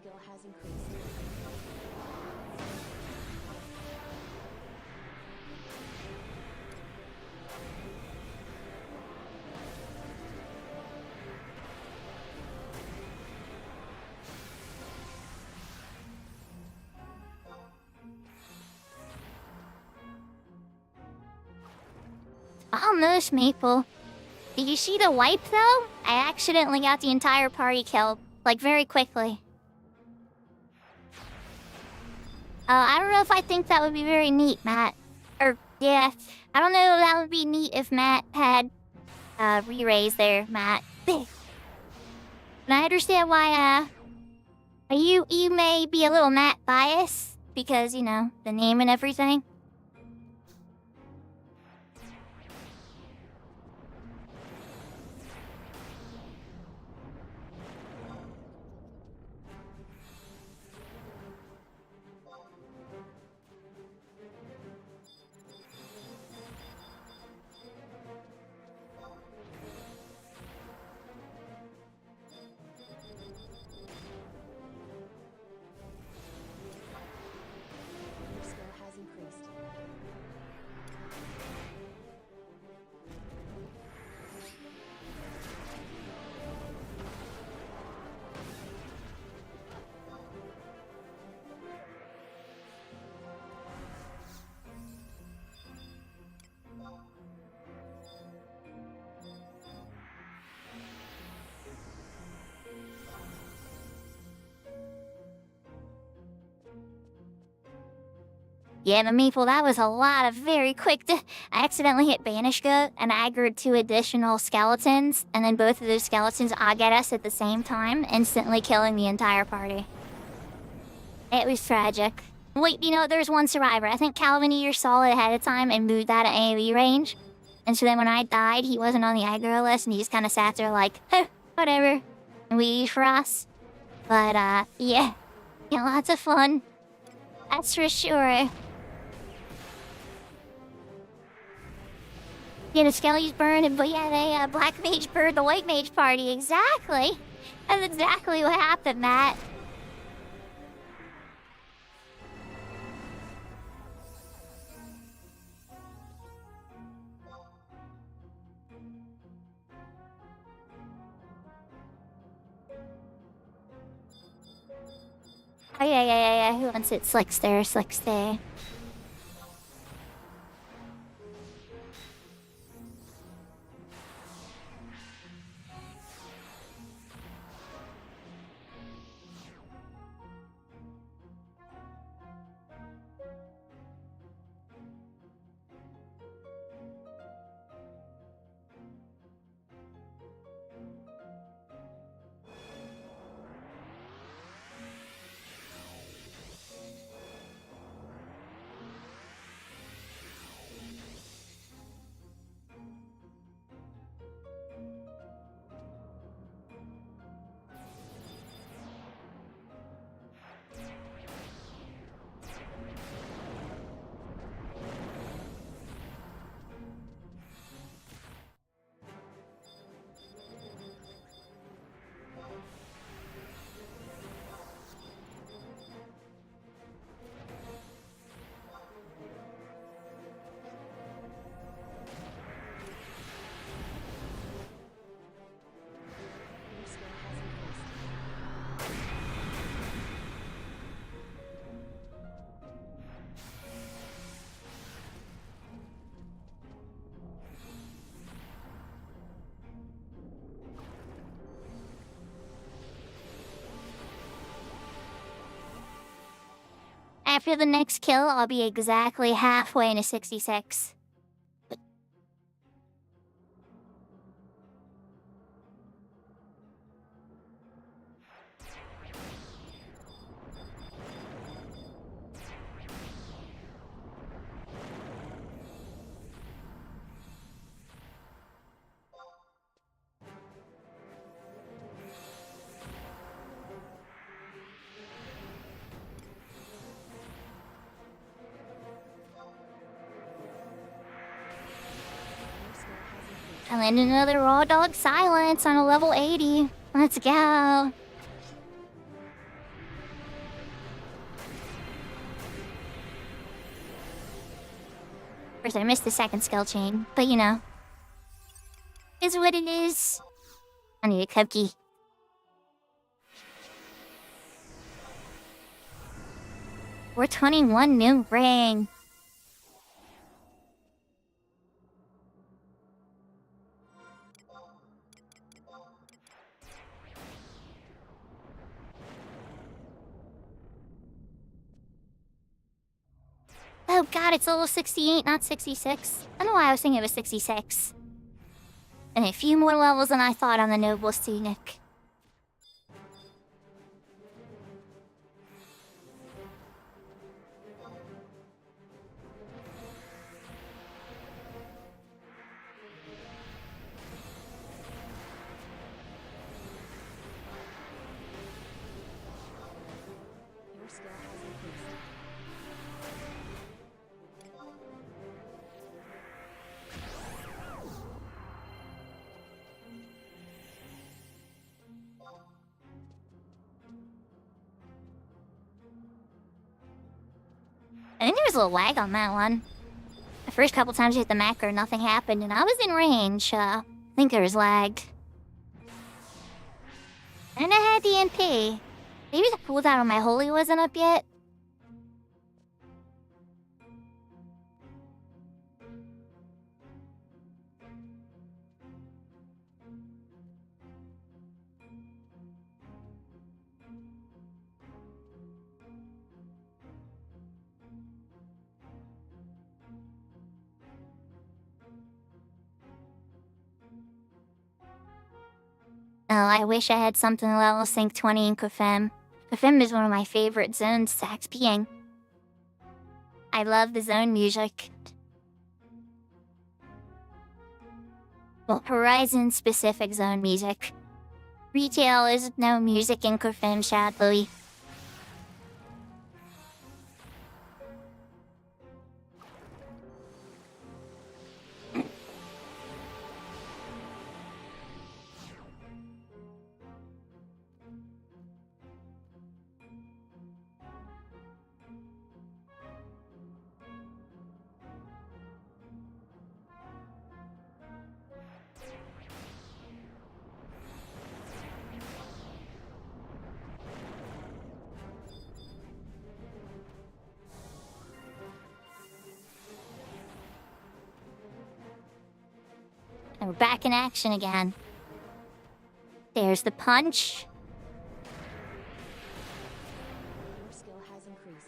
skill has increased. Almost, Maple. Did you see the wipe, though? I accidentally got the entire party killed, like, very quickly. I don't know if I think that would be very neat, Matt. Or, yeah, I don't know if that would be neat if Matt had, re-raise there, Matt. But I understand why, you may be a little Matt biased, because, you know, the name and everything. Your skill has increased. Yeah, but Maple, that was a lot of very quick. I accidentally hit Banish Goat and aggroed 2 additional skeletons, and then both of those skeletons get us at the same time, instantly killing the entire party. It was tragic. Wait, you know, there's one survivor. I think Calvin Eater saw it ahead of time and moved that at AoE range. And so then when I died, he wasn't on the aggro list, and he just kind of sat there like, huh, whatever. And we eat for us. But, yeah. Yeah, lots of fun. That's for sure. Yeah, the skellies burned, but yeah, they, Black Mage burned the White Mage party. Exactly. That's exactly what happened, Matt. Oh, yeah. Who wants it? Slickster. Your skill has increased. After the next kill, I'll be exactly halfway into 66. Your skill has increased. I landed another Raw Dog Silence on a level 80. Let's go. course, I missed the second skill chain, but you know. Is what it is. I need a cookie. We're 21 new ring. Oh god, it's level 68, not 66. I don't know why I was thinking it was 66. And a few more levels than I thought on the Noble Scenic. Your skill has increased. I think there was a little lag on that one. The first couple times I hit the macro, nothing happened, and I was in range. I think there was lag. And I had the NP. Maybe the cooldown on my holy wasn't up yet. Oh, I wish I had something level sync 20 in Kofem. Kofem is one of my favorite zones to XPing. I love the zone music. Well, Horizon specific zone music. Retail is no music in Kofem, sadly. And we're back in action again. There's the punch. Your skill has increased.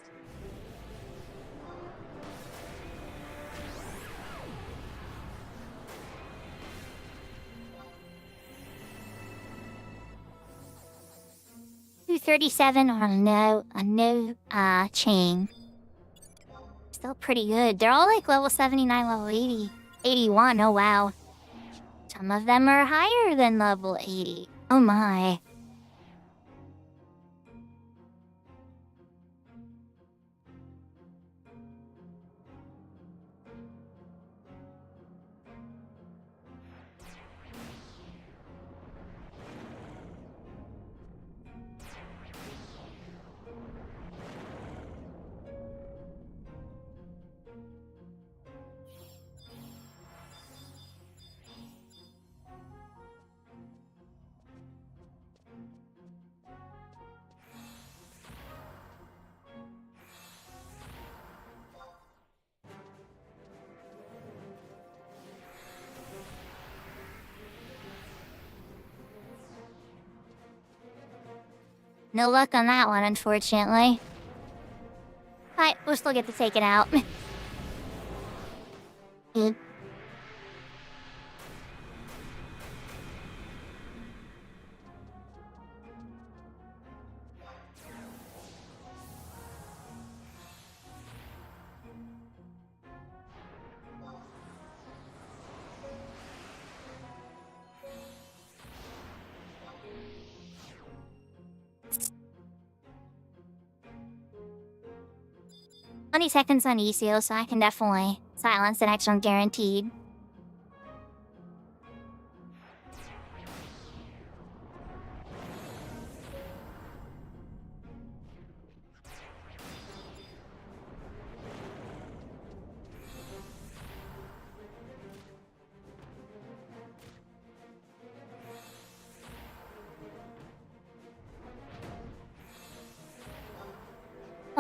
$237 on a no chain. Still pretty good. They're all like level 79, level 80, 81. Oh wow. Some of them are higher than level 80. Oh my. No luck on that one, unfortunately. But we'll still get to take it out. Good. Twenty seconds on ECO, so I can definitely silence the next one guaranteed.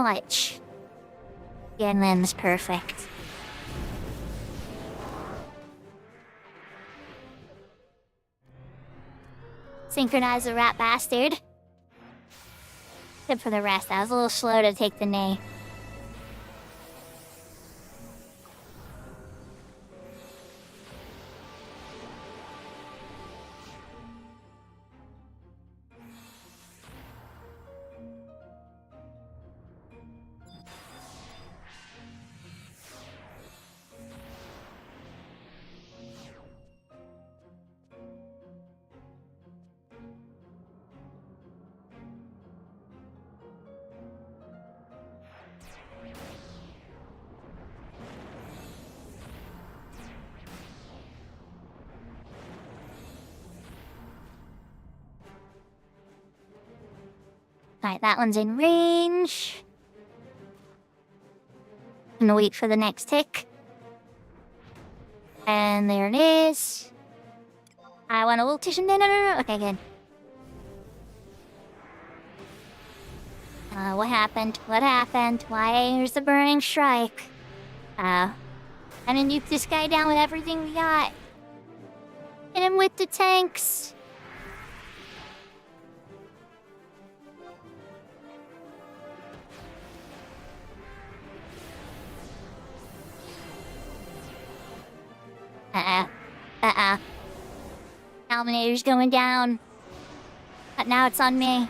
Clutch. Again, limbs perfect. Synchronize the rat bastard. Except for the rest, I was a little slow to take the knee. Alright, that one's in range. Gonna wait for the next tick. And there it is. I want a little tissue. No. Okay, good. What happened? What happened? Why there's the burning strike? I'm gonna nuke this guy down with everything we got. Hit him with the tanks. Alminator's going down. But now it's on me.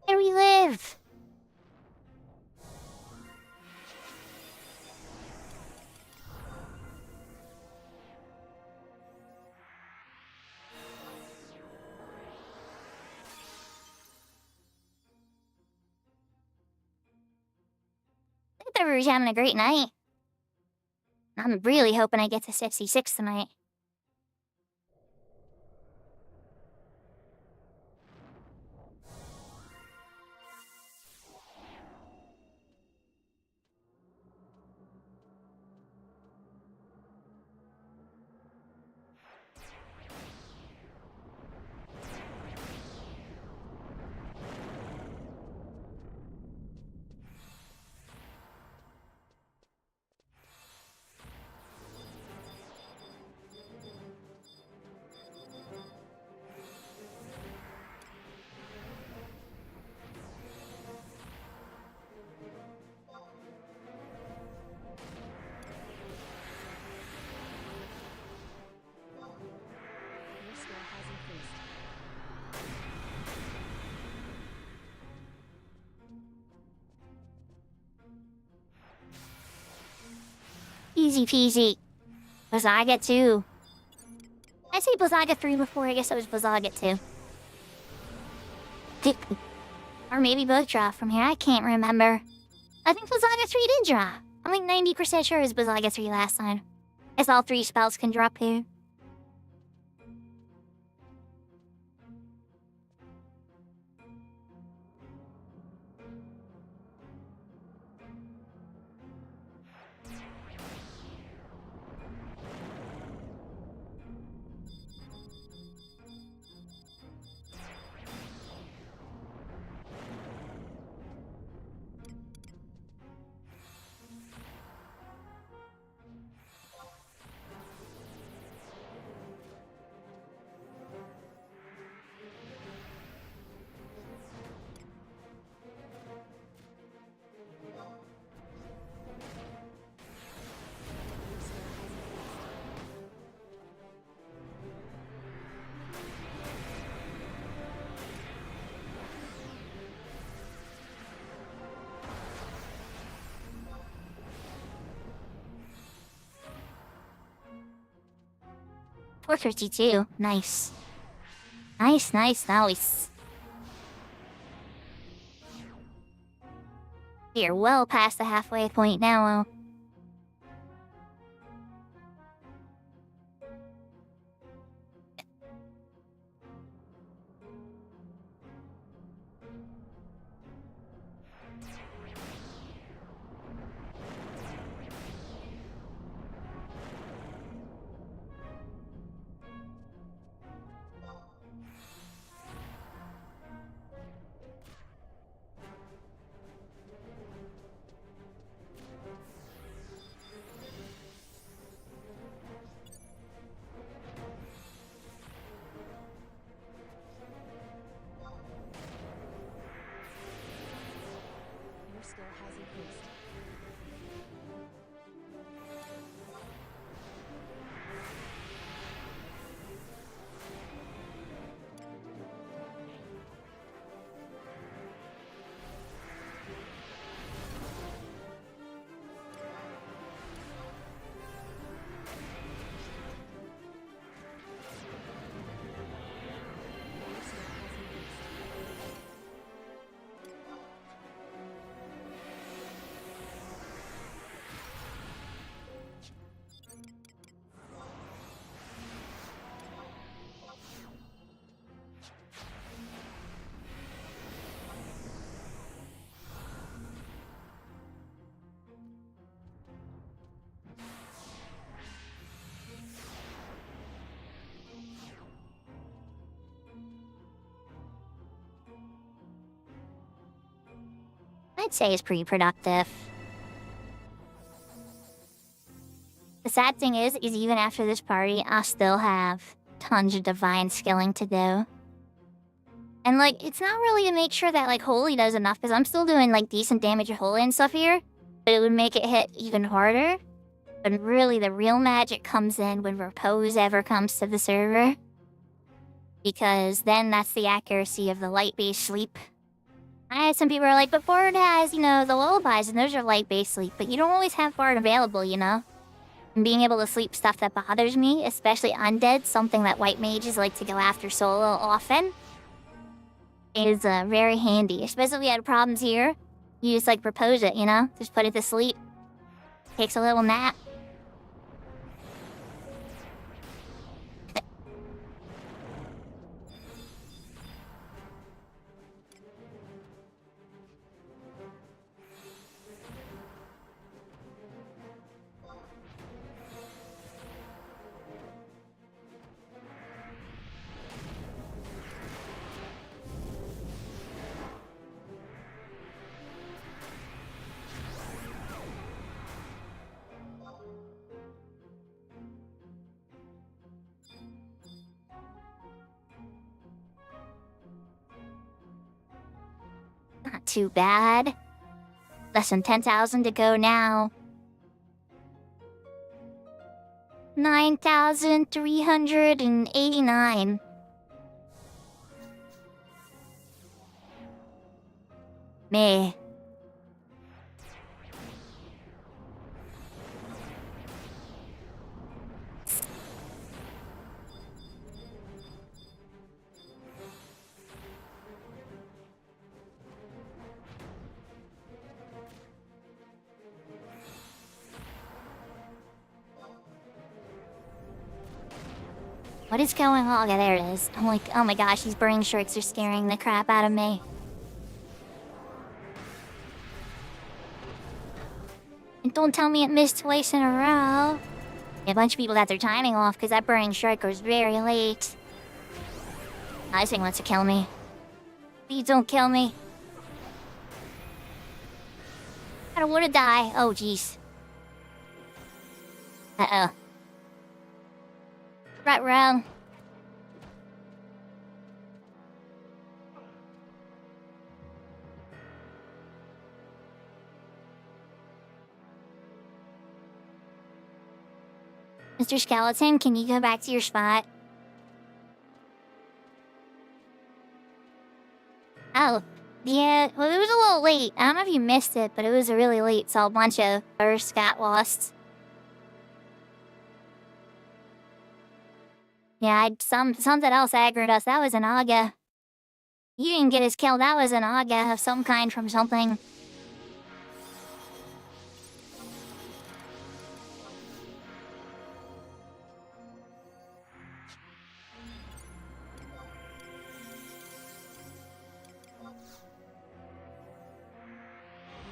Here we live. Everybody's having a great night. I'm really hoping I get to 66 tonight. Your skill has increased. Easy peasy. Blizzaga 2. I say Blizzaga 3 before, I guess it was Blizzaga 2. Or maybe both drop from here, I can't remember. I think Blizzaga 3 did drop. I'm like 90% sure it was Blizzaga 3 last time. Guess all 3 spells can drop here. Or 52. Nice. Nice. You're well past the halfway point now. I'd say is pretty productive. The sad thing is even after this party, I'll still have tons of divine skilling to do. And, like, it's not really to make sure that, like, Holy does enough, because I'm still doing, like, decent damage of Holy and stuff here. But it would make it hit even harder. But really, the real magic comes in when Repose ever comes to the server. Because then that's the accuracy of the light-based sleep. I had some people are like, but Bard has, you know, the lullabies, and those are light-based sleep. But you don't always have Bard available, you know? And being able to sleep stuff that bothers me, especially undead, something that white mages like to go after solo often, is very handy. Especially if we had problems here. You just, like, Repose it, you know? Just put it to sleep. Takes a little nap. Not too bad. Less than 10,000 to go now. 9,389. Meh. What is going on? Okay, there it is. I'm like, oh my gosh, these burning sharks are scaring the crap out of me. And don't tell me it missed twice in a row. A bunch of people got their timing off because that burning shark was very late. This thing wants to kill me. Please don't kill me. I don't want to die. Oh, jeez. Uh-oh. Right round. Mr. Skeleton, can you go back to your spot? Oh, yeah, well, it was a little late. I don't know if you missed it, but it was really late, so a bunch of bursts got lost. Yeah, something else aggroed us. That was an Aga. You didn't get us killed. That was an Aga of some kind from something. Your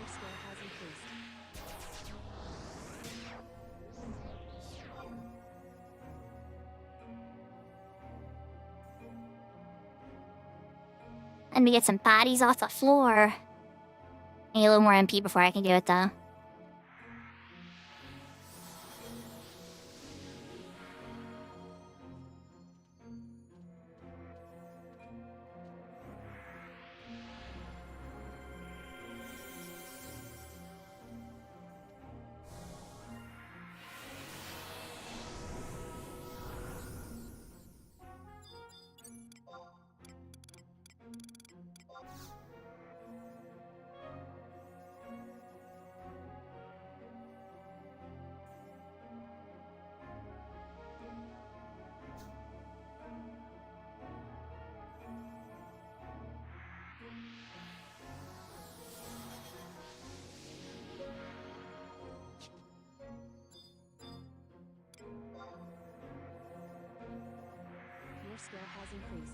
score has increased. Let me get some bodies off the floor. Need a little more MP before I can do it, though. Your score has increased.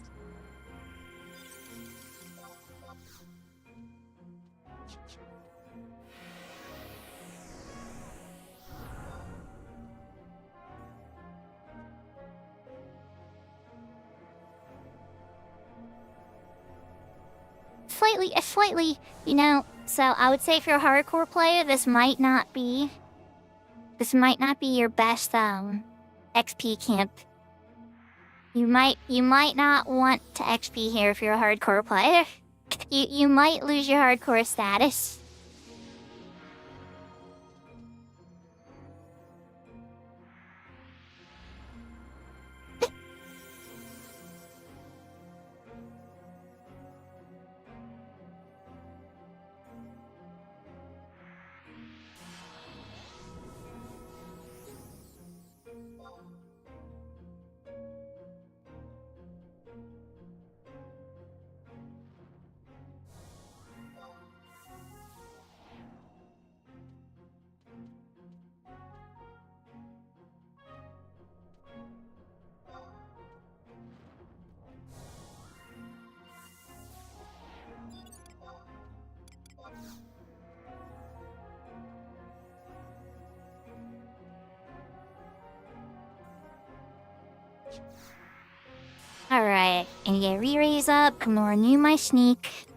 Slightly, you know, So I would say if you're a hardcore player, this might not be your best XP camp. You might not want to XP here if you're a hardcore player. You might lose your hardcore status. Alright, and get re-raise up, come on, renew my sneak.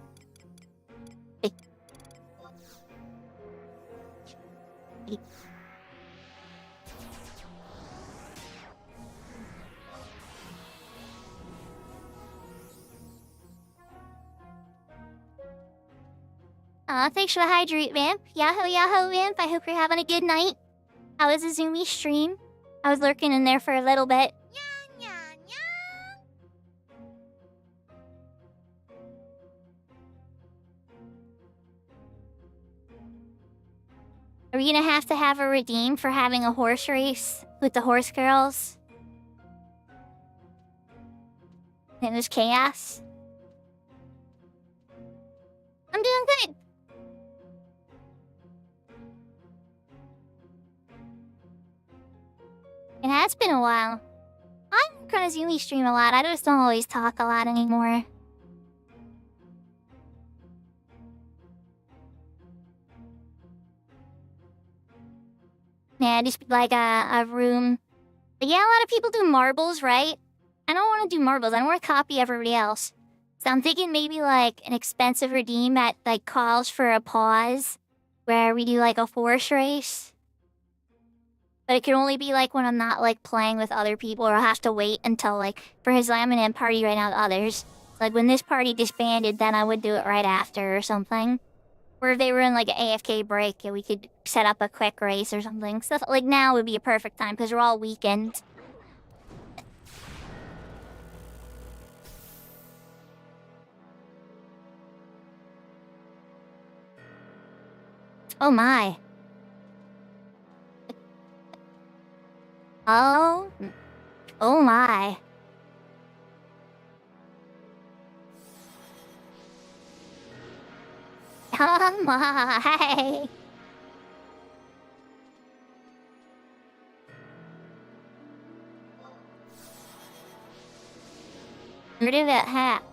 Aw, thanks for the hydrate, Vamp. Yahoo, yahoo, Vamp. I hope you're having a good night. How was the Zoomy stream? I was lurking in there for a little bit. Are we gonna have to have a redeem for having a horse race with the horse girls? It was chaos. I'm doing good. It has been a while. I'm gonna Zoomy stream a lot. I just don't always talk a lot anymore. Yeah, just like a room. But yeah, a lot of people do marbles, right? I don't want to do marbles. I don't want to copy everybody else. So I'm thinking maybe like an expensive redeem that like calls for a pause, where we do like a horse race. But it can only be like when I'm not like playing with other people, or I'll have to wait until like, for his I'm in a party right now with others. Like when this party disbanded, then I would do it right after or something. Or if they were in like an AFK break, yeah, we could set up a quick race or something. Stuff like now would be a perfect time because we're all weekend. Oh my. Oh. Oh my. Oh my. Rid of that hat.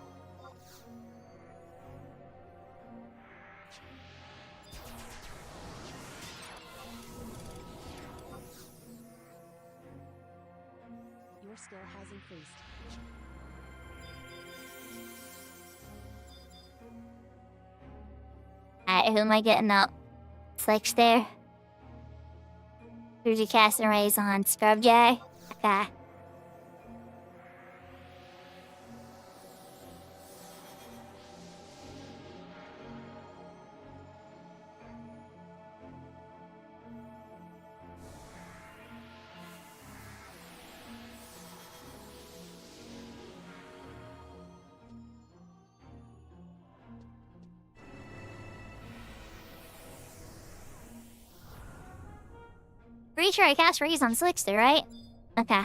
Your skill has increased. Alright, who am I getting up? Slicks there. Who's your casting rays on? Scrub J? Okay. Pretty sure I cast Raise on Slickster, right? Okay.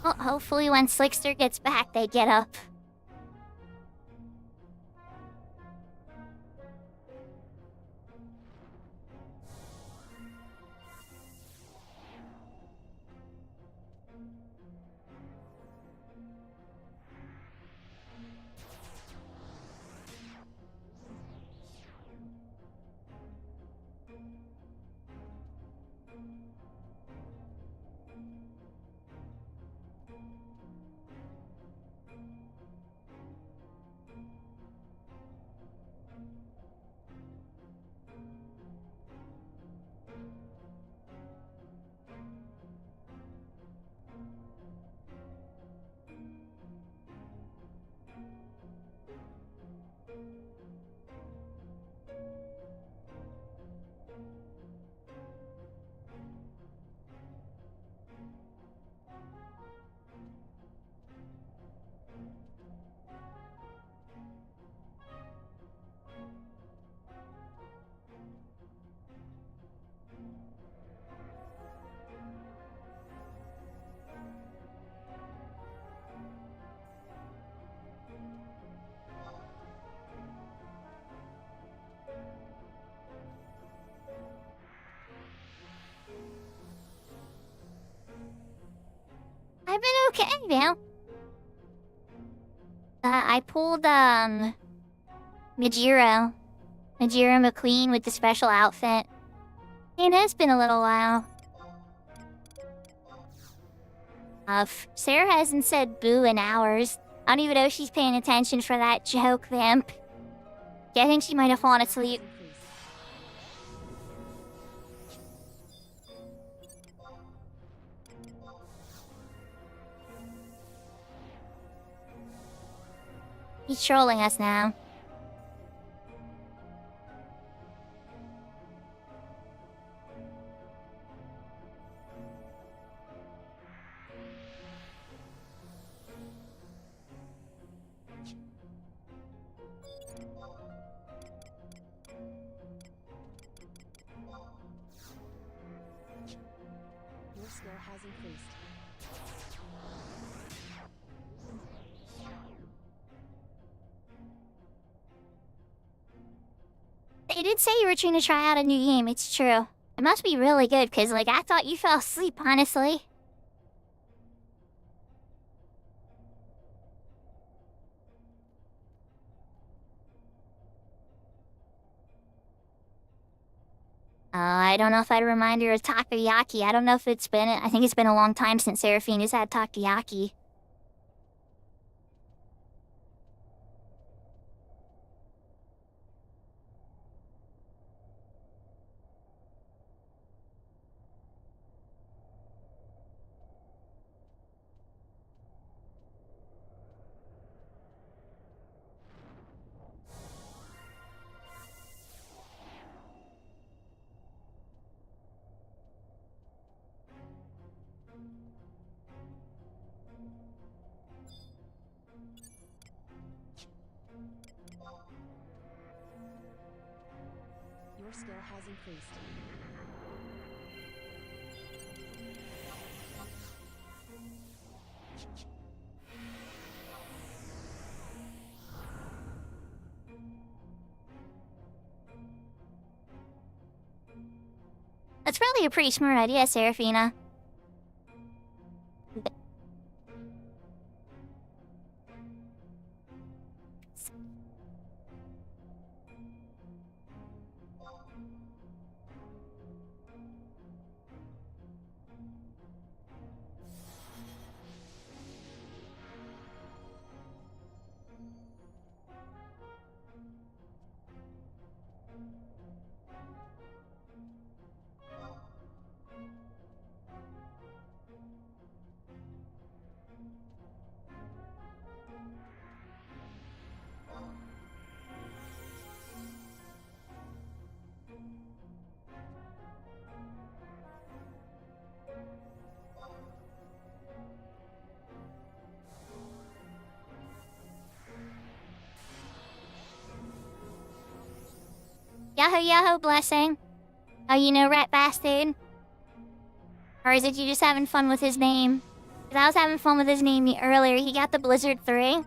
Well, hopefully when Slickster gets back, they get up. Okay, now. I pulled, Majiro McQueen with the special outfit. It has been a little while. Sarah hasn't said boo in hours. I don't even know if she's paying attention for that joke, Vamp. Yeah, I think she might have fallen asleep. He's trolling us now. Your skill has increased. They did say you were trying to try out a new game, it's true. It must be really good, cause like I thought you fell asleep, honestly. I don't know if I'd remind her of takoyaki. I don't know if I think it's been a long time since Seraphina's had takoyaki. Your skill has increased. That's really a pretty smart idea, Seraphina. Yahoo Yahoo blessing. Oh, you know Rat Bastard? Or is it you just having fun with his name? 'Cause I was having fun with his name earlier. He got the Blizzard 3.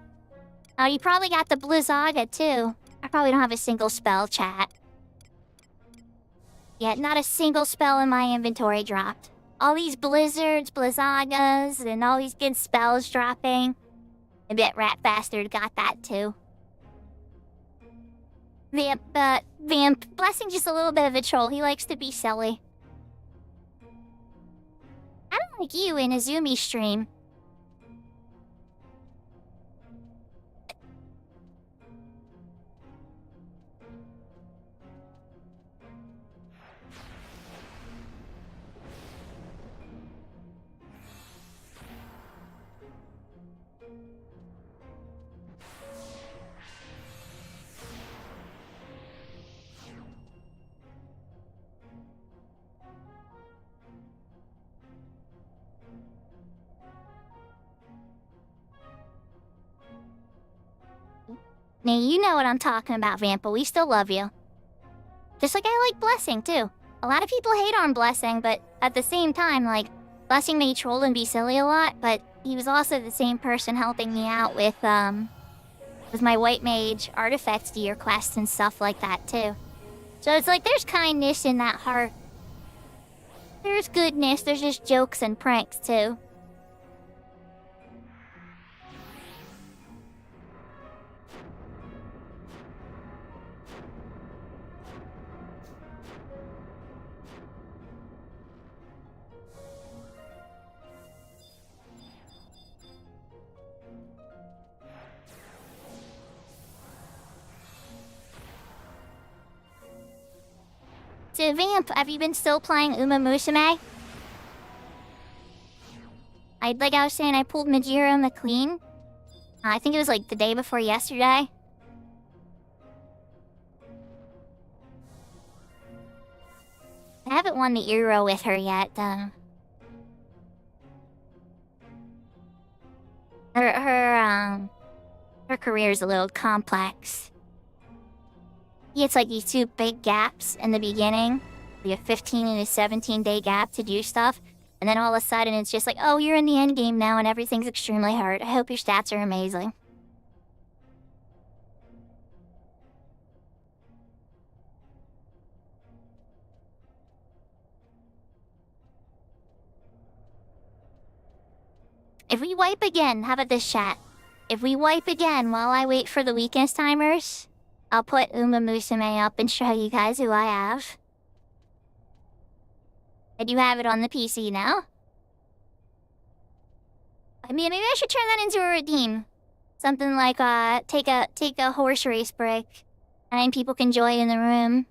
Oh, you probably got the Blizzaga too. I probably don't have a single spell, chat. Yeah, not a single spell in my inventory dropped. All these Blizzards, Blizzagas, and all these good spells dropping. I bet Rat Bastard got that too. Vamp, Blessing just a little bit of a troll. He likes to be silly. I don't like you in Azumi stream. Now, you know what I'm talking about, Vamp, but we still love you. Just like I like Blessing, too. A lot of people hate on Blessing, but at the same time, like, Blessing may troll and be silly a lot, but he was also the same person helping me out with my White Mage Artifacts Gear quests and stuff like that, too. So it's like, there's kindness in that heart. There's goodness, there's just jokes and pranks, too. Vamp, have you been still playing Uma Musume? Like I was saying, I pulled Majiro McLean. I think it was like the day before yesterday. I haven't won the Euro with her yet, though. Her career's a little complex. It's like these two big gaps in the beginning. Like a 15 and a 17-day gap to do stuff. And then all of a sudden it's just like, oh, you're in the end game now and everything's extremely hard. I hope your stats are amazing. If we wipe again, how about this chat? If we wipe again while I wait for the weakness timers, I'll put Uma Musume up and show you guys who I have. I do have it on the PC now. I mean, maybe I should turn that into a redeem. Something like, take a horse race break. And people can join in the room.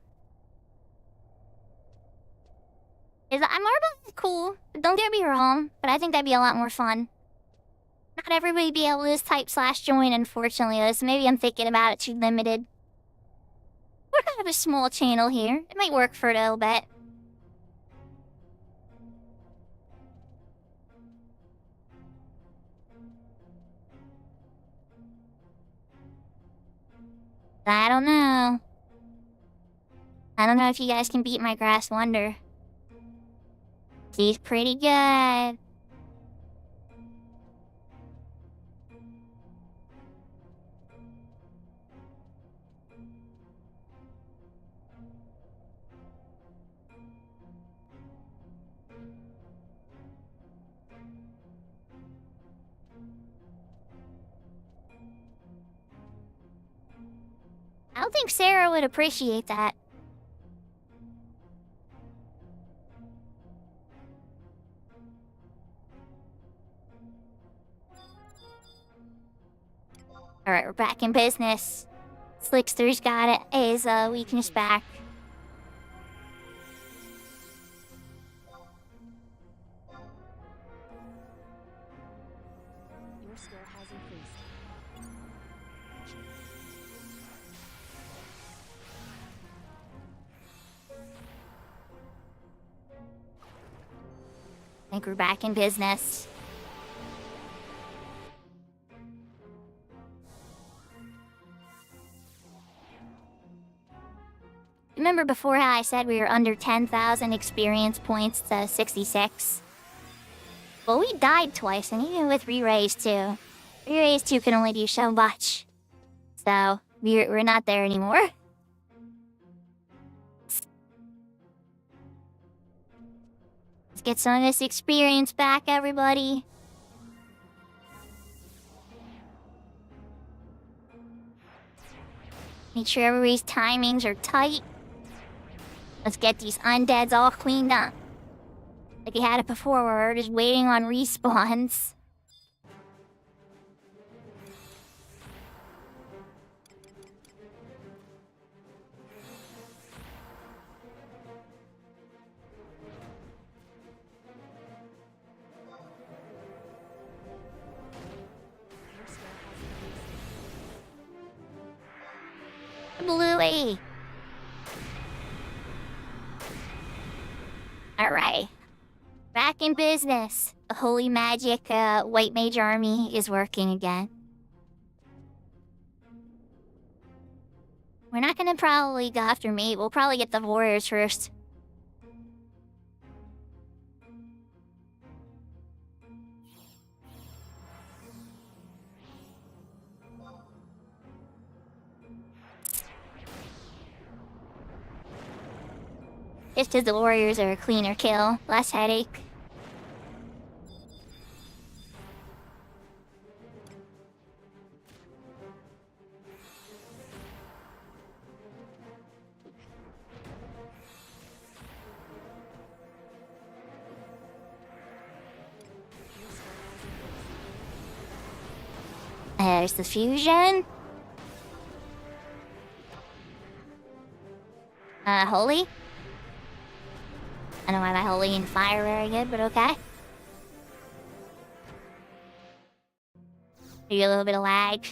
I'm Marble cool, don't get me wrong, but I think that'd be a lot more fun. Not everybody be able to just type /join, unfortunately, so maybe I'm thinking about it too limited. We're kind of a small channel here. It might work for a little bit. I don't know. I don't know if you guys can beat my Grass Wonder. She's pretty good. I don't think Sarah would appreciate that. Alright, we're back in business. Slickster's got his weakness back. Your skill has increased. I think we're back in business. Remember before how I said we were under 10,000 experience points to 66? Well, we died twice, and even with re-raise 2. Re-raise 2 can only do so much. So, we're not there anymore. Let's get some of this experience back, everybody. Make sure everybody's timings are tight. Let's get these undeads all cleaned up. Like we had it before, where we're just waiting on respawns. Your skill has increased. Bluey! Alright. Back in business. The holy magic white mage army is working again. We're not gonna probably go after me. We'll probably get the warriors first. Just because the warriors are a cleaner kill, less headache. There's the fusion. Holy? I don't have my holy and fire very good, but okay. Maybe a little bit of lag.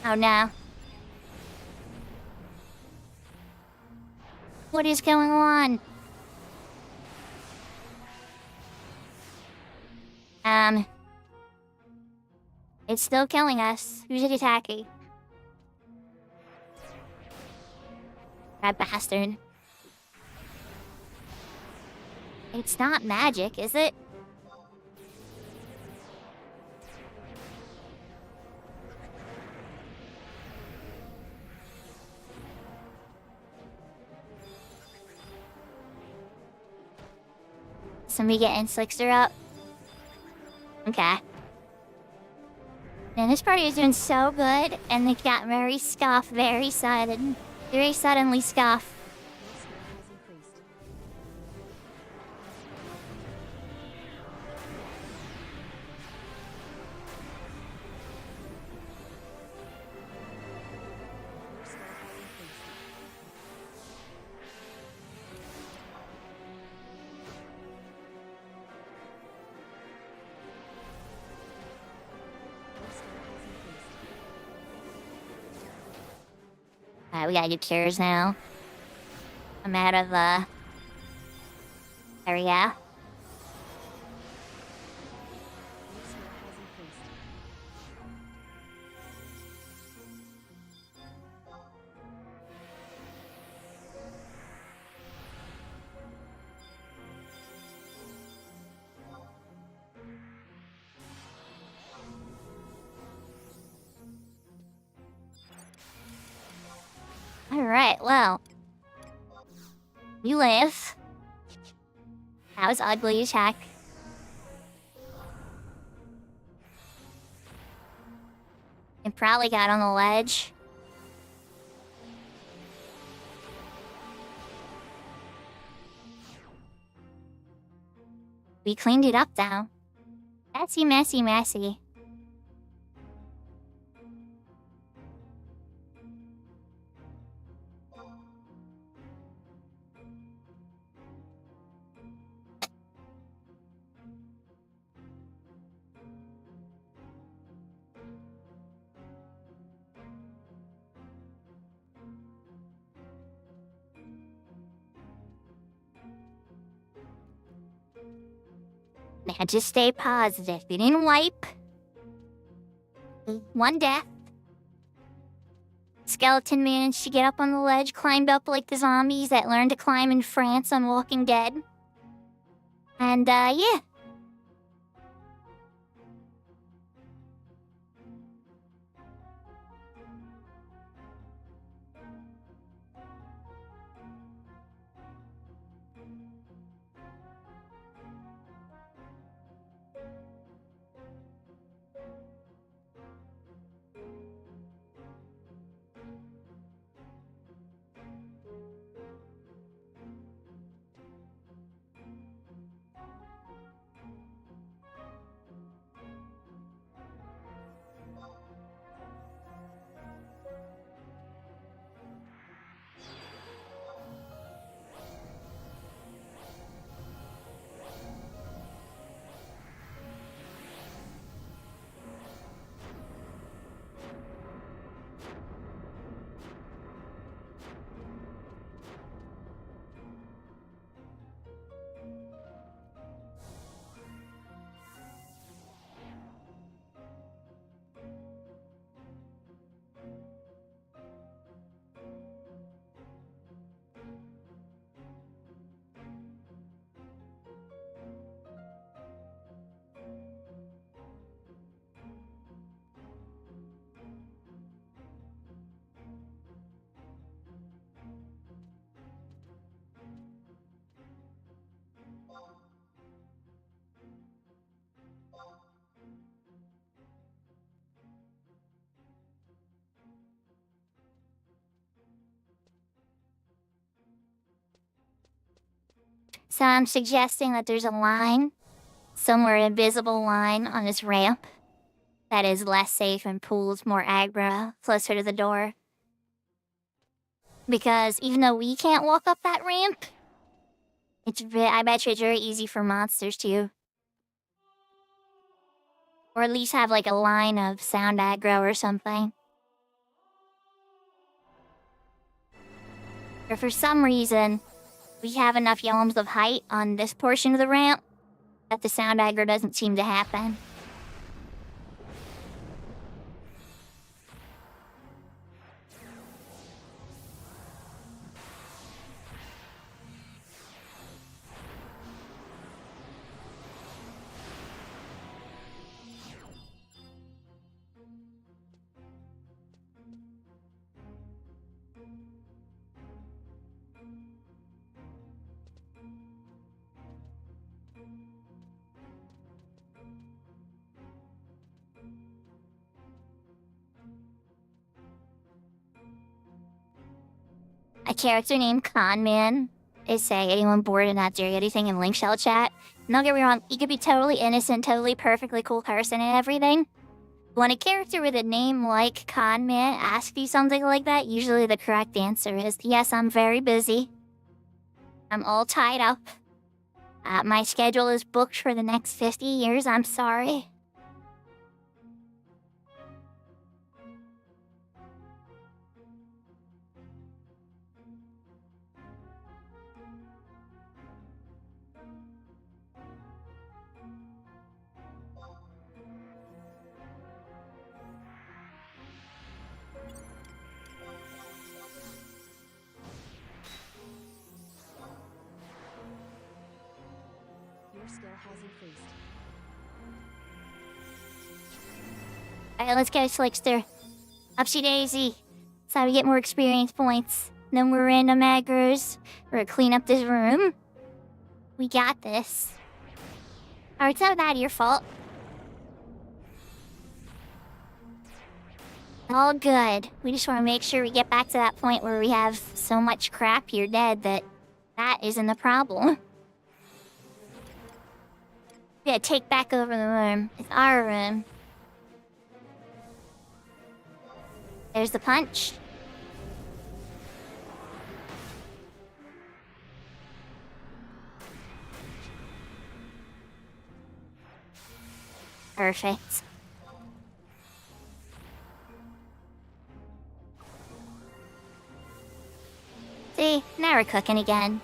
Oh no. What is going on? It's still killing us. Who's it attacking? That bastard. It's not magic, is it? Somebody getting Slickster up? Okay. Man, this party is doing so good, and they got very scuffed, very suddenly scuffed. Your skill has increased. Your skill has increased. Your skill has increased. Alright, we gotta do cures now. I'm out of, there we go. Your skill has increased. Alright, well. You live. That was ugly as heck. It probably got on the ledge. We cleaned it up though. Messy, messy, messy. Now just stay positive. You didn't wipe. One death. Skeleton managed to get up on the ledge, climbed up like the zombies that learned to climb in France on Walking Dead. And, yeah. So I'm suggesting that there's a line, somewhere an invisible line on this ramp that is less safe and pulls more aggro closer to the door. Because even though we can't walk up that ramp, I bet you it's very easy for monsters to. Or at least have like a line of sound aggro or something. Or for some reason, we have enough yalms of height on this portion of the ramp that the sound aggro doesn't seem to happen. A character named Conman is saying, anyone bored and not doing anything in Link Shell chat? Don't get me wrong, he could be totally innocent, totally perfectly cool person and everything. But when a character with a name like Conman asks you something like that, usually the correct answer is, yes, I'm very busy. I'm all tied up. My schedule is booked for the next 50 years, I'm sorry. Your skill has increased. Alright, let's go, Slickster. Upsy daisy. That's how we get more experience points. No more random aggros. We're gonna clean up this room. We got this. Alright, it's not that your fault. All good. We just want to make sure we get back to that point where we have so much crap here dead that isn't a problem. We gotta take back over the room. It's our room. There's the punch. Perfect. See, now we're cooking again.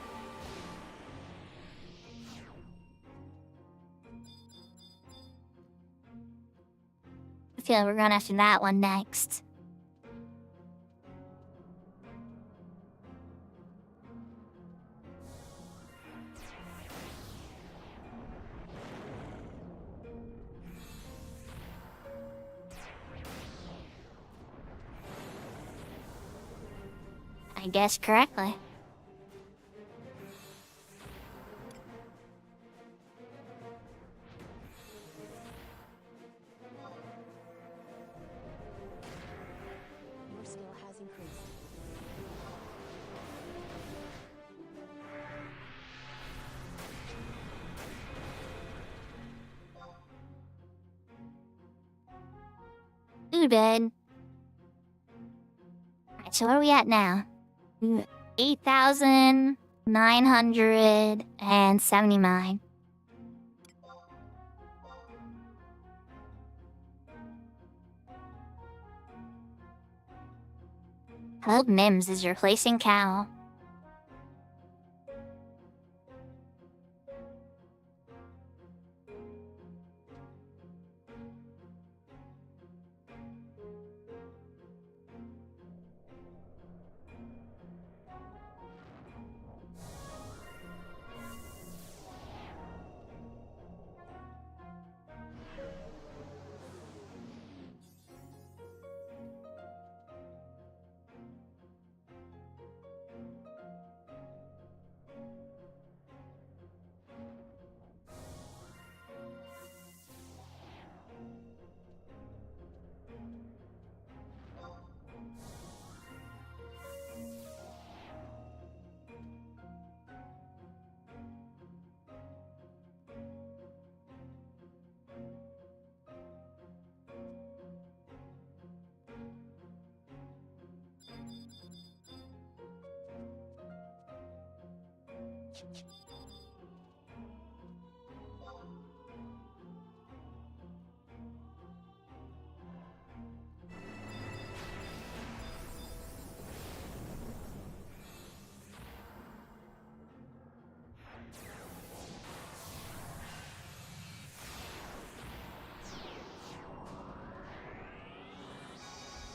I feel like we're going after that one next. I guessed correctly. Your skill has increased. Ooh, bud. Alright, so where are we at now? 8,979. Old Mims is replacing Cow.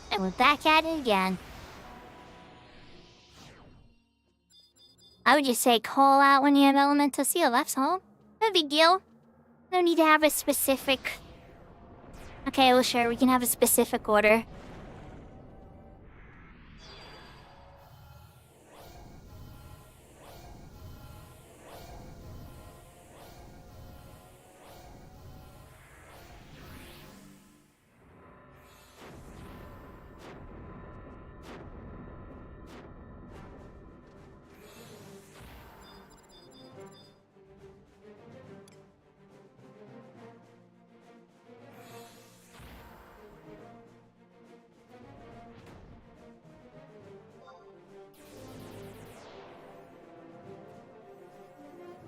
And we're back at it again. I would just say call out when you have elemental seal, that's all. No big deal. No need to have a specific... Okay, well sure, we can have a specific order.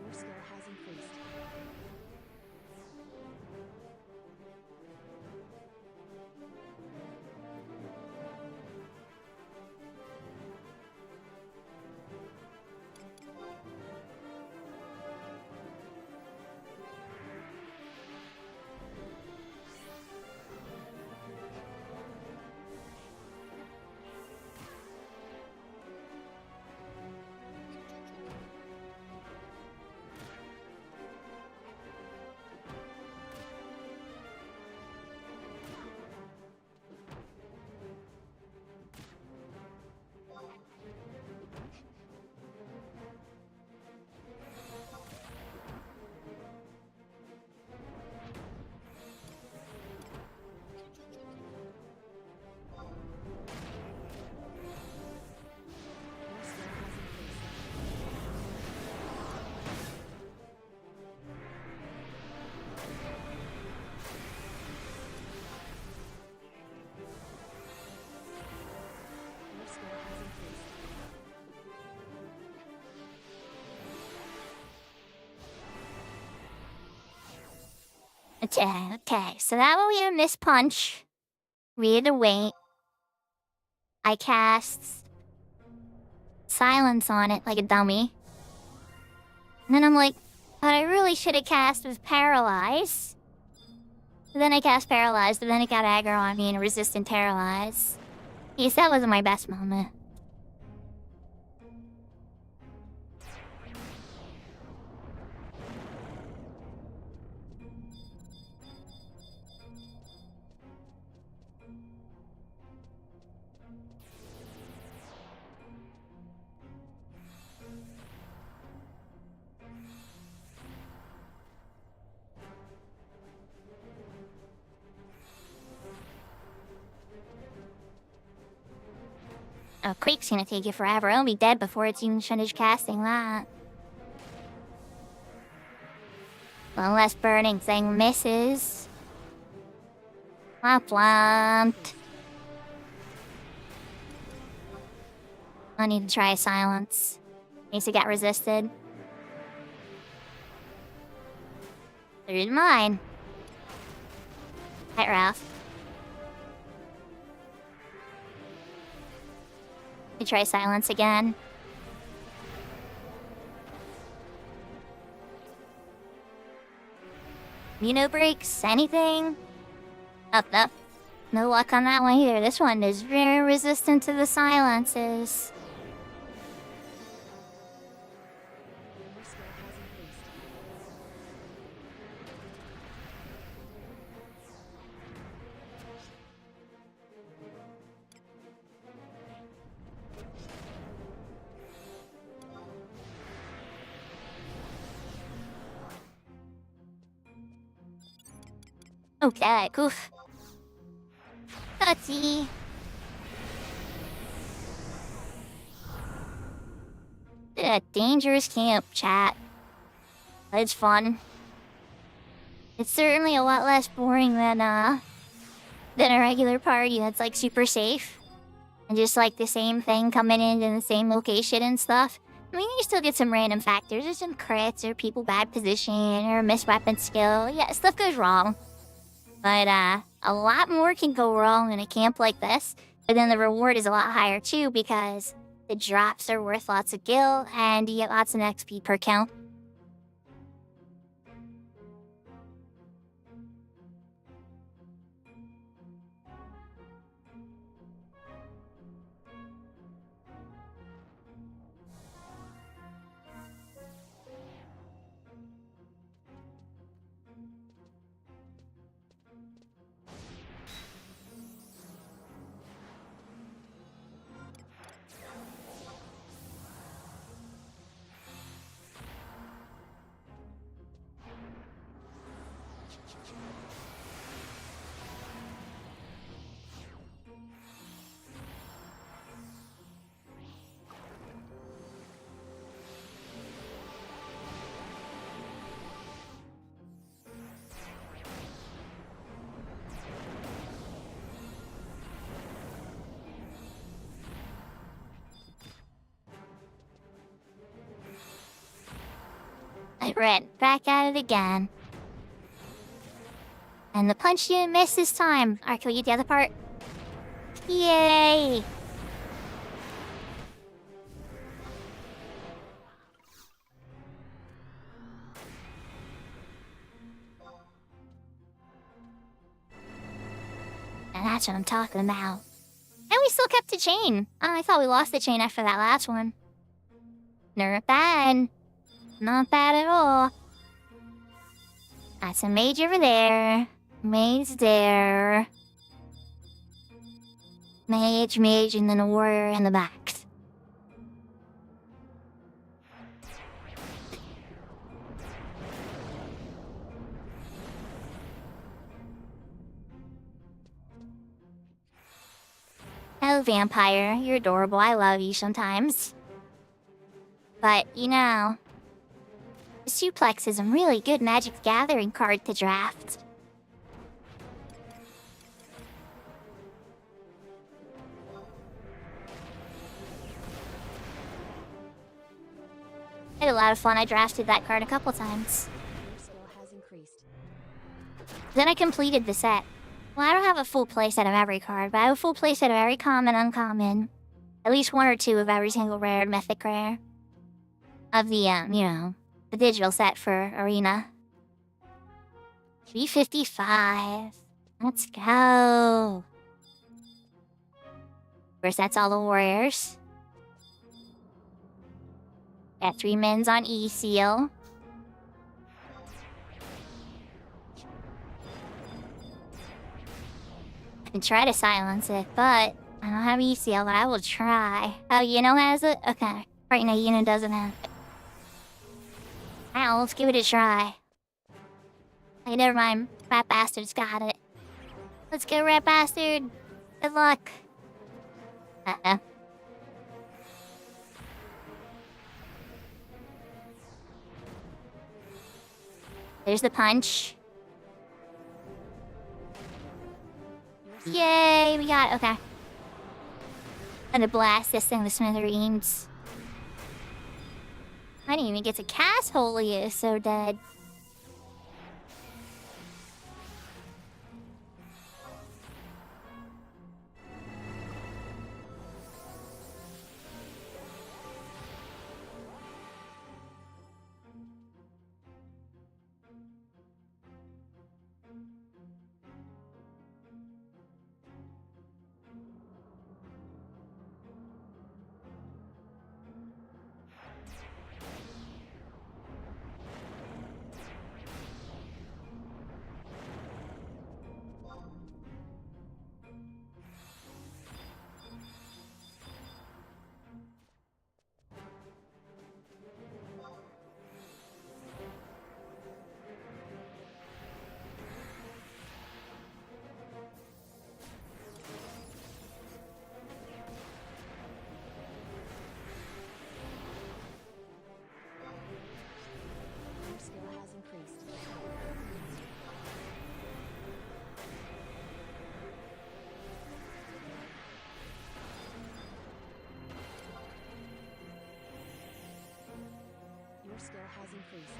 Your skill has increased. Your skill has increased. Your skill has increased. Okay, so that way we miss punch. We had to wait. I cast silence on it like a dummy. And then I'm like, but I really should have cast with paralyze. But then I cast paralyzed, but then it got aggro on me and resistant paralyze. Yes, that wasn't my best moment. Oh, Creek's gonna take you forever. It'll be dead before it's even finished casting that. Well, unless Burning Thing misses. Womp. I need to try silence. In case it got resisted. There's mine. Right, Ralph. We try silence again. Muno breaks? Anything? Nope. No luck on that one either. This one is very resistant to the silences. Your skill has increased. Okay, goof. Touchy. Dangerous camp, chat. It's fun. It's certainly a lot less boring than a regular party that's like super safe. And just like the same thing coming in the same location and stuff. I mean, you still get some random factors. There's some crits or people bad position or missed weapon skill. Yeah, stuff goes wrong. But a lot more can go wrong in a camp like this. But then the reward is a lot higher too because the drops are worth lots of gil and you get lots of XP per count. I ran back at it again. And the punch didn't miss this time. Alright, can we get the other part? Yay! And that's what I'm talking about. And we still kept the chain. Oh, I thought we lost the chain after that last one. Not bad. Not bad at all. That's a mage over there. Mage there. Mage, and then a warrior in the back. Oh, vampire, you're adorable. I love you sometimes. But, you know, Suplex is a really good Magic the Gathering card to draft. I had a lot of fun. I drafted that card a couple times. Your skill has increased. Then I completed the set. Well, I don't have a full playset of every card, but I have a full playset of every common, uncommon. At least one or two of every single rare and mythic rare. Of the, you know, the digital set for Arena. 355. Let's go. Of course, that's all the warriors. Got 3 mins on E-Seal. I can try to silence it, but I don't have E-Seal, but I will try. Oh, Yino has it? Okay. Right now, Yino doesn't have it. Now, let's give it a try. Hey, never mind. Rat Bastard's got it. Let's go, Rat Bastard. Good luck. Uh-oh. There's the punch. Yay, we got it. Okay. I'm gonna blast this thing with smithereens. I didn't even get to cast Holy, it's so dead. increased.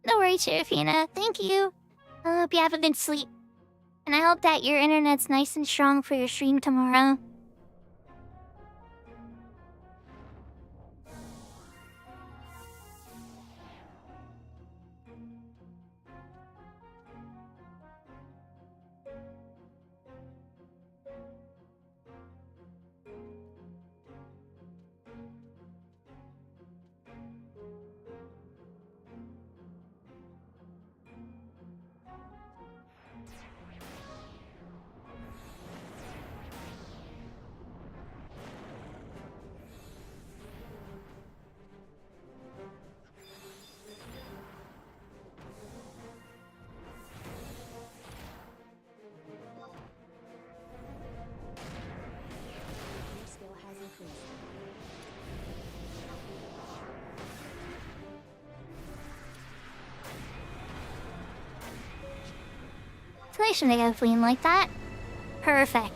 No worries, Serafina. Thank you. I hope you have a good sleep. And I hope that your internet's nice and strong for your stream tomorrow. Your skill has increased. It's nice when they go clean like that. Perfect.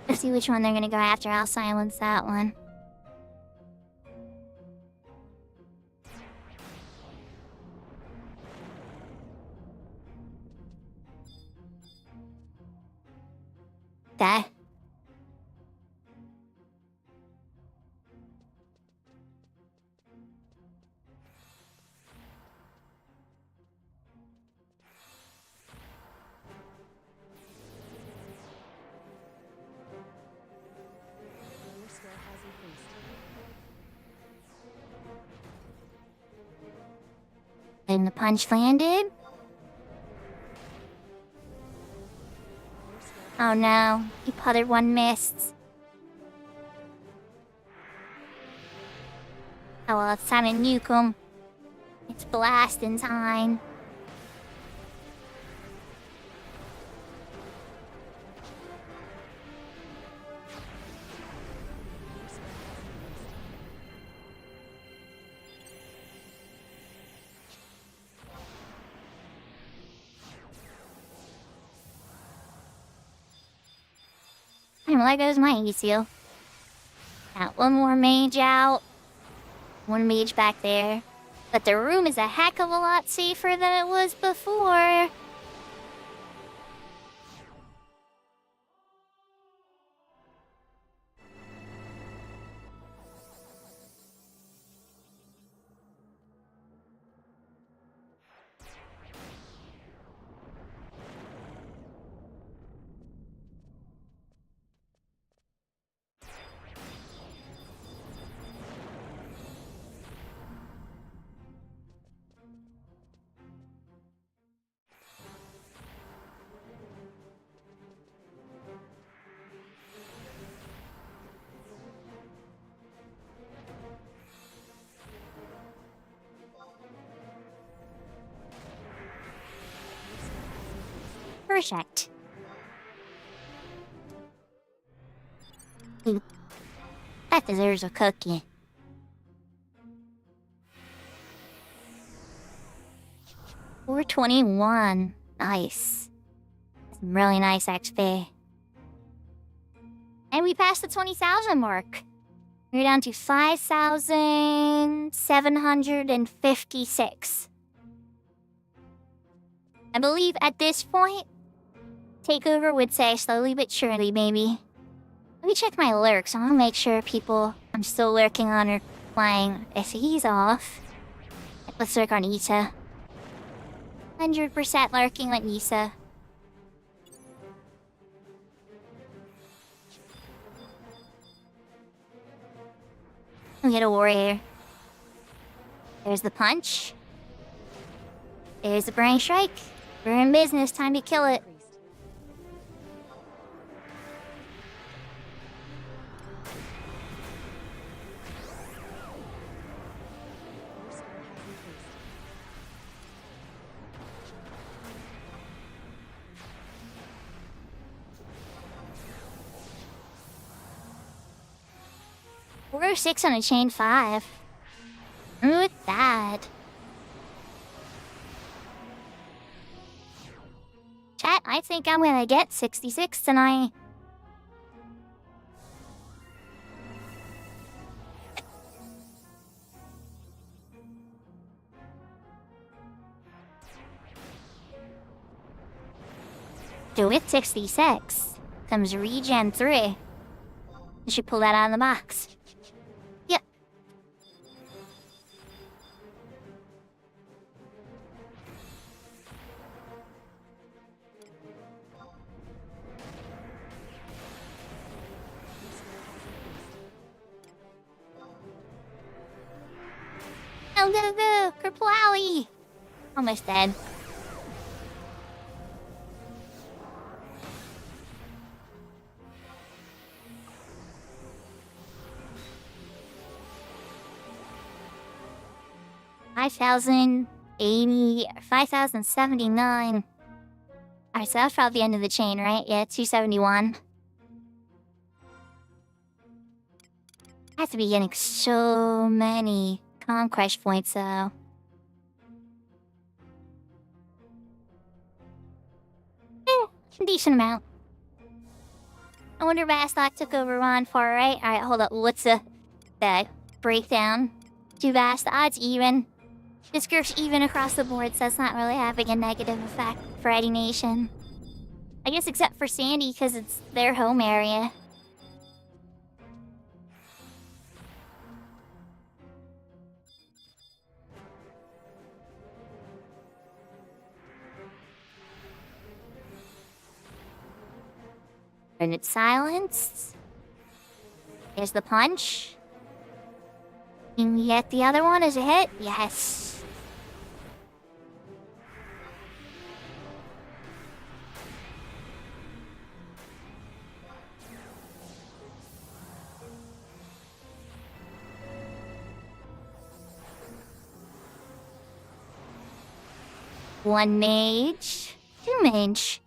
Let's see which one they're gonna go after. I'll silence that one. Okay. Your skill has increased. And the punch landed. Your skill Oh no, he putted one missed. Oh well, it's time to nuke him. It's blasting time. And well, there goes my ECO. Got one more mage out. One mage back there. But the room is a heck of a lot safer than it was before. Perfect. Ooh, that deserves a cookie. $421. Nice. Some really nice XP. And we passed the 20,000 mark. We're down to 5,756. I believe at this point, Takeover would say slowly but surely, maybe. Let me check my lurks. I want to make sure people I'm still lurking on are playing. If he's off, let's lurk on Issa. 100% lurking on Issa. We get a warrior. There's the punch. There's the brain strike. We're in business. Time to kill it. Increased. Your skill has increased. We're 6 on a chain 5. With that. Chat, I think I'm gonna get 66 tonight. So with 66 comes regen 3. You should pull that out of the box. Yep. Go, go, go! Kerplowy! Almost dead. $5,080, $5,079. Alright, so that's probably the end of the chain, right? Yeah, 271. I have to be getting so many conquest points, though. Decent amount. I wonder if Vastok took over Ron for, right? Alright, hold up. What's the breakdown? Too vast. The odds even. This group's even across the board, so it's not really having a negative effect for Eddie Nation. I guess except for Sandy, because it's their home area. And it's silenced. There's the punch. And yet the other one is a hit? Yes. One mage. Two mage.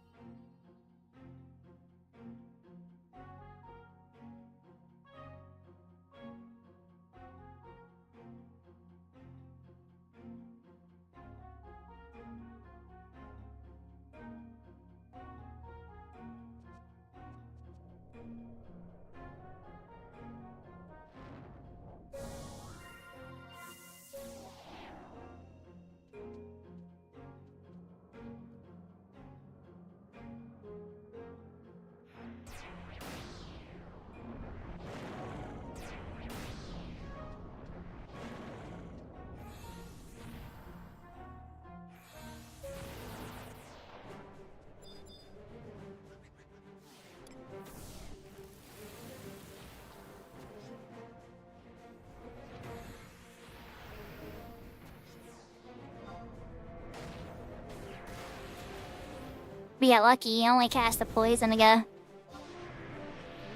But yeah, lucky, he only cast a poison ago. Your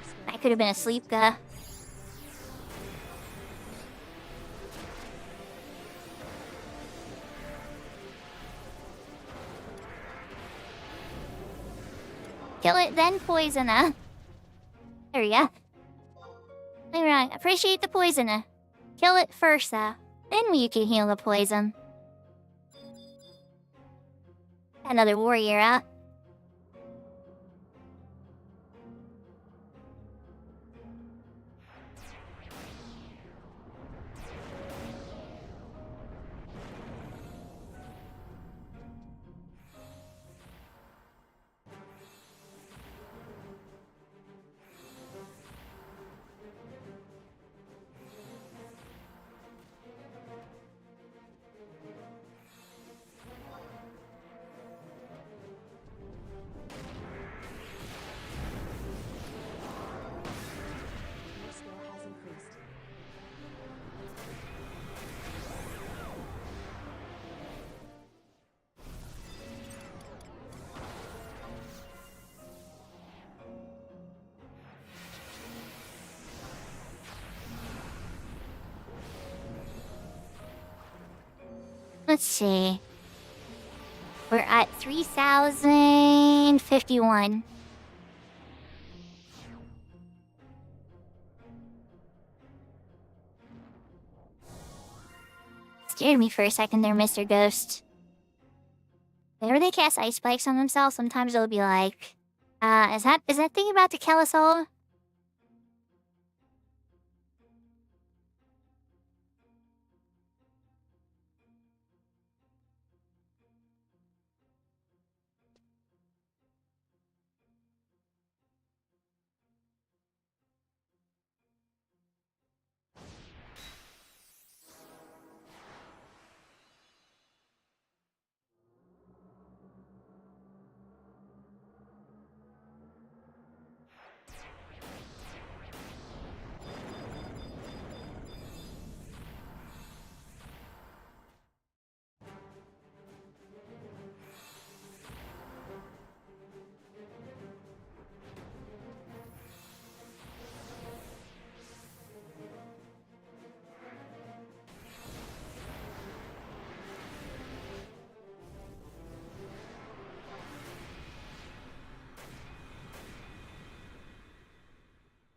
skill I could have been asleep, go. Kill it, then poisoner. There we go. Don't wrong. Appreciate the poisoner. Kill it first, though. Then you can heal the poison. Another warrior out. Let's see. We're at 3,051. Scared me for a second there, Mr. Ghost. Whenever they cast ice spikes on themselves, sometimes it'll be like, is that thing about to kill us all?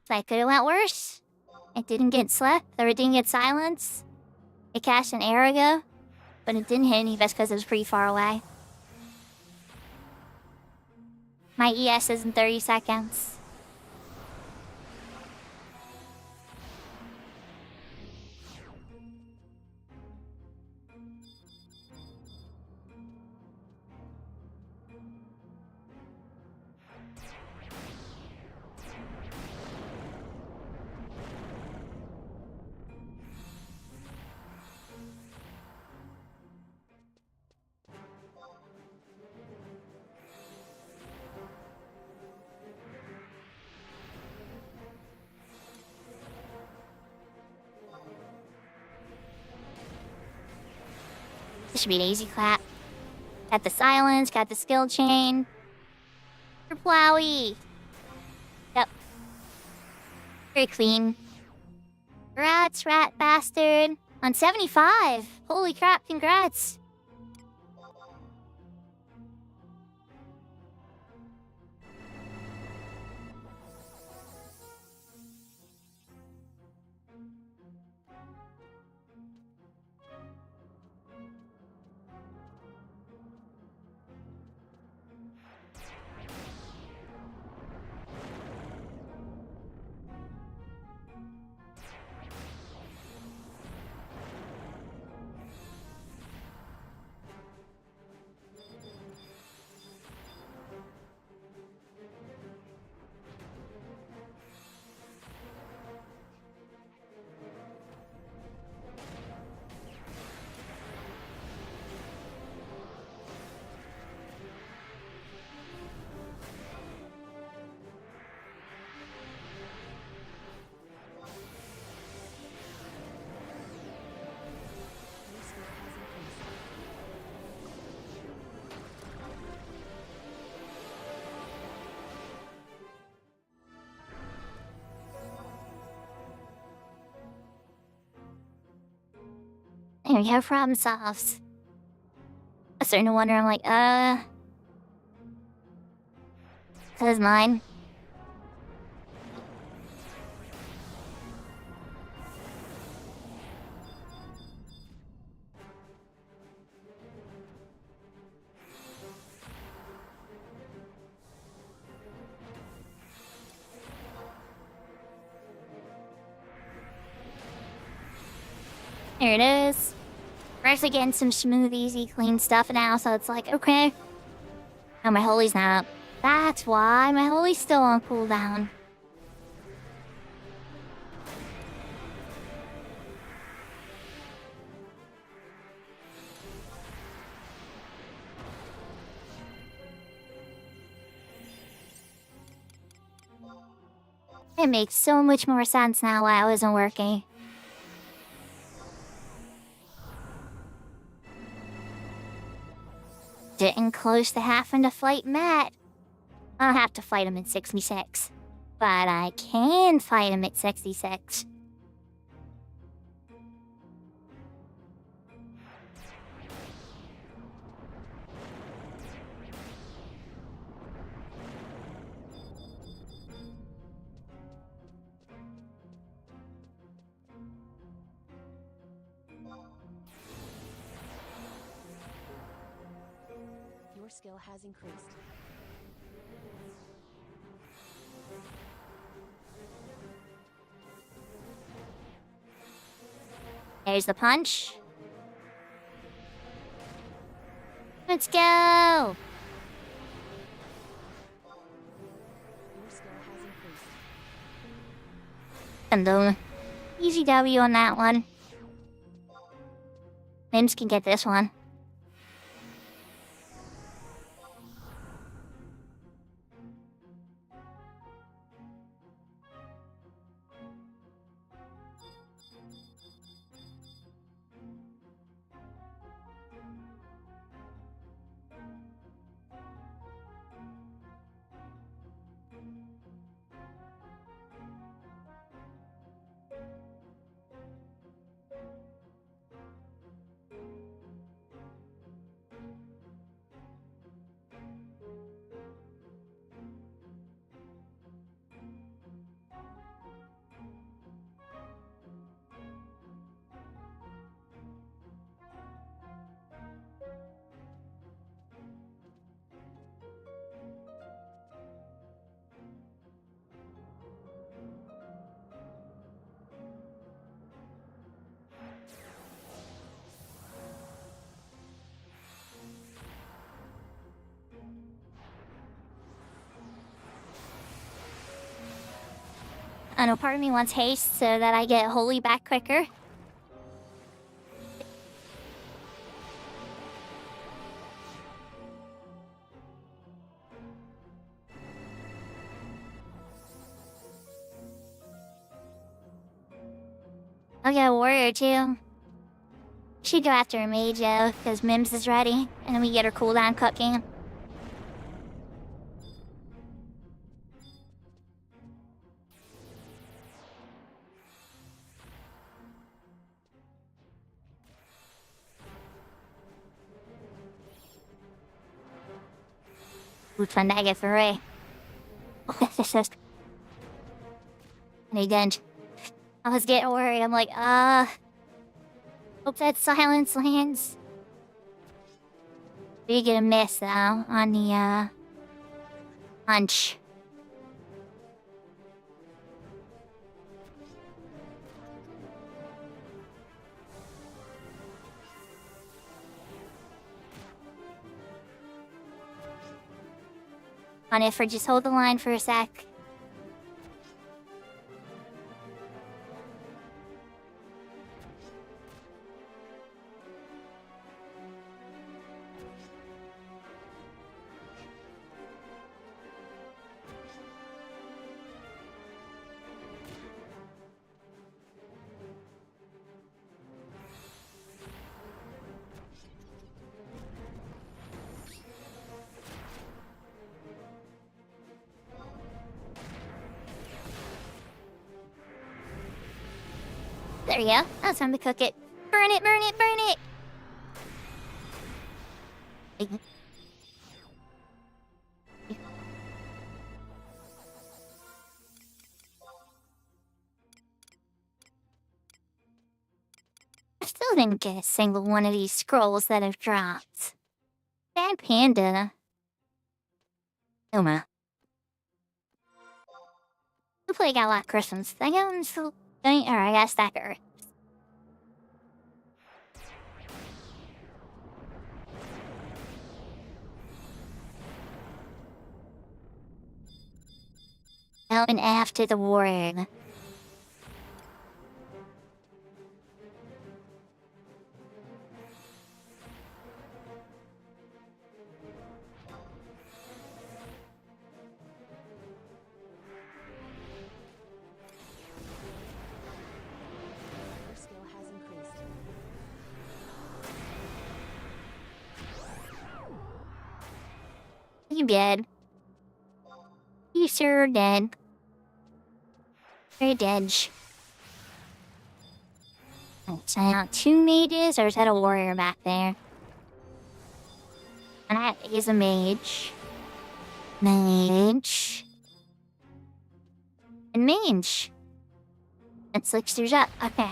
That could have went worse. It didn't get slept, or it didn't get silence. It cast an air ago, but it didn't hit any of us because it was pretty far away. My ES is in 30 seconds. This should be an easy clap. Got the silence, got the skill chain. For Plowy. Yep. Very clean. Congrats, rat bastard. On 75. Holy crap, congrats. Your skill has increased. There we go, problem solved. I'm starting to wonder, I'm like, that is mine. There it is. We're actually getting some smooth, easy, clean stuff now, so it's like, okay. Oh, my holy's not up. That's why. My holy's still on cooldown. It makes so much more sense now why I wasn't working. Getting close to having to fight Matt. I'll have to fight him in 66. But I can fight him at 66. Your skill has increased. There's the punch. Let's go! Your skill has increased. And easy W on that one. Mims can get this one. I know part of me wants haste so that I get Holy back quicker. I'll get a warrior too. She'd go after a mage though, because Mims is ready, and then we get her cooldown cooking. Which one did I get for Ray? And he didn't. I was getting worried. I'm like, hope that silence lands. We get a miss though on the punch. On it for just hold the line for a sec. There you go. Now it's time to cook it. Burn it, burn it, burn it! I still didn't get a single one of these scrolls that have dropped. Bad panda. Uma. Hopefully I got a lot of Christmas. I got so or I got a stack of Earth. Now and after the warrior. Your skill has increased. You dead. You sure dead. You're dead. So now 2 mages, or is that a warrior back there? And that is a mage. Mage. And mage. That's 6 years up. Okay.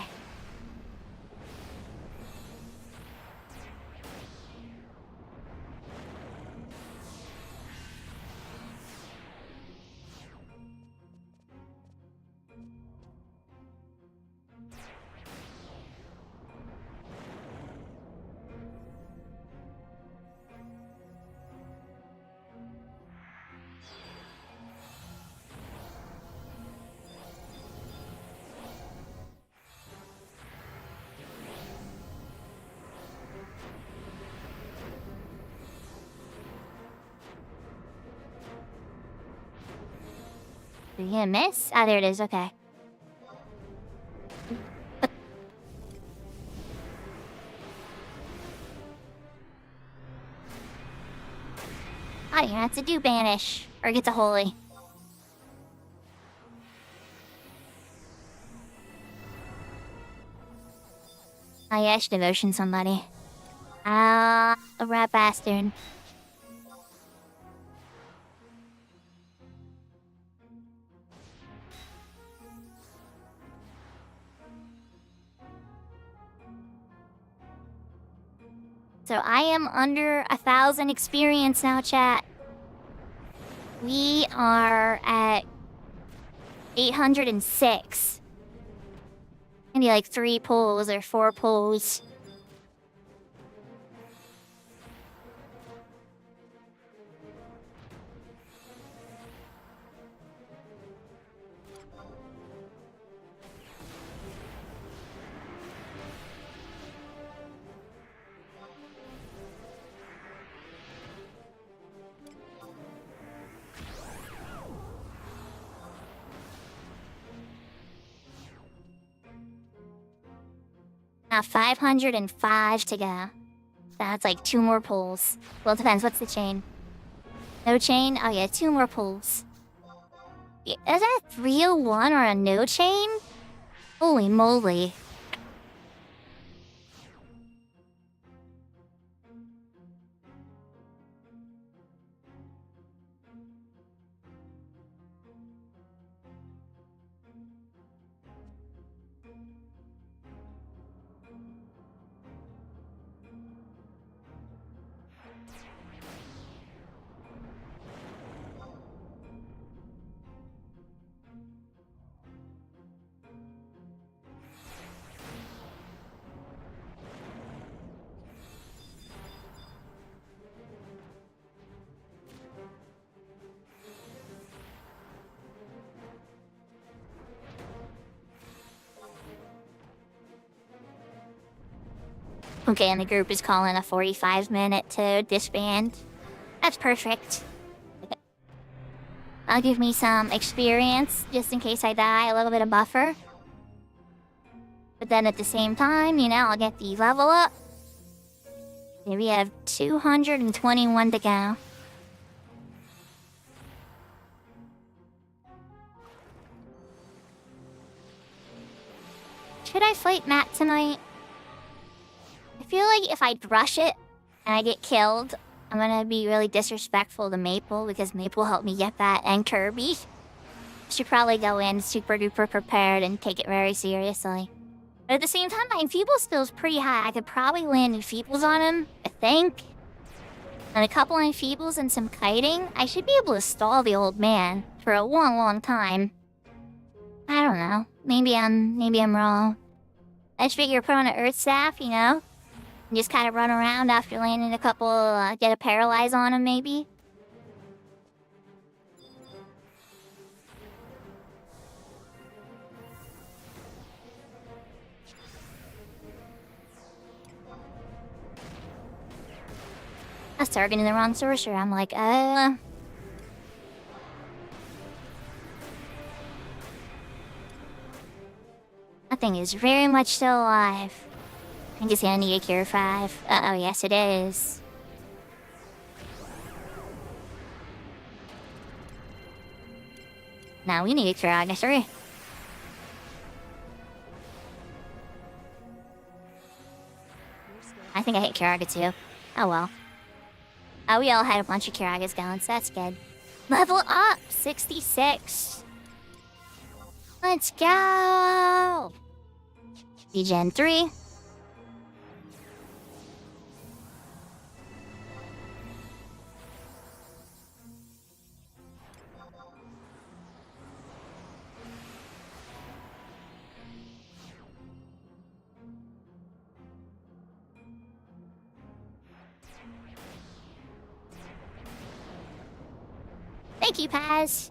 Did you miss? Ah, there it is. Okay. Oh, you have to do banish or get to holy. Oh yeah, I should devotion somebody. Ah, a rat bastard. So I am under 1,000 experience now, chat. We are at 806. Maybe like 3 pulls or 4 pulls. Now 505 to go. That's like 2 more pulls. Well, it depends. What's the chain? No chain? Oh yeah, 2 more pulls. Is that 301 or a no chain? Holy moly. Okay, and the group is calling a 45-minute to disband. That's perfect. I'll give me some experience, just in case I die, a little bit of buffer. But then at the same time, you know, I'll get the level up. Okay, we have 221 to go. Should I fight Matt tonight? I feel like if I rush it and I get killed, I'm gonna be really disrespectful to Maple because Maple helped me get that and Kirby. Should probably go in super duper prepared and take it very seriously. But at the same time, my enfeeble skill's pretty high. I could probably land enfeebles on him, I think. And a couple enfeebles and some kiting. I should be able to stall the old man for a long, long time. I don't know. Maybe I'm wrong. I just figure put on an earth staff, you know? And just kind of run around after landing a couple, get a paralyze on him, maybe. I was targeting the wrong sorcerer. I'm like, That thing is very much still alive. I'm just gonna need a cure 5. Uh-oh, yes it is. Now we need a cure 3. I think I hit cure 2. Oh well. Oh, we all had a bunch of Kiragas going, so that's good. Level up! 66! Let's go! Gen 3. Thank you, Paz.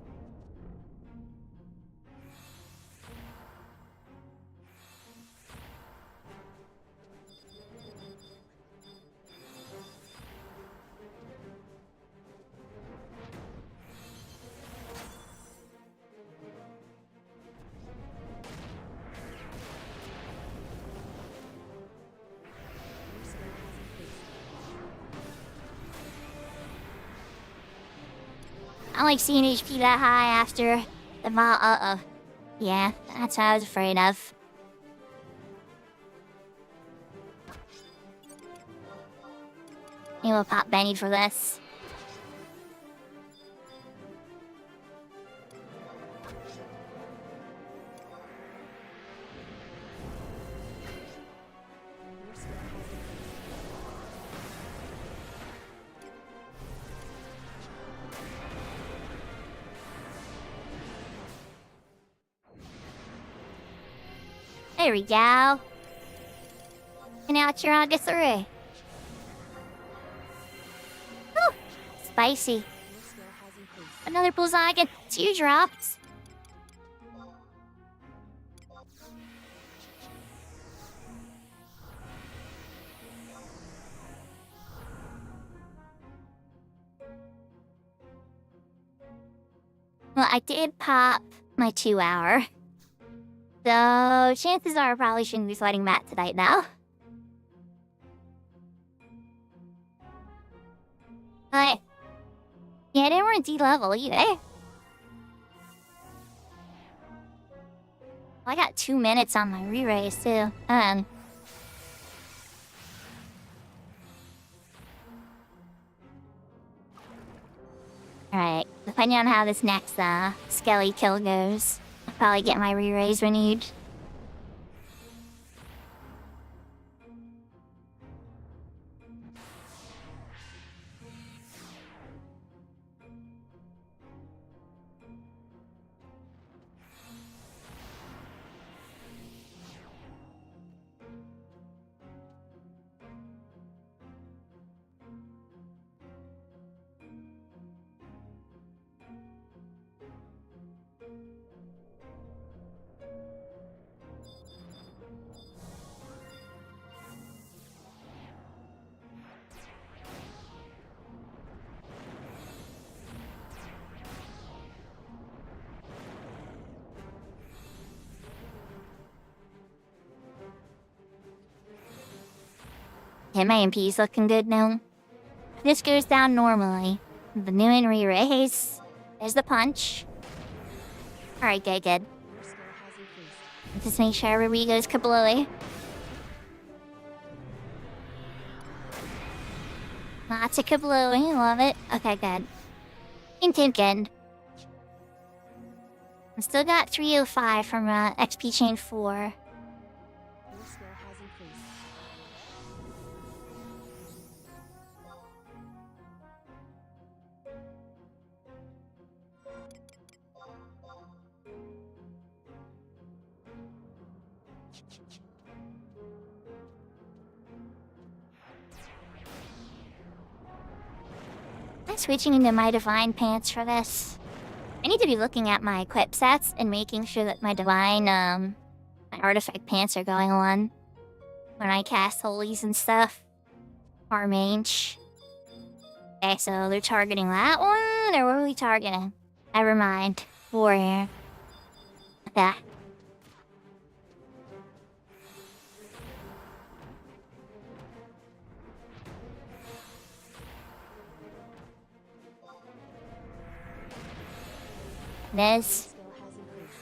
I like seeing HP that high after the uh-oh. Yeah, that's what I was afraid of. Maybe we'll pop Benny for this. Your skill has increased. There we go. And now it's your August 3. Ooh, spicy. Your skill has increased. Another bullseye again. 2 drops. Well, I did pop my 2-hour. So, chances are I probably shouldn't be fighting Matt tonight now. But, yeah, I didn't want to D-level either. I got 2 minutes on my re-raise too. Alright, depending on how this next Skelly kill goes, I'll probably get my re-raise renewed. Okay, my MP's looking good now. This goes down normally. The new and re-raise. There's the punch. Alright, good. Your skill has increased. Just make sure everybody goes kablooey. Lots of kablooey, love it. Okay, good. Good. I still got 305 from XP Chain 4. Your skill has increased. I'm switching into my divine pants for this. I need to be looking at my equip sets and making sure that my divine, my artifact pants are going on when I cast holies and stuff. Or mage. Okay, so they're targeting that one, or what are we targeting? Never mind. Warrior. Okay. This. Skill has increased.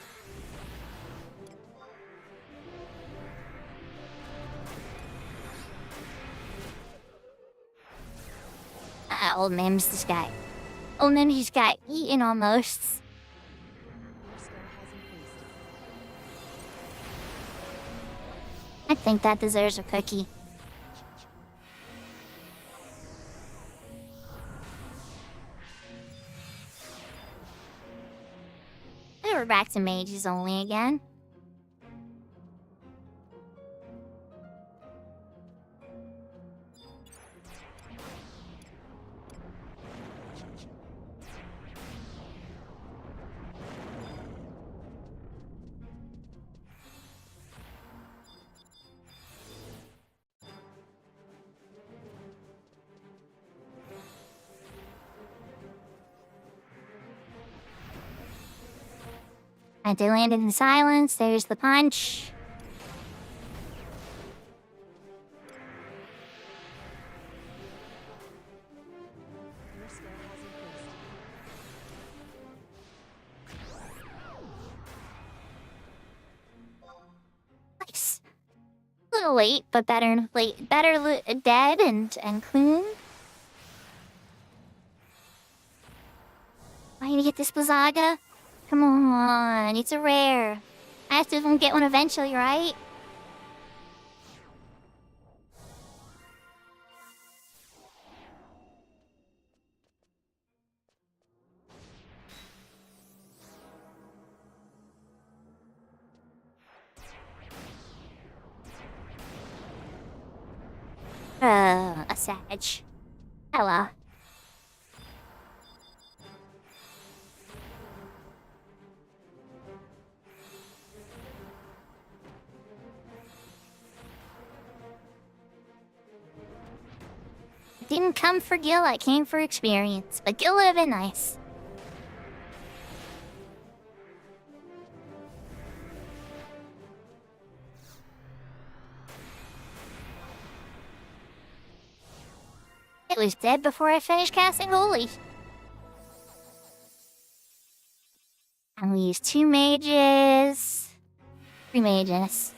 Old Mims just got... Old Mims just got eaten almost. Your skill has increased. I think that deserves a cookie. And we're back to mages only again. And they landed in silence. There's the punch. Your skill has increased. little late, but better late, dead and clean. I need to get this Blizzaga. Come on, it's a rare. I have to get one eventually, right? A Sag. Hello. Didn't come for Gil, I came for experience. But Gil would have been nice. It was dead before I finished casting Holy. And we used 2 mages. 3 mages.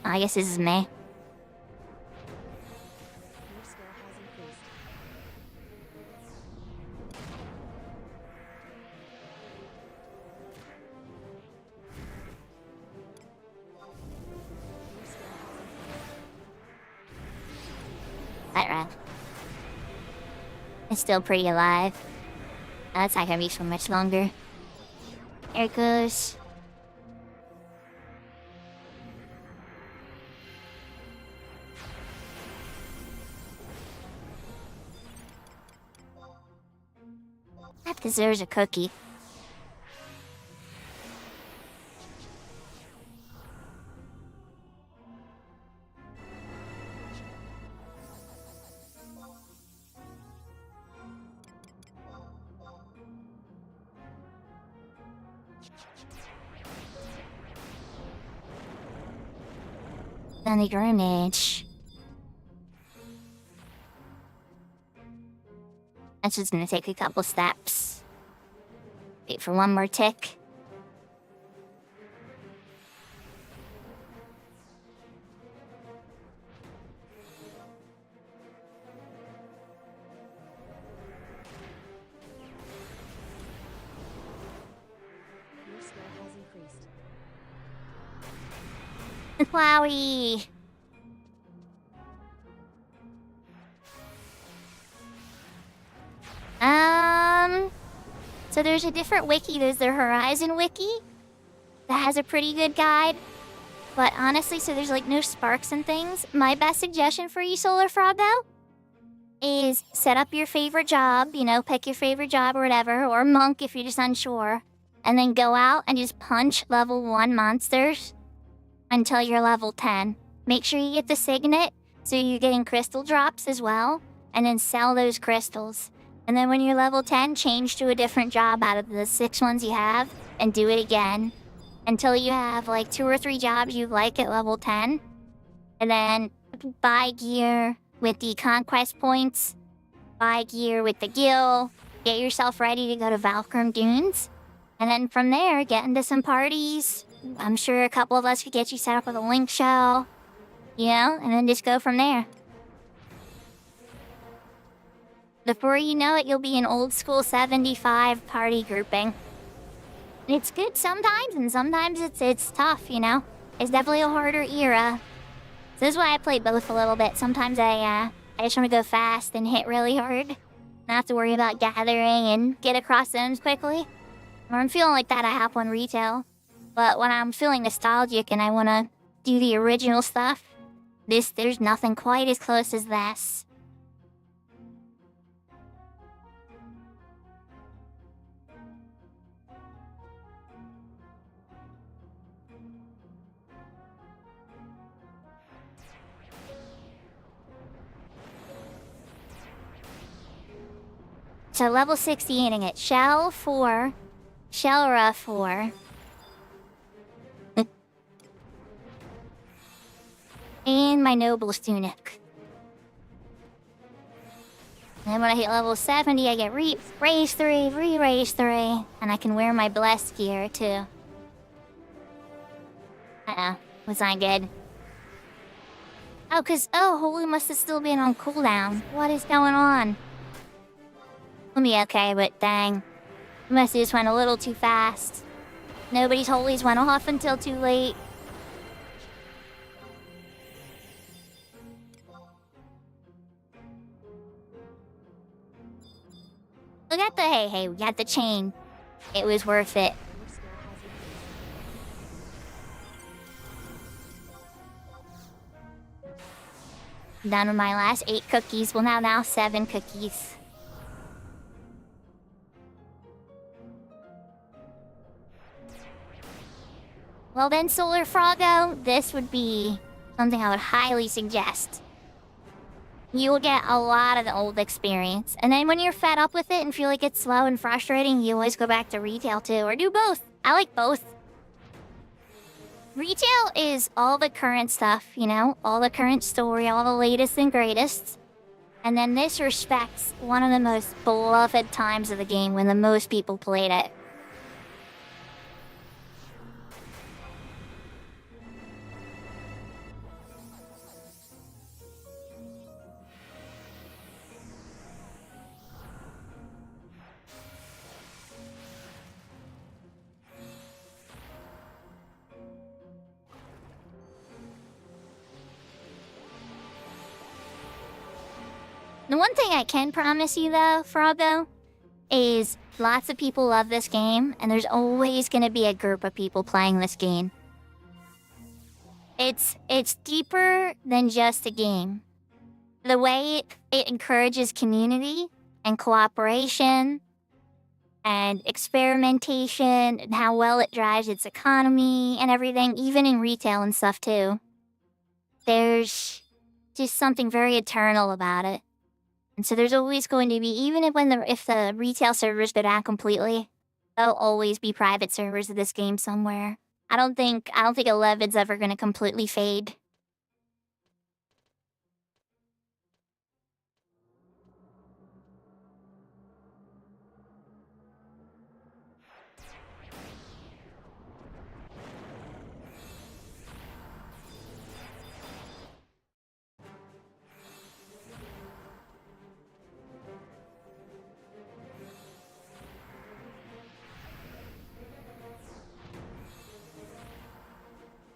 I guess this is me. Your skill has increased. Your skill has increased. That right. It's still pretty alive. That's not gonna be so much longer. There it goes. That deserves a cookie. Then the grenade. That's just gonna take a couple steps. Wait for one more tick. Your skill has increased. Wowie! So there's a different wiki. There's the Horizon wiki that has a pretty good guide. But honestly, so there's like no sparks and things. My best suggestion for you, Solar Frog, though, is set up your favorite job. You know, pick your favorite job or whatever, or monk if you're just unsure. And then go out and just punch level 1 monsters until you're level 10. Make sure you get the signet, so you're getting crystal drops as well. And then sell those crystals. And then when you're level 10, change to a different job out of the 6 ones you have, and do it again. Until you have like 2 or 3 jobs you like at level 10. And then buy gear with the conquest points. Buy gear with the guild. Get yourself ready to go to Valkyrum Dunes. And then from there, get into some parties. I'm sure a couple of us could get you set up with a link shell. You know, and then just go from there. Before you know it, you'll be an old school 75 party grouping. It's good sometimes, and sometimes it's tough, you know? It's definitely a harder era. So this is why I play both a little bit. Sometimes I just want to go fast and hit really hard. Not have to worry about gathering and get across zones quickly. When I'm feeling like that, I hop on retail. But when I'm feeling nostalgic and I want to do the original stuff, There's nothing quite as close as this. So level 60 in it. Shell 4. Shellra 4. And my noble's tunic. And when I hit level 70, I get raise 3, re-raise 3. And I can wear my blessed gear too. Was not good. Oh, Holy must have still been on cooldown. What is going on? I'll be okay, but dang. Must have just went a little too fast. Nobody's Holies went off until too late. Look at the hey, we got the chain. It was worth it. Your skill has increased. Done with my last 8 cookies. Well, now 7 cookies. Well then, Solar Froggo, this would be something I would highly suggest. You will get a lot of the old experience. And then when you're fed up with it and feel like it's slow and frustrating, you always go back to retail too, or do both. I like both. Retail is all the current stuff, you know? All the current story, all the latest and greatest. And then this respects one of the most beloved times of the game when the most people played it. The one thing I can promise you though, Froggo, is lots of people love this game, and there's always gonna be a group of people playing this game. It's deeper than just a game. The way it encourages community and cooperation and experimentation and how well it drives its economy and everything, even in retail and stuff too. There's just something very eternal about it. And so there's always going to be, even if the retail servers go down completely, there'll always be private servers of this game somewhere. I don't think 11's ever gonna completely fade.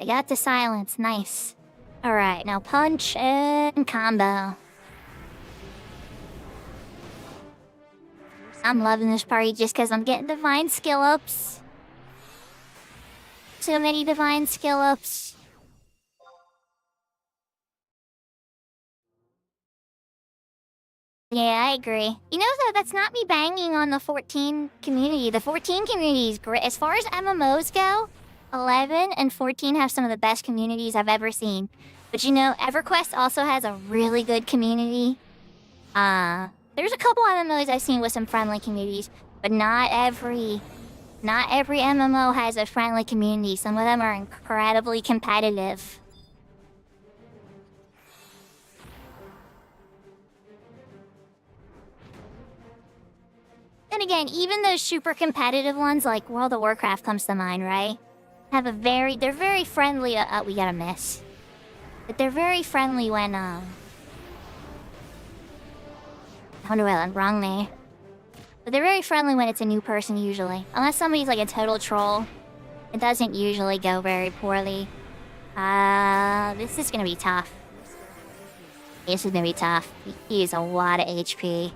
I got the silence, nice. Alright, now punch and combo. I'm loving this party just because I'm getting divine skill ups. So many divine skill ups. Yeah, I agree. You know, though, that's not me banging on the 14 community. The 14 community is great. As far as MMOs go, 11 and 14 have some of the best communities I've ever seen. But you know, EverQuest also has a really good community. There's a couple MMOs I've seen with some friendly communities, but not every MMO has a friendly community. Some of them are incredibly competitive. Then again, even those super competitive ones like World of Warcraft comes to mind, right? They're very friendly. We got a miss. But they're very friendly when, I wonder what went wrong there. But they're very friendly when it's a new person, usually. Unless somebody's like a total troll. It doesn't usually go very poorly. This is gonna be tough. This is gonna be tough. He has a lot of HP.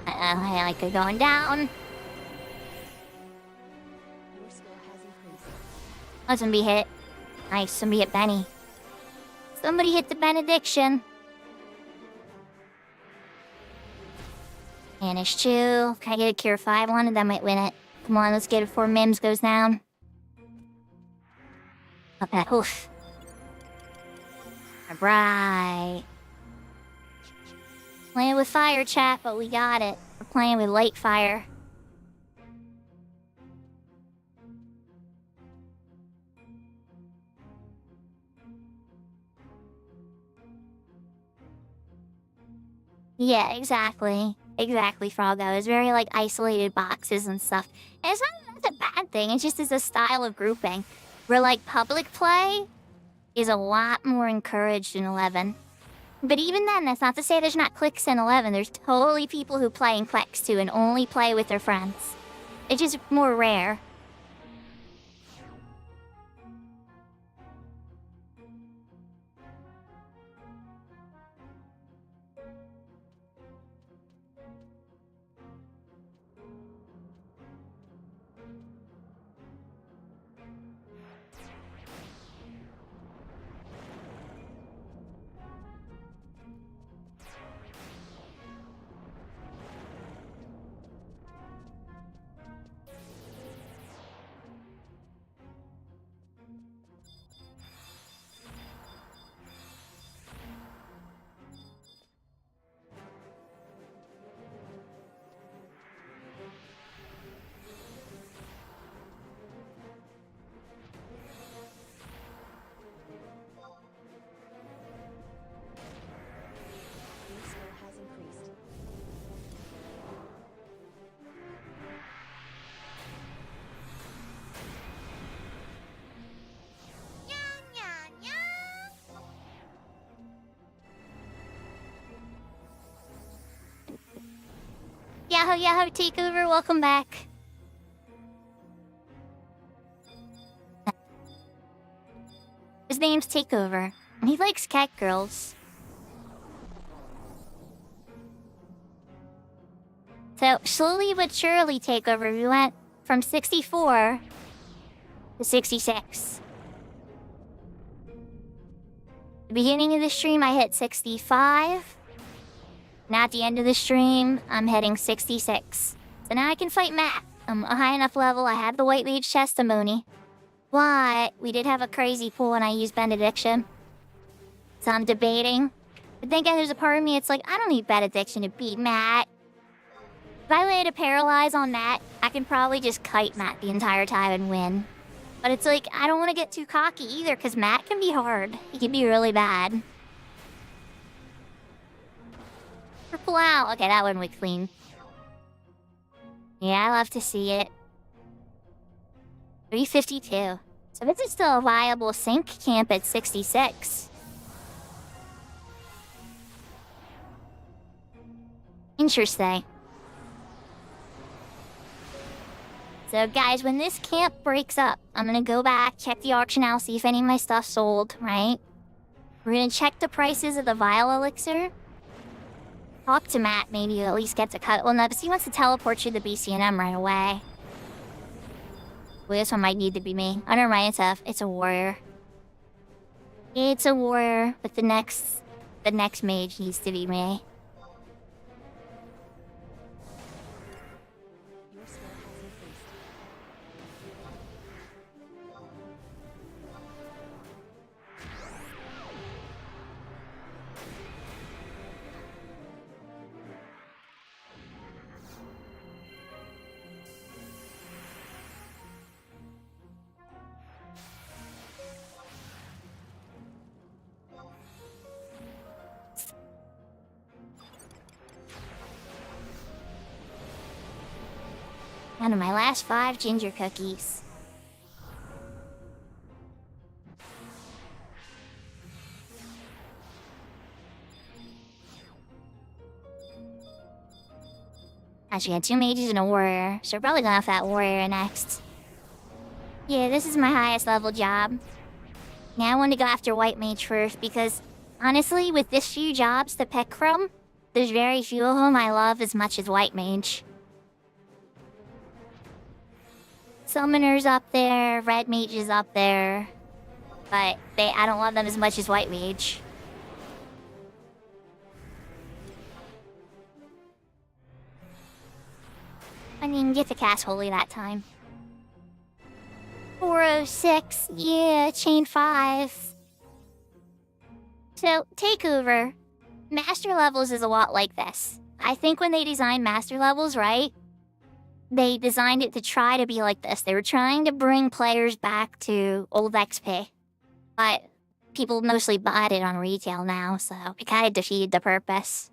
Your I like it going down. Oh, somebody hit. Nice, somebody hit Benny. Somebody hit the benediction. Vanish 2. Can I get a cure 5 on it? That might win it. Come on, let's get it before Mims goes down. Okay, oof. Alright. Playing with fire, chat, but we got it. We're playing with light fire. Yeah, exactly. Exactly, Froggo. It's very, like, isolated boxes and stuff. And it's not a bad thing. It just is a style of grouping. Where, like, public play is a lot more encouraged in 11. But even then, that's not to say there's not cliques in 11. There's totally people who play in cliques, too, and only play with their friends. It's just more rare. Your score has increased. Yahoo, Yahoo, Takeover, welcome back. His name's Takeover, and he likes cat girls. So, slowly but surely, Takeover, we went from 64 to 66. The beginning of the stream, I hit 65. Now at the end of the stream, I'm hitting 66. So now I can fight Matt. I'm a high enough level, I have the White Mage testimony. But we did have a crazy pull and I used Benediction. So I'm debating. But then again, there's a part of me, it's like, I don't need Benediction to beat Matt. If I land a Paralyze on Matt, I can probably just kite Matt the entire time and win. But it's like, I don't want to get too cocky either, because Matt can be hard. He can be really bad. Purple out. Okay, that one went clean. Yeah, I love to see it. 352. So this is still a viable sync camp at 66. Interesting. So guys, when this camp breaks up, I'm gonna go back, check the auction house, see if any of my stuff's sold, right? We're gonna check the prices of the Vile Elixir. Talk to Matt, maybe you at least get to cut. Well, no, because he wants to teleport you to BCNM right away. Well, this one might need to be me. Oh, never mind, it's a warrior. It's a warrior, but the next mage needs to be me. Your score has increased. Down to my last 5 ginger cookies. Actually, I had 2 mages and a warrior, so we're probably gonna have that warrior next. Yeah, this is my highest level job. Now I want to go after white mage first, because honestly, with this few jobs to pick from, there's very few of them I love as much as white mage. Summoners up there, red mages up there. But I don't love them as much as white mage. I didn't get to cast Holy that time. 406, yeah, chain 5. So, Takeover. Master levels is a lot like this. I think when they designed master levels, right? They designed it to try to be like this. They were trying to bring players back to old XP. But people mostly bought it on retail now, so it kind of defeated the purpose.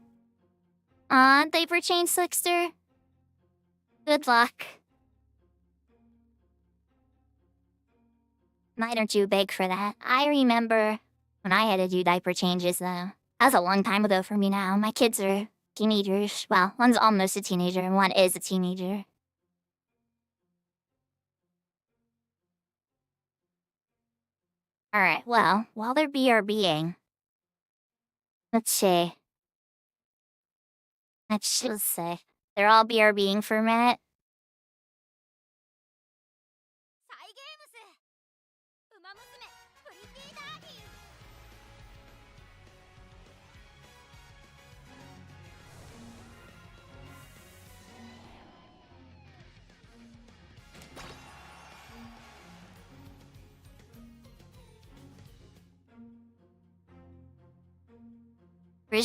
Diaper Chain Slickster. Good luck. Mine are too big for that. I remember when I had to do diaper changes, though. That was a long time ago for me now. My kids are teenagers. Well, one's almost a teenager and one is a teenager. Alright, well, while they're BRBing, let's see. Let's see. They're all BRBing for a minute.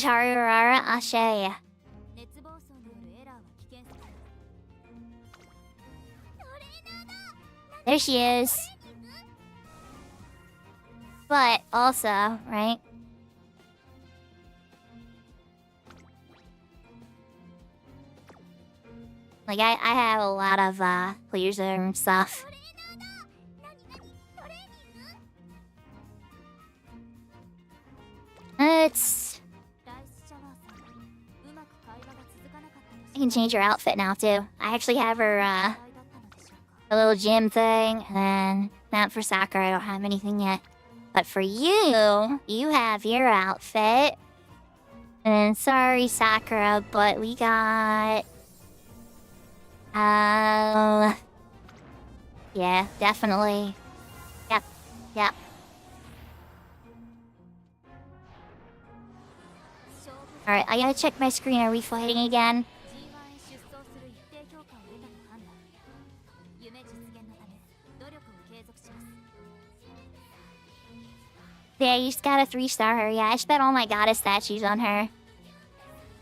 Rara, I'll show you. There she is. But also, right? Like, I have a lot of clears and stuff. I can change her outfit now, too. I actually have her, a little gym thing, and then not for Sakura, I don't have anything yet. But for you, you have your outfit. And sorry, Sakura, but we got... yeah, definitely. Yep. Alright, I gotta check my screen. Are we fighting again? Yeah, you just got a 3-star her. Yeah, I spent all my goddess statues on her.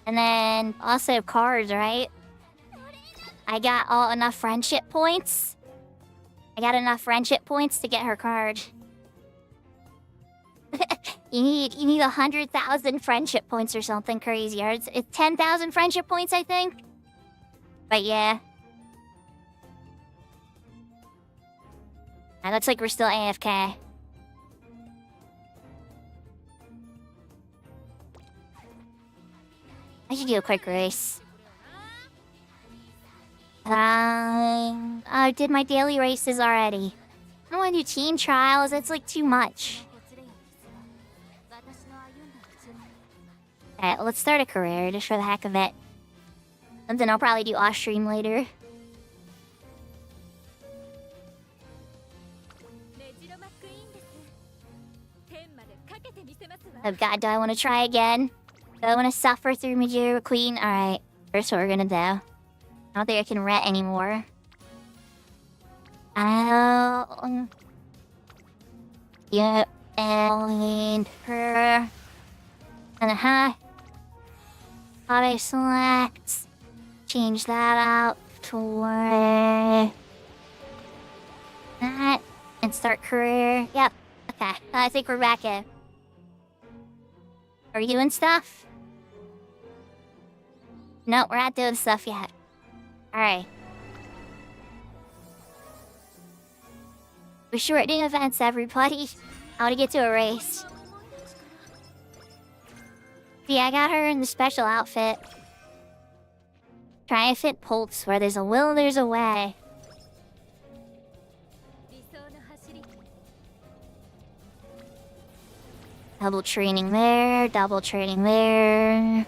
And then also cards, right? I got enough friendship points. I got enough friendship points to get her card. You need 100,000 friendship points or something crazy. Or it's 10,000 friendship points, I think. But yeah. It looks like we're still AFK. I should do a quick race. I did my daily races already. I don't want to do team trials. It's like too much. Alright, let's start a career just for the heck of it. And then I'll probably do off stream later. Oh god, do I want to try again? Do I want to suffer through Majora Queen? Alright, first what we're gonna do. I don't think I can ret anymore. Yeah, and her. And Auto select. Change that out to that. And start career. Yep. Okay, I think we're back in. Are we doing stuff? No, we're not doing stuff yet. Alright. We're shortening events, everybody. I want to get to a race. Yeah, I got her in the special outfit. Try and fit Pulse. Where there's a will, there's a way. Double training there, double training there.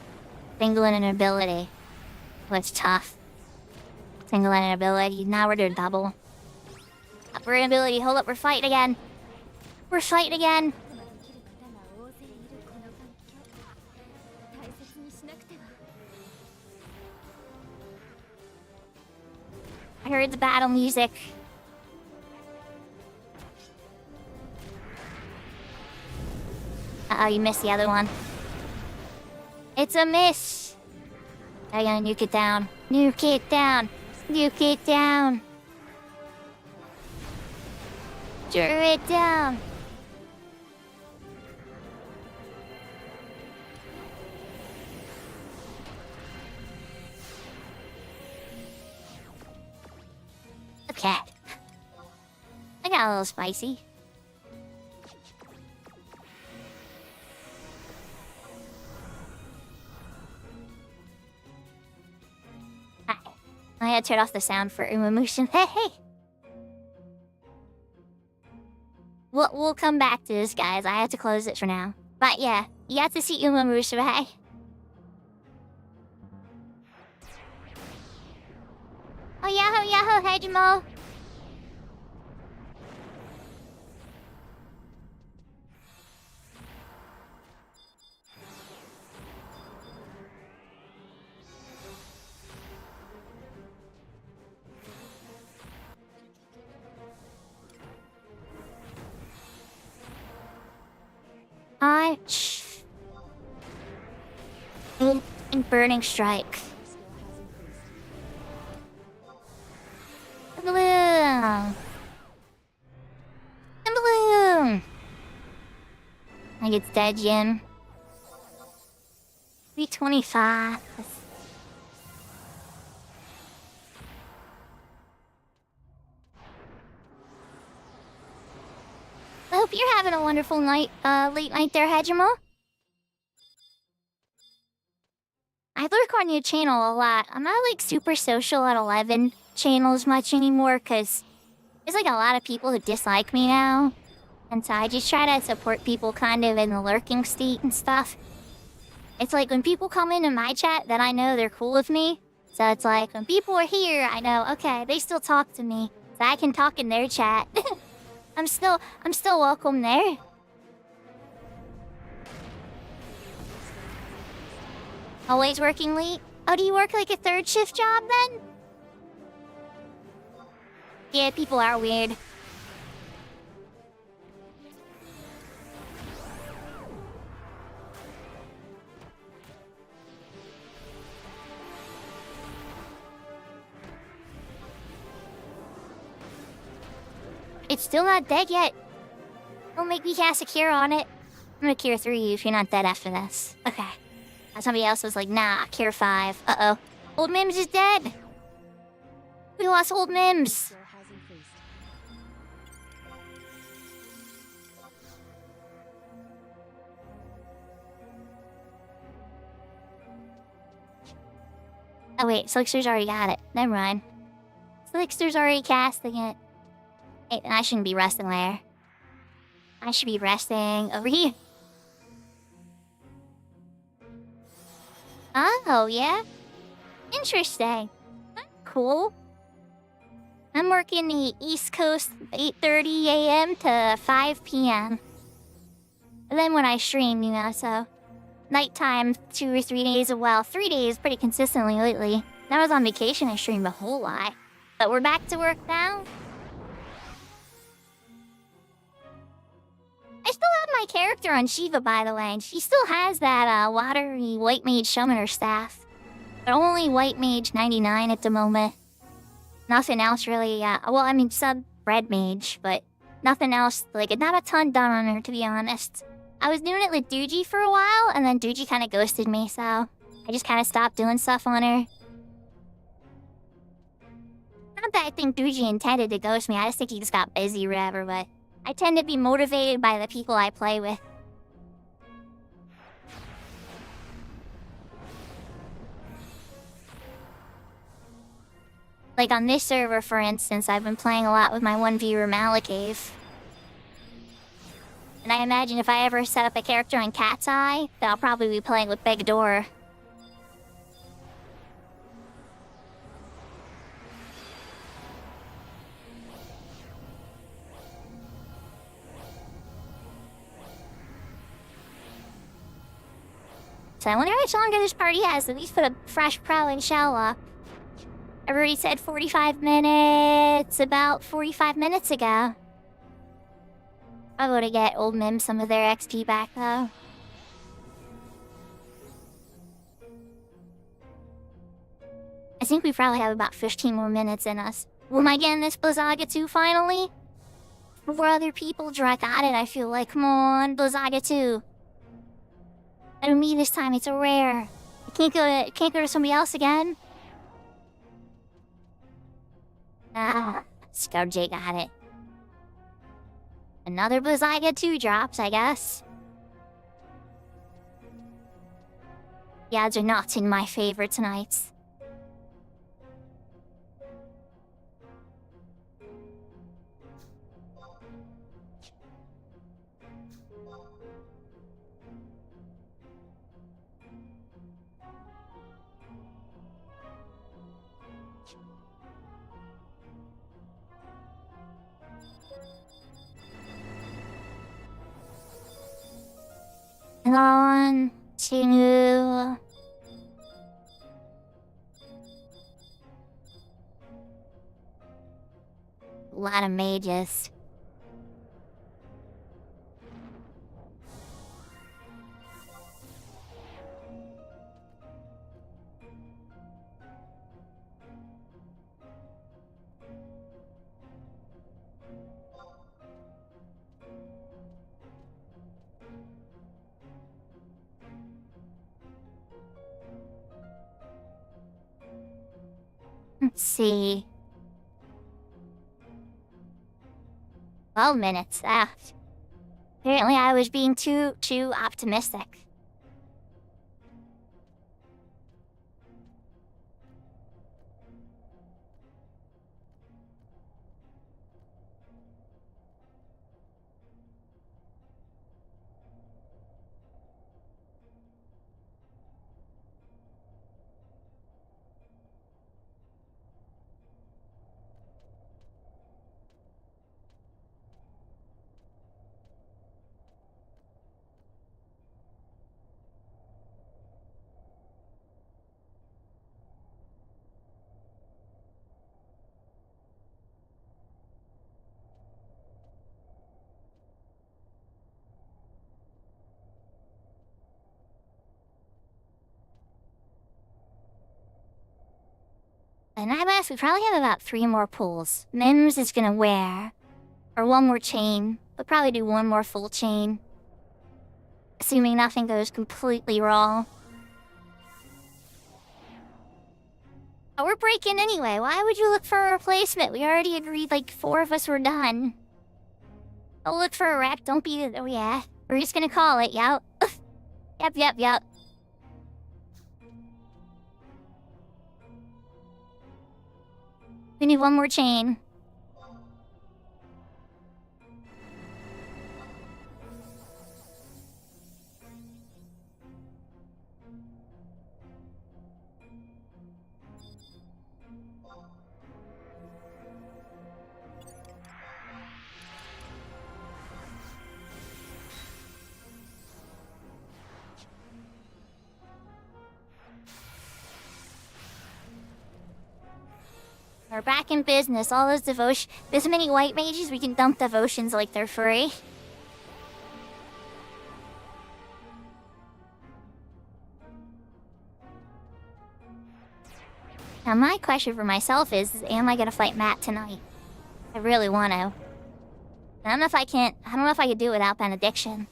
Single in an ability. What's tough? Single in an ability. Now we're doing double. Upper ability. Hold up. We're fighting again. We're fighting again. 悪魔できる方が大勢いるこの環境大切にしなくては I heard the battle music. Uh-oh, you missed the other one. It's a miss. I gotta nuke it down. Nuke it down. Nuke it down. Stir it down. Okay. I got a little spicy. Hi. I had to turn off the sound for Umamushin. Hey, hey! We'll come back to this, guys. I have to close it for now. But yeah, you got to see Umamushin, hey? Oh, yahoo, yahoo, Hejimo! Shh. And burning strike. Bloom. And bloom. I think it's dead, Jin. 325. I hope you're having a wonderful night, late night there, Hajimo. I lurk on your channel a lot. I'm not like super social at 11 channels much anymore, cause there's like a lot of people who dislike me now. And so I just try to support people kind of in the lurking state and stuff. It's like when people come into my chat, then I know they're cool with me. So it's like when people are here, I know, okay, they still talk to me. So I can talk in their chat. I'm still welcome there. Always working late? Oh, do you work like a third shift job then? Yeah, people are weird. It's still not dead yet. Don't make me cast a cure on it. I'm gonna cure 3 if you're not dead after this. Okay. Somebody else was like, nah, cure 5. Uh-oh. Old Mims is dead! We lost Old Mims! Score has increased. Oh wait, Slickster's already got it. Never mind. Slickster's already casting it. Hey, then I shouldn't be resting there. I should be resting over here. Oh, yeah? Interesting. Cool. I'm working the East Coast 8:30 a.m. to 5 p.m. And then when I stream, you know, so... Nighttime, 2 or 3 days, well, 3 days pretty consistently lately. When I was on vacation, I streamed a whole lot. But we're back to work now. I still have my character on Shiva, by the way, and she still has that watery white mage summoner staff. But only white mage 99 at the moment. Nothing else really, well, I mean, sub red mage, but nothing else, like, not a ton done on her, to be honest. I was doing it with Doogie for a while, and then Doogie kind of ghosted me, so I just kind of stopped doing stuff on her. Not that I think Doogie intended to ghost me, I just think he just got busy or whatever, but I tend to be motivated by the people I play with. Like on this server, for instance, I've been playing a lot with my one viewer Malacave. And I imagine if I ever set up a character on Cat's Eye, then I'll probably be playing with Begador. So I wonder how much longer this party has. At least put a fresh pro, inshallah. I've already said 45 minutes about 45 minutes ago. I want to get old Mim some of their XP back, though. I think we probably have about 15 more minutes in us. Am I getting this Blizzaga 2 finally? 4 other people got it, I feel like. Come on, Blizzaga 2. I don't mean this time, it's a rare. I can't go to somebody else again. Scourge got it. Another Blizzaga 2 drops, I guess. The odds are not in my favor tonight. On to a lot of mages. Let's see. 12 minutes left. Apparently I was being too optimistic. And I guess we probably have about 3 more pulls. Mims is gonna wear. Or 1 more chain. We'll probably do 1 more full chain. Assuming nothing goes completely wrong. Oh, we're breaking anyway. Why would you look for a replacement? We already agreed like 4 of us were done. Don't look for a wreck. Don't be... Oh yeah. We're just gonna call it, yep. Yep. We need 1 more chain. We're back in business. All those devotion... This many white mages, we can dump devotions like they're free. Now my question for myself is am I gonna fight Matt tonight? I really want to. I don't know if I can do it without benediction.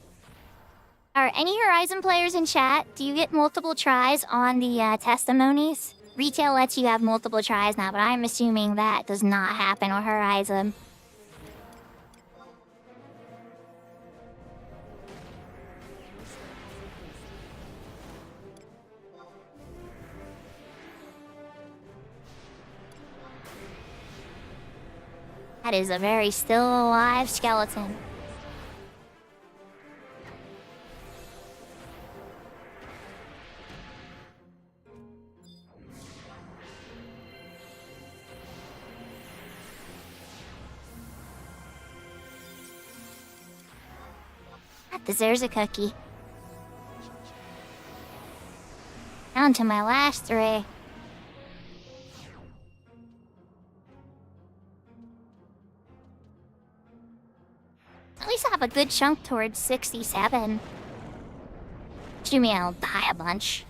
Are any Horizon players in chat? Do you get multiple tries on the testimonies? Retail lets you have multiple tries now, but I'm assuming that does not happen with Horizon. That is a very still alive skeleton. That deserves a cookie. Down to my last 3. At least I have a good chunk towards 67. Assuming I'll die a bunch.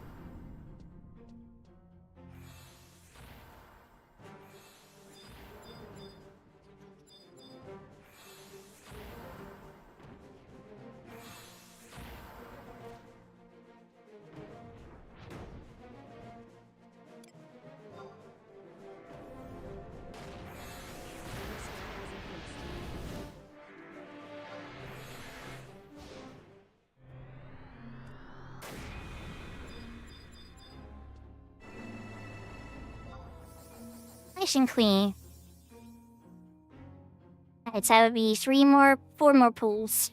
Nice and clean. Alright, so that would be 4 more pools.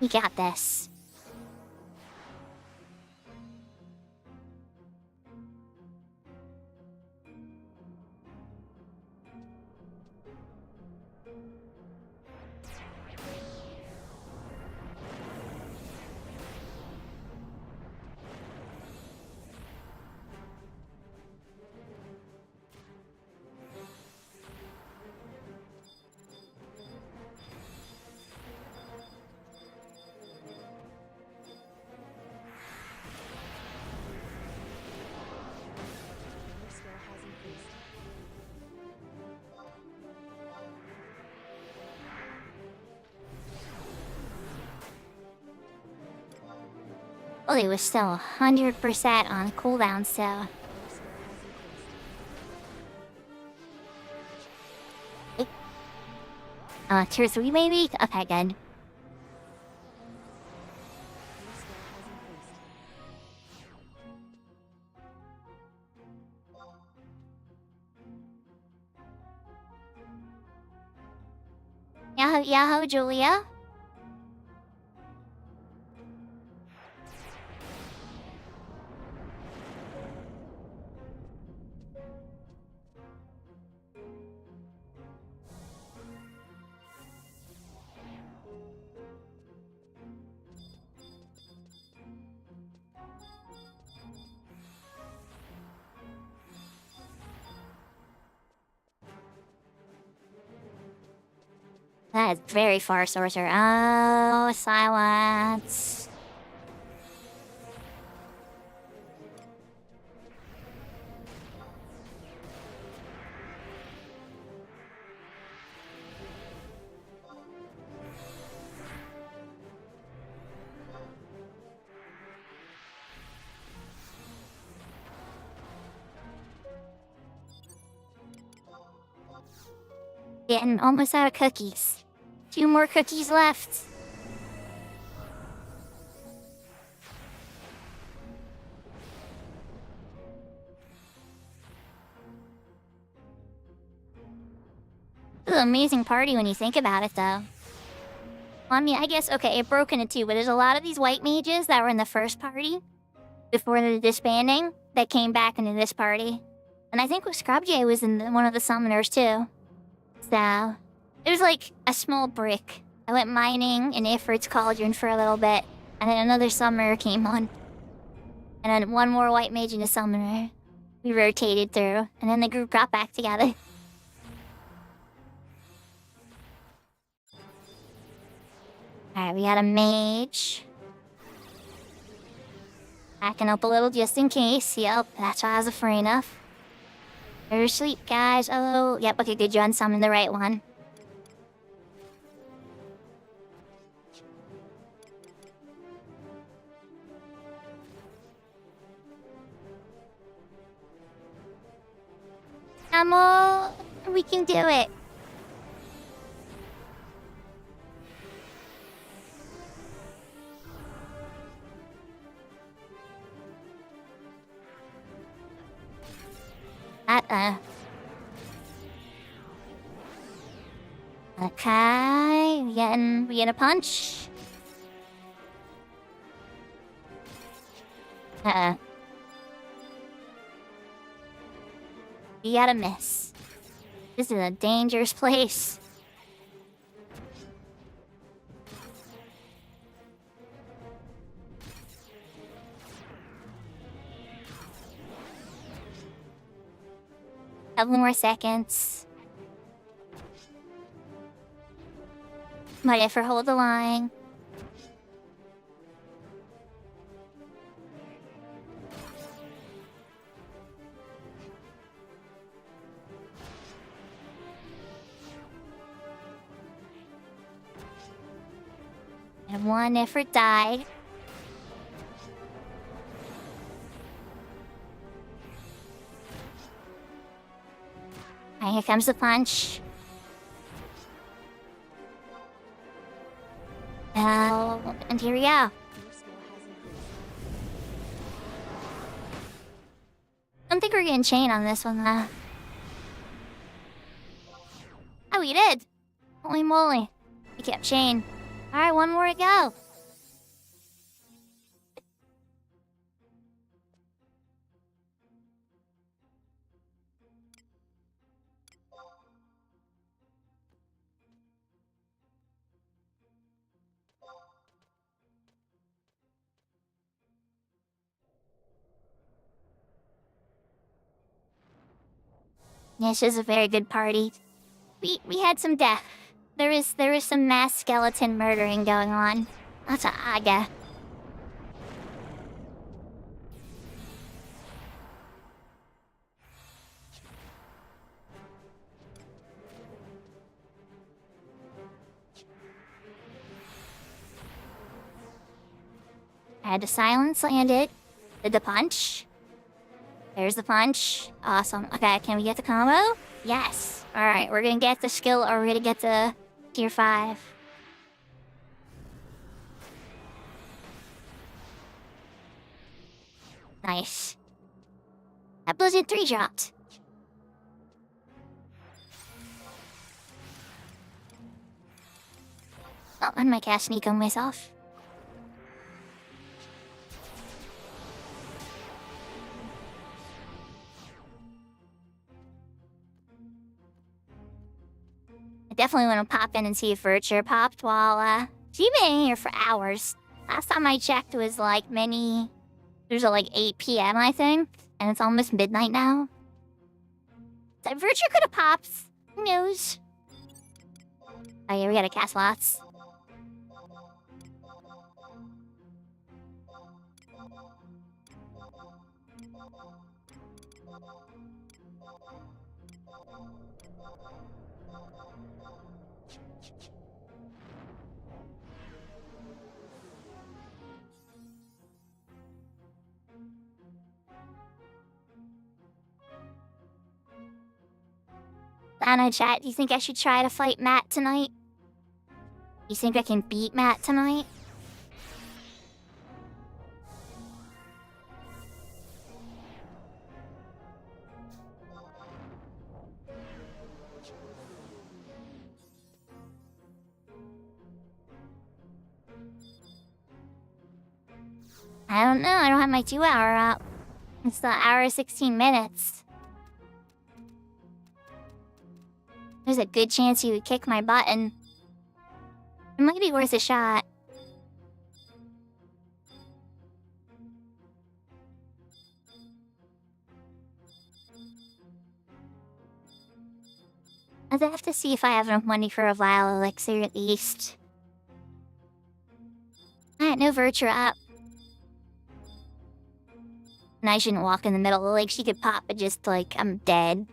We got this. Well, it was still 100% on cooldown, so... Tier 3 maybe? Okay, good. Yahoo, Yahoo, Julia? That is very far, Sorcerer. Oh, silence. Getting almost out of cookies. 2 more cookies left. This is an amazing party when you think about it, though. Well, I mean, I guess, okay, it broke into 2, but there's a lot of these white mages that were in the first party before the disbanding that came back into this party. And I think Scrubjay was in one of the summoners, too. So... it was like a small brick. I went mining in Ifrit's Cauldron for a little bit, and then another summoner came on. And then 1 more white mage and a summoner. We rotated through, and then the group got back together. Alright, we got a mage. Backing up a little just in case. Yep, that's why I was afraid enough. Go to sleep, guys. Oh, yep, okay, good, you unsummoned the right one. Amo, we can do it. Okay, we getting a punch. We gotta miss. This is a dangerous place. Couple more seconds. Might ever hold the line. And one effort died. Alright, here comes the punch. And here we go. Your skill has improved. Don't think we're getting chain on this one though. Oh, we did! Holy moly. We kept chain. Alright, one more to go. This is a very good party. We had some death. There is some mass skeleton murdering going on. That's a aga. I had to silence landed. Did the punch. There's the punch. Awesome. Okay, can we get the combo? Yes. Alright, we're gonna get the skill or we're gonna get the tier 5. Nice. That Blizzard 3 dropped. Oh, and my cast sneak on myself. I definitely want to pop in and see if Virtue popped while, she's been in here for hours. Last time I checked was like there's like 8 p.m. I think, and it's almost midnight now. So Virtue could have popped. Who knows? Oh yeah, we gotta cast lots. I don't know, chat. Do you think I should try to fight Matt tonight? You think I can beat Matt tonight? I don't know. I don't have my 2-hour up. It's the hour 16 minutes. There's a good chance you would kick my button. It might be worth a shot. I'd have to see if I have enough money for a vial elixir at least. Alright, no Virtue up. And I shouldn't walk in the middle. Like, she could pop, but just, like, I'm dead.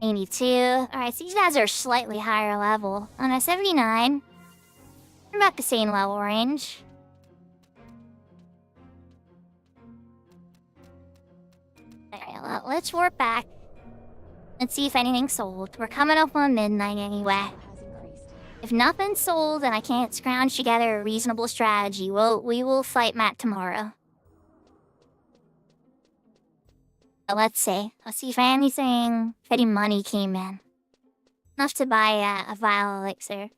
82. Alright, so these guys are slightly higher level. On a 79. We're about the same level range. Alright, let's warp back. Let's see if anything's sold. We're coming up on midnight anyway. Has increased. If nothing's sold and I can't scrounge together a reasonable strategy, we will fight Matt tomorrow. But let's see. Let's see if anything, if any money came in. Enough to buy a vial elixir.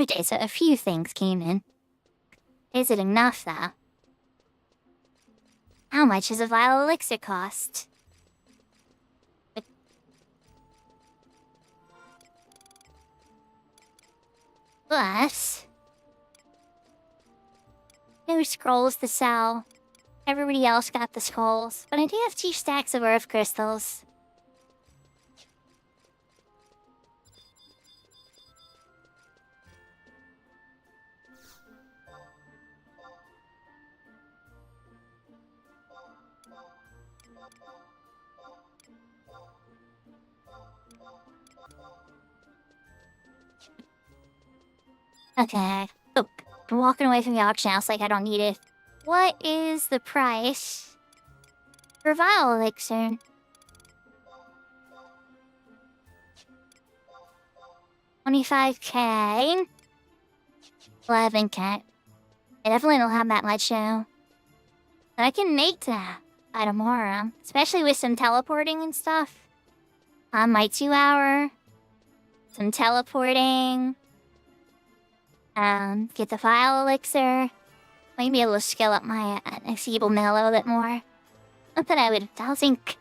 Okay, so a few things came in. Is it enough, though? How much does a vial elixir cost? Plus... no scrolls to sell. Everybody else got the scrolls, but I do have 2 stacks of earth crystals. Okay. Oh, I'm walking away from the auction house like I don't need it. What is the price for vial elixir? $25K. $11K. I definitely don't have that much now. But I can make that by tomorrow. Especially with some teleporting and stuff. On my 2-hour. Some teleporting. Get the vial elixir. Might be able to scale up my feeble mill a little bit more. Not that I'll think.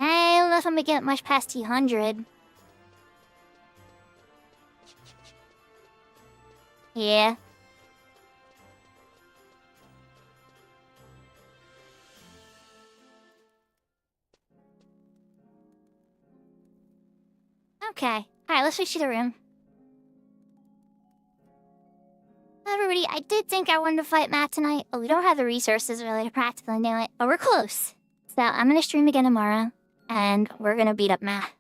I don't know if I'm gonna get much past 200. Yeah. Okay. Alright, let's switch to the room. Everybody, I did think I wanted to fight Matt tonight, but we don't have the resources really to practically do it. But we're close. So I'm gonna stream again tomorrow, and we're gonna beat up Matt.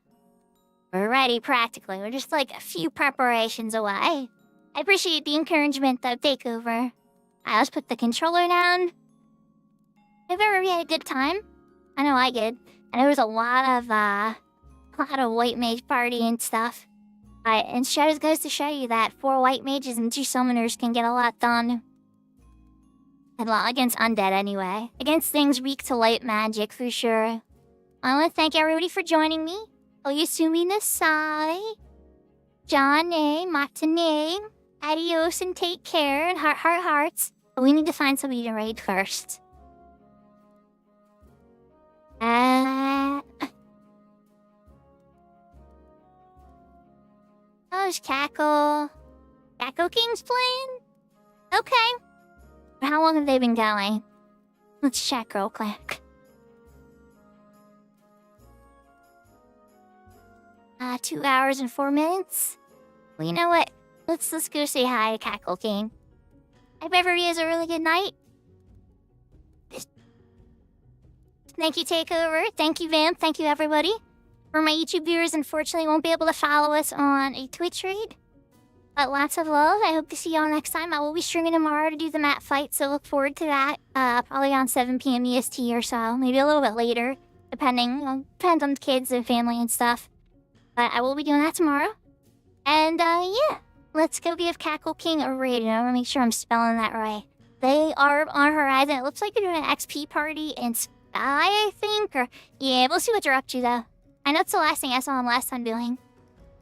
We're ready, practically. We're just like a few preparations away. I appreciate the encouragement, though. Take over. Let's put the controller down. Have everybody had a good time? I know I did. And there was a lot of white mage party and stuff. And Shadows goes to show you that 4 white mages and 2 summoners can get a lot done. And well, against undead anyway. Against things weak to light magic, for sure. I want to thank everybody for joining me. Oyasumi Nasai. Johnny, Matane. Adios and take care, and hearts. But we need to find somebody to raid first. How's Cackle? Cackle King's playing? Okay. How long have they been going? Let's check real quick. 2 hours and 4 minutes? Well, you know what? Let's go say hi to Cackle King. I hope everybody has a really good night. Thank you, Takeover. Thank you, Vamp. Thank you, everybody. For my YouTube viewers, unfortunately, won't be able to follow us on a Twitch raid. But lots of love. I hope to see y'all next time. I will be streaming tomorrow to do the mat fight, so look forward to that. Probably on 7 p.m. EST or so. Maybe a little bit later, depending. Depends on the kids and family and stuff. But I will be doing that tomorrow. And, yeah. Let's go give Cackle King a raid. I want to make sure I'm spelling that right. They are on Horizon. It looks like they're doing an XP party in Sky, I think. Or, yeah, we'll see what they're up to, though. I know it's the last thing I saw them last time doing.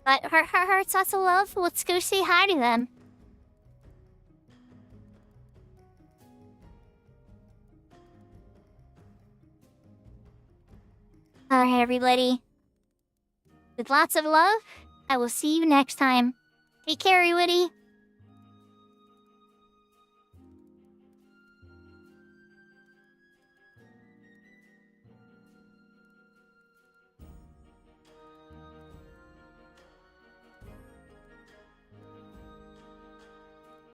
But hearts, lots of love. Let's go say hi to them. Alright, everybody. With lots of love, I will see you next time. Take care, everybody.